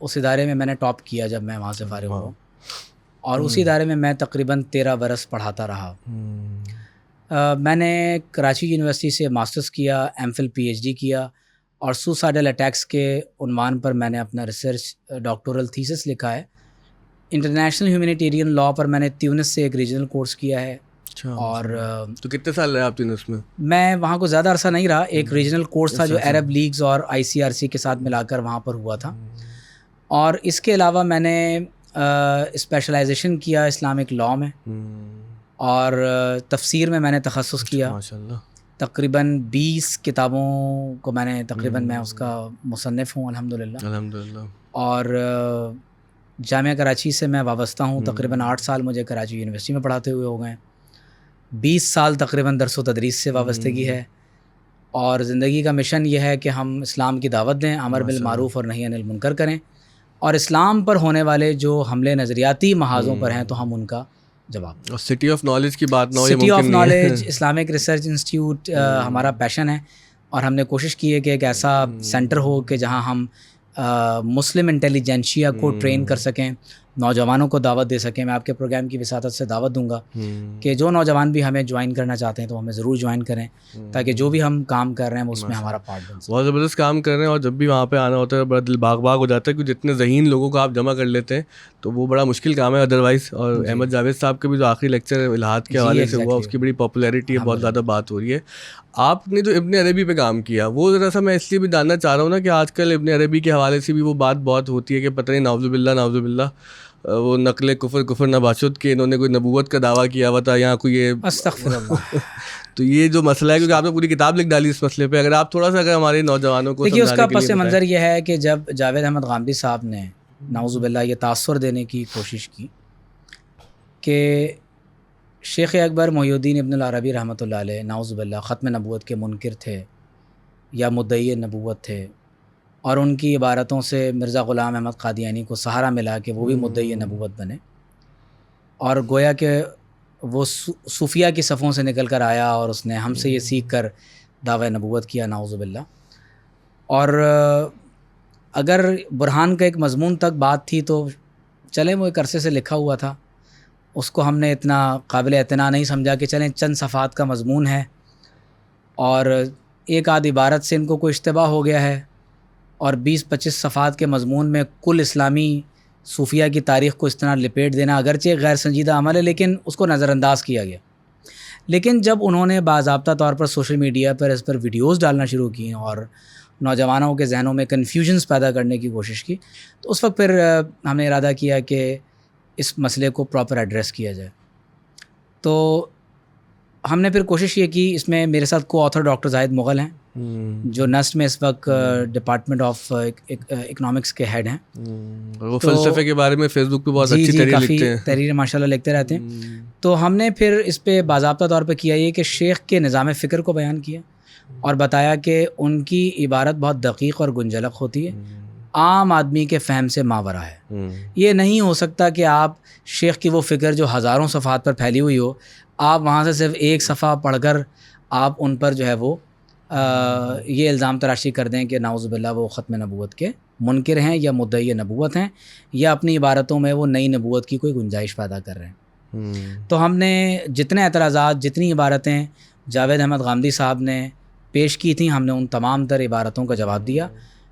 اس ادارے میں نے ٹاپ کیا جب میں وہاں سے فارغ ہوا, اور اسی ادارے میں میں تقریباً 13 برس پڑھاتا رہا. میں نے کراچی یونیورسٹی سے ماسٹرز کیا, M Phil P H D کیا, اور سوسائڈل اٹیکس کے عنوان پر میں نے اپنا ریسرچ ڈاکٹورل تھیسس لکھا ہے. انٹرنیشنل ہیومینیٹیرین لاء پر میں نے تیونس سے ایک ریجنل کورس کیا ہے. اور تو کتنے سال رہے آپ تیونس میں؟ میں وہاں کو زیادہ عرصہ نہیں رہا. ایک ریجنل کورس تھا جو عرب لیگز اور ICRC کے ساتھ ملا کر وہاں پر ہوا تھا, اور اس کے علاوہ میں نے اسپیشلائزیشن کیا اسلامک لاء میں, اور تفسیر میں نے تخصص کیا. تقریباً 20 کتابوں کو میں تقریباً اس کا مصنف ہوں الحمدللہ. اور جامعہ کراچی سے میں وابستہ ہوں. تقریباً 8 سال مجھے کراچی یونیورسٹی میں پڑھاتے ہوئے ہو گئے. 20 سال تقریباً درس و تدریس سے وابستگی ہے, اور زندگی کا مشن یہ ہے کہ ہم اسلام کی دعوت دیں, امر بالمعروف اور نہی عن المنکر کریں, اور اسلام پر ہونے والے جو حملے نظریاتی محاذوں پر ہیں تو ہم ان کا جواب دیں. سٹی آف نالج کی بات نہ ہو, city of knowledge Islamic research institute ہمارا پیشن ہے, اور ہم نے کوشش کی ہے کہ ایک ایسا سینٹر ہو کہ جہاں ہم مسلم انٹیلیجنشیا کو ٹرین کر سکیں, نوجوانوں کو دعوت دے سکیں. میں آپ کے پروگرام کی وساطت سے دعوت دوں گا کہ جو نوجوان بھی ہمیں جوائن کرنا چاہتے ہیں تو ہمیں ضرور جوائن کریں, تاکہ جو بھی ہم کام کر رہے ہیں اس میں ہمارا پارٹ بن سکے. بہت زبردست کام کر رہے ہیں, اور جب بھی وہاں پہ آنا ہوتا ہے بڑا دل باغ باغ ہو جاتا ہے, کیونکہ جتنے ذہین لوگوں کو آپ جمع کر لیتے ہیں تو وہ بڑا مشکل کام ہے ادروائز. اور احمد جاوید صاحب کے بھی جو آخری لیکچر الہاد کے حوالے سے ہوا, اس کی بڑی پاپولیرٹی ہے, بہت زیادہ بات ہو رہی ہے. آپ نے جو ابن عربی پہ کام کیا وہ ذرا سا میں اس لیے بھی جاننا چاہ رہا ہوں نا, کہ آج کل ابن عربی کے حوالے سے بھی وہ بات بہت ہوتی ہے کہ پتہ نہیں نعوذ باللہ وہ نقل کفر نباشد کے انہوں نے کوئی نبوت کا دعویٰ کیا ہوا تھا, یہاں کوئی یہ استغفر اللہ. تو یہ جو مسئلہ ہے, کیونکہ آپ نے پوری کتاب لکھ ڈالی اس مسئلے پہ, اگر آپ تھوڑا سا اگر ہمارے نوجوانوں کو دیکھیے, اس کا پس منظر یہ ہے کہ جب جاوید احمد غامدی صاحب نے نعوذ باللہ یہ تاثر دینے کی کوشش کی کہ شیخ اکبر محی الدین ابن العربی رحمۃ اللہ علیہ نعوذ باللہ ختم نبوت کے منکر تھے یا مدعی نبوت تھے، اور ان کی عبارتوں سے مرزا غلام احمد قادیانی کو سہارا ملا کہ وہ بھی مدعی نبوت بنے، اور گویا کہ وہ صوفیہ کی صفوں سے نکل کر آیا اور اس نے ہم سے یہ سیکھ کر دعوی نبوت کیا نعوذ باللہ۔ اور اگر برہان کا ایک مضمون تک بات تھی تو چلیں وہ ایک عرصے سے لکھا ہوا تھا، اس کو ہم نے اتنا قابل اعتنا نہیں سمجھا کہ چلیں چند صفحات کا مضمون ہے اور ایک آدھ عبارت سے ان کو کوئی اشتباہ ہو گیا ہے، اور 20-25 صفحات کے مضمون میں کل اسلامی صوفیہ کی تاریخ کو اس طرح لپیٹ دینا اگرچہ غیر سنجیدہ عمل ہے، لیکن اس کو نظر انداز کیا گیا۔ لیکن جب انہوں نے باضابطہ طور پر سوشل میڈیا پر اس پر ویڈیوز ڈالنا شروع کی اور نوجوانوں کے ذہنوں میں کنفیوژنز پیدا کرنے کی کوشش کی، تو اس وقت پھر ہم نے ارادہ کیا کہ اس مسئلے کو پراپر ایڈریس کیا جائے۔ تو ہم نے پھر کوشش یہ کی، اس میں میرے ساتھ کو آتھر ڈاکٹر زاہد مغل ہیں جو نسٹ میں اس وقت ڈپارٹمنٹ آف اکنامکس کے ہیڈ ہیں، وہ فلسفے کے بارے میں فیس بک پہ بہت اچھی تحریر لکھتے ہیں، تحریر ماشاء اللہ لکھتے رہتے ہیں۔ تو ہم نے پھر اس پہ باضابطہ طور پہ کیا یہ کہ شیخ کے نظام فکر کو بیان کیا اور بتایا کہ ان کی عبارت بہت دقیق اور گنجلق ہوتی ہے، عام آدمی کے فہم سے ماورا ہے۔ یہ نہیں ہو سکتا کہ آپ شیخ کی وہ فکر جو ہزاروں صفحات پر پھیلی ہوئی ہو، آپ وہاں سے صرف ایک صفحہ پڑھ کر آپ ان پر جو ہے وہ یہ الزام تراشی کر دیں کہ نعوذ باللہ وہ ختم نبوت کے منکر ہیں یا مدعی نبوت ہیں، یا اپنی عبارتوں میں وہ نئی نبوت کی کوئی گنجائش پیدا کر رہے ہیں۔ تو ہم نے جتنے اعتراضات، جتنی عبارتیں جاوید احمد غامدی صاحب نے پیش کی تھیں، ہم نے ان تمام تر عبارتوں کا جواب دیا۔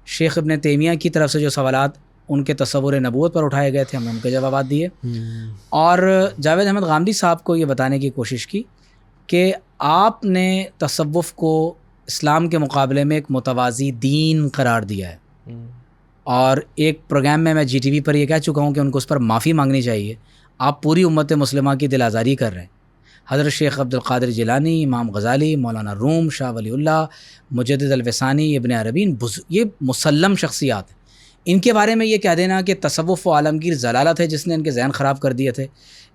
شیخ ابن تیمیہ کی طرف سے جو سوالات ان کے تصور نبوت پر اٹھائے گئے تھے، ہم نے ان کے جوابات دیے، اور جاوید احمد غامدی صاحب کو یہ بتانے کی کوشش کی کہ آپ نے تصوف کو اسلام کے مقابلے میں ایک متوازی دین قرار دیا ہے، اور ایک پروگرام میں جی ٹی وی پر یہ کہہ چکا ہوں کہ ان کو اس پر معافی مانگنی چاہیے۔ آپ پوری امت مسلمہ کی دل آزاری کر رہے ہیں۔ حضرت شیخ عبد القادر جیلانی، امام غزالی، مولانا روم، شاہ ولی اللہ، مجدد الوثانی، ابن عربی، یہ مسلم شخصیات ہیں۔ ان کے بارے میں یہ کہہ دینا کہ تصوف و عالمگیر ضلالت ہے جس نے ان کے ذہن خراب کر دیے تھے،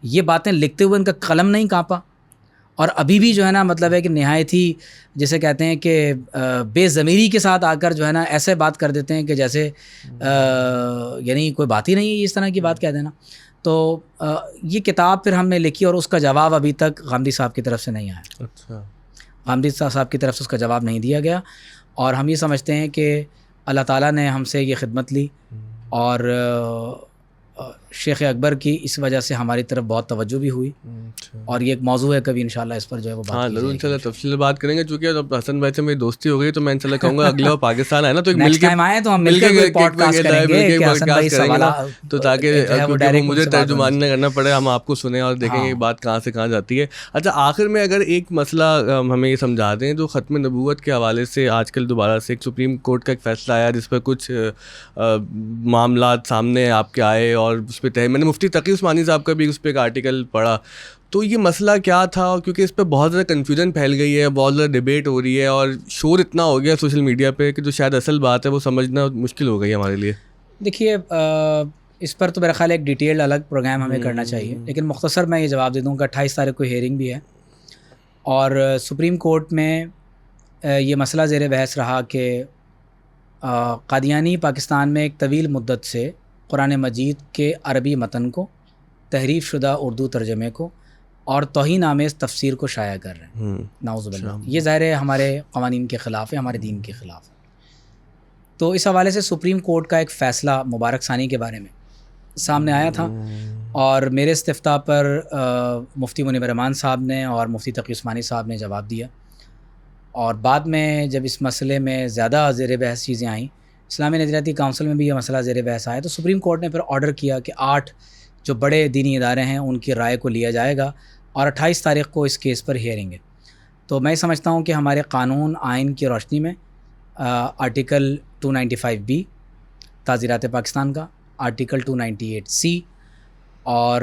یہ باتیں لکھتے ہوئے ان کا قلم نہیں کانپا، اور ابھی بھی جو ہے نا مطلب ہے کہ نہایت ہی جسے کہتے ہیں کہ بے ضمیری کے ساتھ آ کر جو ہے نا ایسے بات کر دیتے ہیں کہ جیسے یعنی کوئی بات ہی نہیں ہے اس طرح کی بات کہہ دینا۔ تو یہ کتاب پھر ہم نے لکھی اور اس کا جواب ابھی تک غامدی صاحب کی طرف سے نہیں آیا۔ اچھا، غامدی صاحب کی طرف سے اس کا جواب نہیں دیا گیا، اور ہم یہ سمجھتے ہیں کہ اللہ تعالیٰ نے ہم سے یہ خدمت لی، اور شیخ اکبر کی اس وجہ سے ہماری طرف بہت توجہ بھی ہوئی، اور یہ ایک موضوع ہے، کبھی انشاءاللہ اس پر جو ہے وہ بات ہاں ضرور انشاءاللہ تفصیل بات کریں گے، چونکہ اب حسن بھائی سے میری دوستی ہو گئی تو میں انشاءاللہ کہوں گا اگلے بار پاکستان آئے نا تو مل کے آئے تو ہم مل کے پوڈ کاسٹ کریں گے کہ حسن بھائی سوالات، تو تاکہ کیونکہ مجھے ترجمانی نہ کرنا پڑے، ہم آپ کو سنیں اور دیکھیں کہ بات کہاں سے کہاں جاتی ہے۔ اچھا، آخر میں اگر ایک مسئلہ ہمیں یہ سمجھا دیں تو ختم نبوت کے حوالے سے آج کل دوبارہ سے ایک سپریم کورٹ کا ایک فیصلہ آیا جس پر کچھ معاملات سامنے آپ کے آئے، اور اس پہ میں نے مفتی تقی عثمانی صاحب کا بھی اس پہ ایک آرٹیکل پڑھا، تو یہ مسئلہ کیا تھا؟ کیونکہ اس پہ بہت زیادہ کنفیوژن پھیل گئی ہے، بہت زیادہ ڈیبیٹ ہو رہی ہے، اور شور اتنا ہو گیا سوشل میڈیا پہ کہ جو شاید اصل بات ہے وہ سمجھنا مشکل ہو گئی ہے ہمارے لیے۔ دیکھیے اس پر تو میرا خیال ہے ایک ڈیٹیلڈ الگ پروگرام ہمیں کرنا چاہیے، لیکن مختصر میں یہ جواب دے دوں کہ 28 تاریخ کو ہیئرنگ بھی ہے، اور سپریم کورٹ میں یہ مسئلہ زیر بحث رہا کہ قادیانی پاکستان میں ایک طویل مدت سے قرآن مجید کے عربی متن کو، تحریف شدہ اردو ترجمے کو اور توہین آمیز تفسیر کو شائع کر رہے ہیں، نعوذ باللہ۔ یہ ظاہر ہے ہمارے قوانین کے خلاف ہے، ہمارے دین کے خلاف ہے۔ تو اس حوالے سے سپریم کورٹ کا ایک فیصلہ مبارک ثانی کے بارے میں سامنے آیا تھا، اور میرے استفتاء پر مفتی منیب الرحمان صاحب نے اور مفتی تقی عثمانی صاحب نے جواب دیا، اور بعد میں جب اس مسئلے میں زیادہ زیر بحث چیزیں آئیں، اسلامی نظریاتی کونسل میں بھی یہ مسئلہ زیر بحث آیا، تو سپریم کورٹ نے پھر آرڈر کیا کہ 8 جو بڑے دینی ادارے ہیں ان کی رائے کو لیا جائے گا، اور 28 تاریخ کو اس کیس پر ہیئرنگ ہے۔ تو میں سمجھتا ہوں کہ ہمارے قانون آئین کی روشنی میں آرٹیکل 295B تعزیرات پاکستان کا، آرٹیکل 298C اور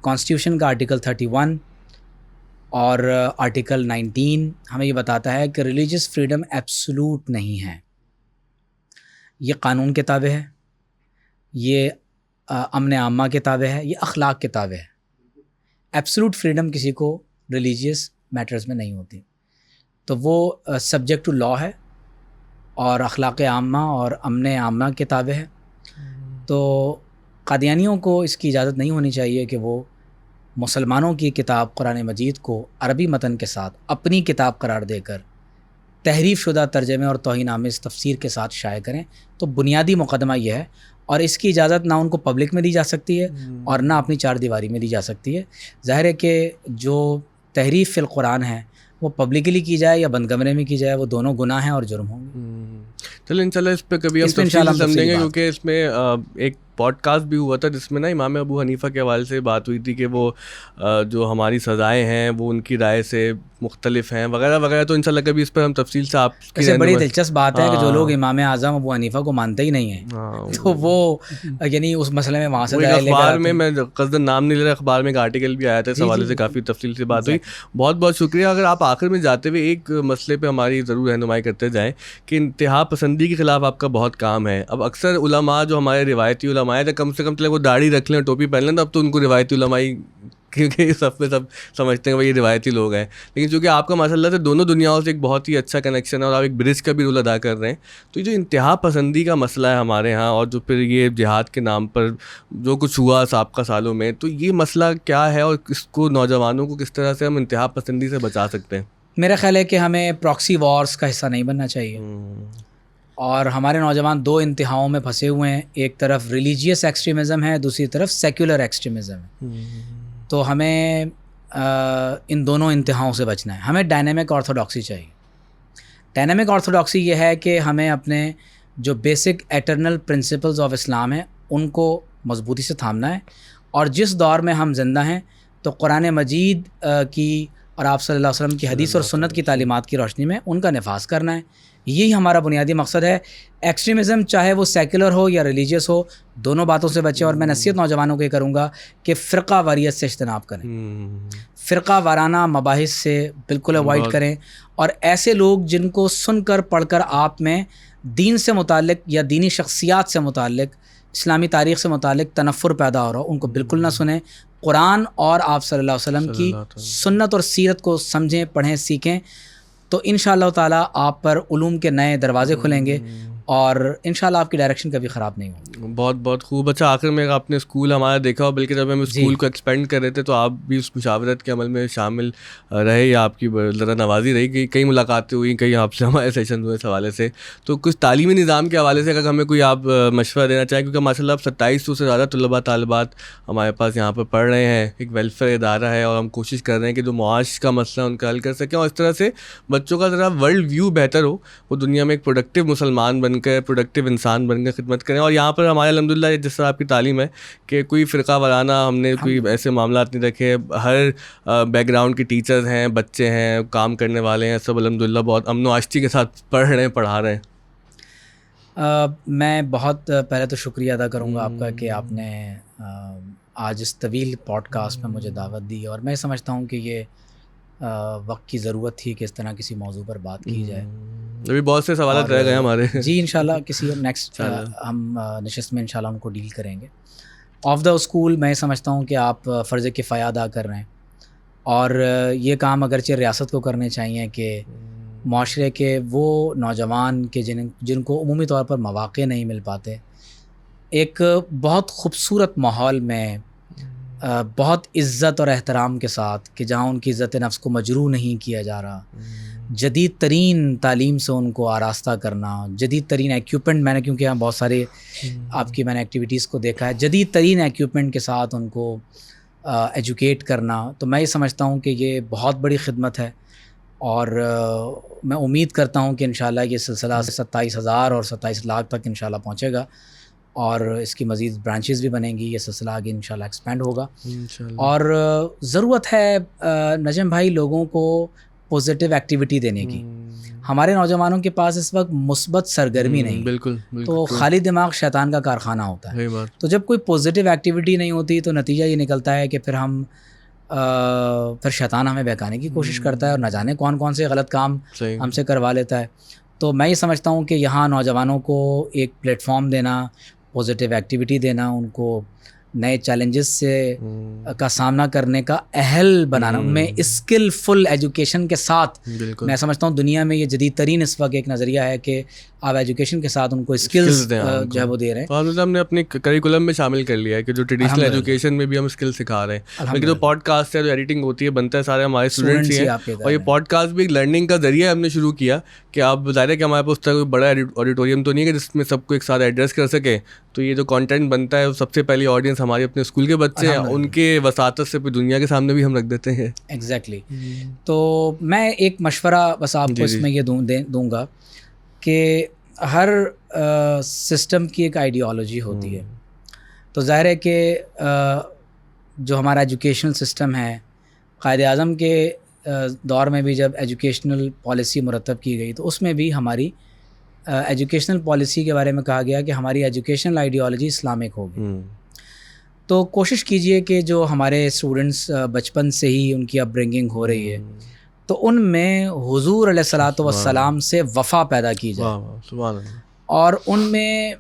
کانسٹیٹیوشن کا آرٹیکل 31 اور آرٹیکل 19 ہمیں یہ بتاتا ہے کہ ریلیجس فریڈم ایبسولوٹ نہیں ہے، یہ قانون کے تابع ہے، یہ امن عامہ کے تابع ہے، یہ اخلاق کے تابع ہے۔ ایبسولوٹ فریڈم کسی کو ریلیجیس میٹرز میں نہیں ہوتی. تو وہ سبجیکٹ ٹو لا ہے اور اخلاق عامہ اور امن عامہ کتابیں ہیں. تو قادیانیوں کو اس کی اجازت نہیں ہونی چاہیے کہ وہ مسلمانوں کی کتاب قرآن مجید کو عربی متن کے ساتھ اپنی کتاب قرار دے کر تحریف شدہ ترجمے اور توہین آمیز تفسیر کے ساتھ شائع کریں. تو بنیادی مقدمہ یہ ہے، اور اس کی اجازت نہ ان کو پبلک میں دی جا سکتی ہے اور نہ اپنی چار دیواری میں دی جا سکتی ہے. ظاہر ہے کہ جو تحریف فی القرآن ہے وہ پبلکلی کی جائے یا بند کمرے میں کی جائے، وہ دونوں گناہ ہیں اور جرم ہوں گے. چلیں انشاءاللہ اس پہ کبھی ہم اس پہ انشاءاللہ تفصیل ہم سمجھیں گے، تفصیلی کیونکہ اس میں ایک پوڈ کاسٹ بھی ہوا تھا جس میں نا امام ابو حنیفہ کے حوالے سے بات ہوئی تھی کہ وہ جو ہماری سزائیں ہیں وہ ان کی رائے سے مختلف ہیں وغیرہ وغیرہ. تو انشاءاللہ کبھی اس پر ہم تفصیل سے آپ کی ایسے بڑی دلچسپ بات ہے کہ جو لوگ امام اعظم ابو حنیفہ کو مانتے ہی نہیں ہیں تو وہ یعنی اس مسئلے میں وہاں سے اخبار میں قصداً نام نہیں لے رہا، اخبار میں ایک آرٹیکل بھی آیا تھا، اس حوالے سے کافی تفصیل سے بات ہوئی. بہت بہت شکریہ. اگر آپ آخر میں جاتے ہوئے ایک مسئلے پہ ہماری ضرور رہنمائی کرتے جائیں کہ انتہا پسندی کے خلاف آپ کا بہت کام ہے. اب اکثر علماء جو ہمارے روایتی علماء ہیں، کم سے کم وہ داڑھی رکھ لیں، ٹوپی پہن لیں، تو اب تو ان کو روایتی علمائی، کیونکہ سب پہ سب سمجھتے ہیں وہ یہ روایتی لوگ ہیں. لیکن چونکہ آپ کا ماشاء اللہ سے دونوں دنیاؤں سے ایک بہت ہی اچھا کنیکشن ہے اور آپ ایک برج کا بھی رول ادا کر رہے ہیں، تو یہ جو انتہا پسندی کا مسئلہ ہے ہمارے ہاں، اور جو پھر یہ جہاد کے نام پر جو کچھ ہوا سابقہ سالوں میں، تو یہ مسئلہ کیا ہے اور اس کو نوجوانوں کو کس طرح سے ہم انتہا پسندی سے بچا سکتے ہیں؟ میرا خیال ہے کہ ہمیں پراکسی وارز کا حصہ نہیں بننا چاہیے. اور ہمارے نوجوان دو انتہاؤں میں پھنسے ہوئے ہیں، ایک طرف ریلیجیس ایکسٹریمزم ہے، دوسری طرف سیکولر ایکسٹریمزم ہے. تو ہمیں ان دونوں انتہاؤں سے بچنا ہے. ہمیں ڈائنامک آرتھوڈاکسی چاہیے. ڈائنامک آرتھوڈاکسی یہ ہے کہ ہمیں اپنے جو بیسک ایٹرنل پرنسپلز آف اسلام ہیں ان کو مضبوطی سے تھامنا ہے، اور جس دور میں ہم زندہ ہیں تو قرآن مجید کی اور آپ صلی اللہ علیہ وسلم کی حدیث اور سنت کی تعلیمات کی روشنی میں ان کا نفاذ کرنا ہے. یہی ہمارا بنیادی مقصد ہے. ایکسٹریمزم چاہے وہ سیکولر ہو یا ریلیجیس ہو، دونوں باتوں سے بچیں. اور میں نصیحت نوجوانوں کو یہ کروں گا کہ فرقہ واریت سے اجتناب کریں، فرقہ وارانہ مباحث سے بالکل اوائڈ کریں. اور ایسے لوگ جن کو سن کر پڑھ کر آپ میں دین سے متعلق یا دینی شخصیات سے متعلق، اسلامی تاریخ سے متعلق تنفر پیدا ہو رہا ہو، ان کو بالکل نہ سنیں. قرآن اور آپ صلی اللہ علیہ وسلم کی سنت اور سیرت کو سمجھیں، پڑھیں، سیکھیں. تو انشاءاللہ تعالیٰ آپ پر علوم کے نئے دروازے کھلیں گے اور انشاءاللہ آپ کی ڈائریکشن کبھی خراب نہیں ہوگی. بہت بہت خوب. اچھا، آخر میں آپ نے اسکول ہمارا دیکھا، اور بلکہ جب ہم اسکول کو ایکسپینڈ کر رہے تھے تو آپ بھی اس مشاورت کے عمل میں شامل رہے، یا آپ کی ذرا نوازی رہی. کئی ملاقاتیں ہوئیں، کئی آپ سے ہمارے سیشن ہوئے اس حوالے سے. تو کچھ تعلیمی نظام کے حوالے سے اگر ہمیں کوئی آپ مشورہ دینا چاہیں، کیونکہ ماشاء اللہ اب 2700 سے زیادہ طلباء طالبات ہمارے پاس یہاں پر پڑھ رہے ہیں، ایک ویلفیئر ادارہ ہے، اور ہم کوشش کر رہے ہیں کہ جو معاش کا مسئلہ ان کا حل کر سکیں، اور اس طرح سے بچوں کا ذرا ورلڈ ویو بہتر ہو، وہ دنیا میں ایک پروڈکٹیو مسلمان بن کر، پروڈکٹیو انسان بن کر خدمت کریں. اور یہاں پر ہمارے الحمدللہ جس طرح آپ کی تعلیم ہے کہ کوئی فرقہ وارانہ ہم نے کوئی ایسے معاملات نہیں رکھے، ہر بیک گراؤنڈ کے ٹیچرز ہیں، بچے ہیں، کام کرنے والے ہیں، سب الحمدللہ بہت امن و آشتی کے ساتھ پڑھ رہے ہیں، پڑھا رہے ہیں. میں بہت پہلے تو شکریہ ادا کروں گا آپ کا کہ آپ نے آج اس طویل پوڈ کاسٹ میں مجھے دعوت دی، اور میں سمجھتا ہوں کہ یہ وقت کی ضرورت تھی کہ اس طرح کسی موضوع پر بات کی جائے. ابھی بہت سے سوالات رہ گئے ہمارے. جی انشاءاللہ کسی نیکسٹ ہم نشست میں انشاءاللہ ان کو ڈیل کریں گے. آف دا اسکول میں سمجھتا ہوں کہ آپ فرض کفایہ ادا کر رہے ہیں، اور یہ کام اگرچہ ریاست کو کرنے چاہیے کہ معاشرے کے وہ نوجوان کے جن کو عمومی طور پر مواقع نہیں مل پاتے، ایک بہت خوبصورت ماحول میں بہت عزت اور احترام کے ساتھ، کہ جہاں ان کی عزت نفس کو مجروح نہیں کیا جا رہا، جدید ترین تعلیم سے ان کو آراستہ کرنا، جدید ترین ایکوپمنٹ، میں نے کیونکہ یہاں بہت سارے آپ کی میں نے ایکٹیویٹیز کو دیکھا ہے، جدید ترین ایکوپمنٹ کے ساتھ ان کو ایجوکیٹ کرنا. تو میں یہ سمجھتا ہوں کہ یہ بہت بڑی خدمت ہے، اور میں امید کرتا ہوں کہ انشاءاللہ یہ سلسلہ 27,000 اور 27 لاکھ تک انشاءاللہ پہنچے گا، اور اس کی مزید برانچز بھی بنیں گی. یہ سلسلہ آگے انشاءاللہ ایکسپینڈ ہوگا. اور ضرورت ہے نجم بھائی لوگوں کو پوزیٹیو ایکٹیویٹی دینے کی. ہمارے نوجوانوں کے پاس اس وقت مثبت سرگرمی نہیں، بالکل تو خالی دماغ شیطان کا کارخانہ ہوتا ہے. تو جب کوئی پوزیٹیو ایکٹیویٹی نہیں ہوتی تو نتیجہ یہ نکلتا ہے کہ پھر شیطان ہمیں بہکانے کی کوشش کرتا ہے، اور نہ جانے کون کون سے غلط کام ہم سے کروا لیتا ہے. تو میں یہ سمجھتا ہوں کہ یہاں نوجوانوں کو ایک پلیٹ فارم دینا، پوزیٹیو ایکٹیویٹی دینا، ان کو نئے چیلنجز سے کا سامنا کرنے کا اہل بنانا، میں اسکلفل ایجوکیشن کے ساتھ، بالکل میں سمجھتا ہوں دنیا میں یہ جدید ترین اس وقت ایک نظریہ ہے کہ آپ ایجوکیشن کے ساتھ ان کو اسکلز جو ہے وہ دے رہے ہیں. اور ہم نے اپنے کریکولم میں شامل کر لیا ہے کہ جو ٹریڈیشنل ایجوکیشن میں بھی ہم اسکل سکھا رہے ہیں، بلکہ جو پوڈ کاسٹ ہے، جو ایڈیٹنگ ہوتی ہے، بنتا ہے سارے ہمارے اسٹوڈنٹس ہی ہیں. اور یہ پوڈ کاسٹ بھی ایک لرننگ کا ذریعہ ہم نے شروع کیا کہ آپ ظاہر ہے کہ ہمارے پاس اس طرح کوئی بڑا آڈیٹوریم تو نہیں ہے کہ جس میں سب کو ایک ساتھ ایڈریس کر سکیں. تو یہ جو کانٹینٹ بنتا ہے سب سے پہلی آڈینس ہماری اپنے اسکول کے بچے ہیں، ان کے وساطت سے پھر دنیا کے سامنے بھی ہم رکھ دیتے ہیں. ایگزیکٹلی. تو میں ایک مشورہ بس آپ کو اس میں یہ دوں گا کہ ہر سسٹم کی ایک آئیڈیالوجی ہوتی ہے. تو ظاہر ہے کہ جو ہمارا ایجوکیشنل سسٹم ہے، قائد اعظم کے دور میں بھی جب ایجوکیشنل پالیسی مرتب کی گئی تو اس میں بھی ہماری ایجوکیشنل پالیسی کے بارے میں کہا گیا کہ ہماری ایجوکیشنل آئیڈیالوجی اسلامک ہوگی. تو کوشش کیجئے کہ جو ہمارے اسٹوڈنٹس بچپن سے ہی ان کی اپ برنگنگ ہو رہی ہے تو ان میں حضور علیہ الصلاۃ والسلام سے وفا پیدا کی جائے، اور ان میں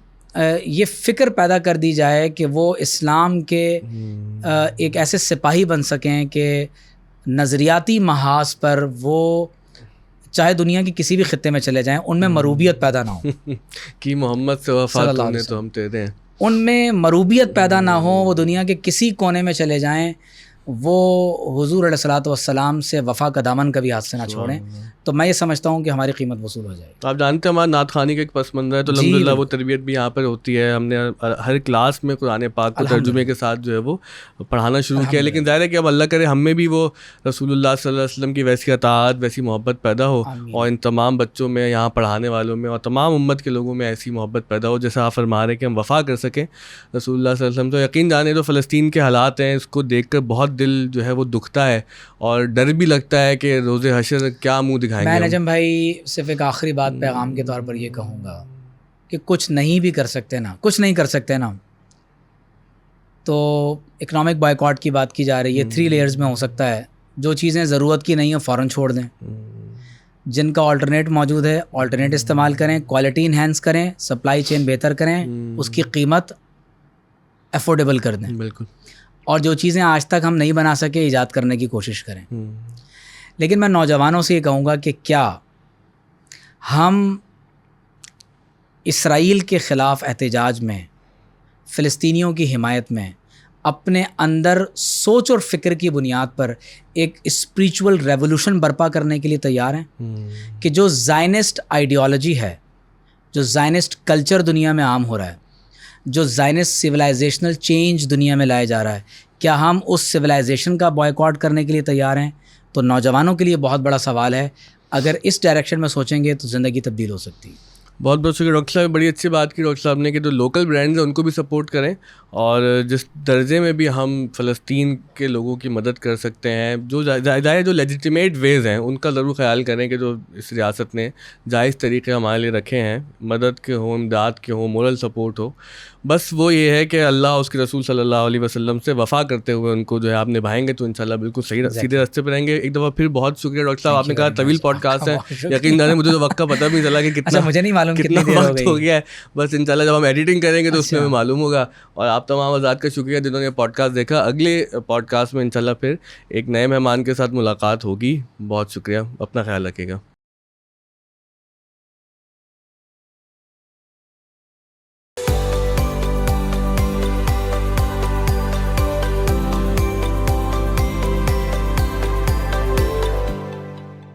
یہ فکر پیدا کر دی جائے کہ وہ اسلام کے ایک ایسے سپاہی بن سکیں کہ نظریاتی محاذ پر وہ چاہے دنیا کی کسی بھی خطے میں چلے جائیں ان میں مروبیت پیدا نہ ہو کہ محمد سے وفا تم نے تو ہم تیرے ہیں، ان میں مروبیت پیدا نہ ہو. وہ دنیا کے کسی کونے میں چلے جائیں وہ حضور علیہ الصلاۃ والسلام سے وفا کا دامن کبھی ہاتھ سے نہ چھوڑیں. تو میں یہ سمجھتا ہوں کہ ہماری قیمت وصول ہو جائے گی. آپ جانتے ہیں ہمارا نعت خوانی کا ایک پس منظر ہے، تو الحمدللہ وہ تربیت بھی یہاں پر ہوتی ہے. ہم نے ہر کلاس میں قرآن پاک کو ترجمے کے ساتھ جو ہے وہ پڑھانا شروع کیا. لیکن ظاہر ہے کہ اب اللہ کرے ہم میں بھی وہ رسول اللہ صلی اللہ علیہ وسلم کی ویسی اطاعت، ویسی محبت پیدا ہو، اور ان تمام بچوں میں، یہاں پڑھانے والوں میں اور تمام امت کے لوگوں میں ایسی محبت پیدا ہو جیسا آپ فرما رہے کہ ہم وفا کر سکیں رسول اللہ صلی اللہ علیہ وسلم. تو یقین جانے جو فلسطین کے حالات ہیں اس کو دیکھ کر بہت دل جو ہے وہ دکھتا ہے اور ڈر بھی لگتا ہے کہ روز حشر کیا منہ دکھائیں گے. میں نجم بھائی صرف ایک آخری بات پیغام کے طور پر یہ کہوں گا کہ کچھ نہیں بھی کر سکتے نا، کچھ نہیں کر سکتے نا، تو اکنامک بائیکاٹ کی بات کی جا رہی ہے. 3 لیئرز میں ہو سکتا ہے. جو چیزیں ضرورت کی نہیں ہیں فوراً چھوڑ دیں، جن کا آلٹرنیٹ موجود ہے آلٹرنیٹ استعمال کریں، کوالٹی انہینس کریں، سپلائی چین بہتر کریں، اس کی قیمت افورڈیبل کر دیں. بالکل. اور جو چیزیں آج تک ہم نہیں بنا سکے ایجاد کرنے کی کوشش کریں. لیکن میں نوجوانوں سے یہ کہوں گا کہ کیا ہم اسرائیل کے خلاف احتجاج میں، فلسطینیوں کی حمایت میں اپنے اندر سوچ اور فکر کی بنیاد پر ایک اسپریچول ریولوشن برپا کرنے کے لیے تیار ہیں کہ جو زائنسٹ آئیڈیالوجی ہے، جو زائنسٹ کلچر دنیا میں عام ہو رہا ہے، جو زائنسٹ سویلائزیشنل چینج دنیا میں لایا جا رہا ہے، کیا ہم اس سویلائزیشن کا بائیکاٹ کرنے کے لیے تیار ہیں؟ تو نوجوانوں کے لیے بہت بڑا سوال ہے. اگر اس ڈائریکشن میں سوچیں گے تو زندگی تبدیل ہو سکتی ہے. بہت بہت شکریہ ڈاکٹر صاحب، بڑی اچھی بات کی ڈاکٹر صاحب نے کہ جو لوکل برانڈز ہیں ان کو بھی سپورٹ کریں، اور جس درجے میں بھی ہم فلسطین کے لوگوں کی مدد کر سکتے ہیں، جو جو لیجیٹیمیٹ ویز ہیں ان کا ضرور خیال کریں کہ جو اس ریاست نے جائز طریقے ہمارے لیے رکھے ہیں، مدد کے ہوں، امداد کے ہوں، مورل سپورٹ ہو. بس وہ یہ ہے کہ اللہ اس کے رسول صلی اللہ علیہ وسلم سے وفا کرتے ہوئے ان کو جو ہے آپ نبھائیں گے تو انشاءاللہ بالکل صحیح سیدھے راستے پہ رہیں گے. ایک دفعہ پھر بہت شکریہ ڈاکٹر صاحب. آپ نے کہا طویل پوڈ کاسٹ ہے، یقین جانے مجھے تو وقت کا پتہ بھی نہیں چلا کہ کتنا مجھے نہیں معلوم کتنا وقت ہو گیا ہے. بس انشاءاللہ جب ہم ایڈیٹنگ کریں گے تو اس میں معلوم ہوگا. اور آپ تمام آزاد کا شکریہ جنہوں نے پوڈ کاسٹ دیکھا. اگلے پوڈ کاسٹ میں انشاءاللہ پھر ایک نئے مہمان کے ساتھ ملاقات ہوگی. بہت شکریہ، اپنا خیال رکھیے گا.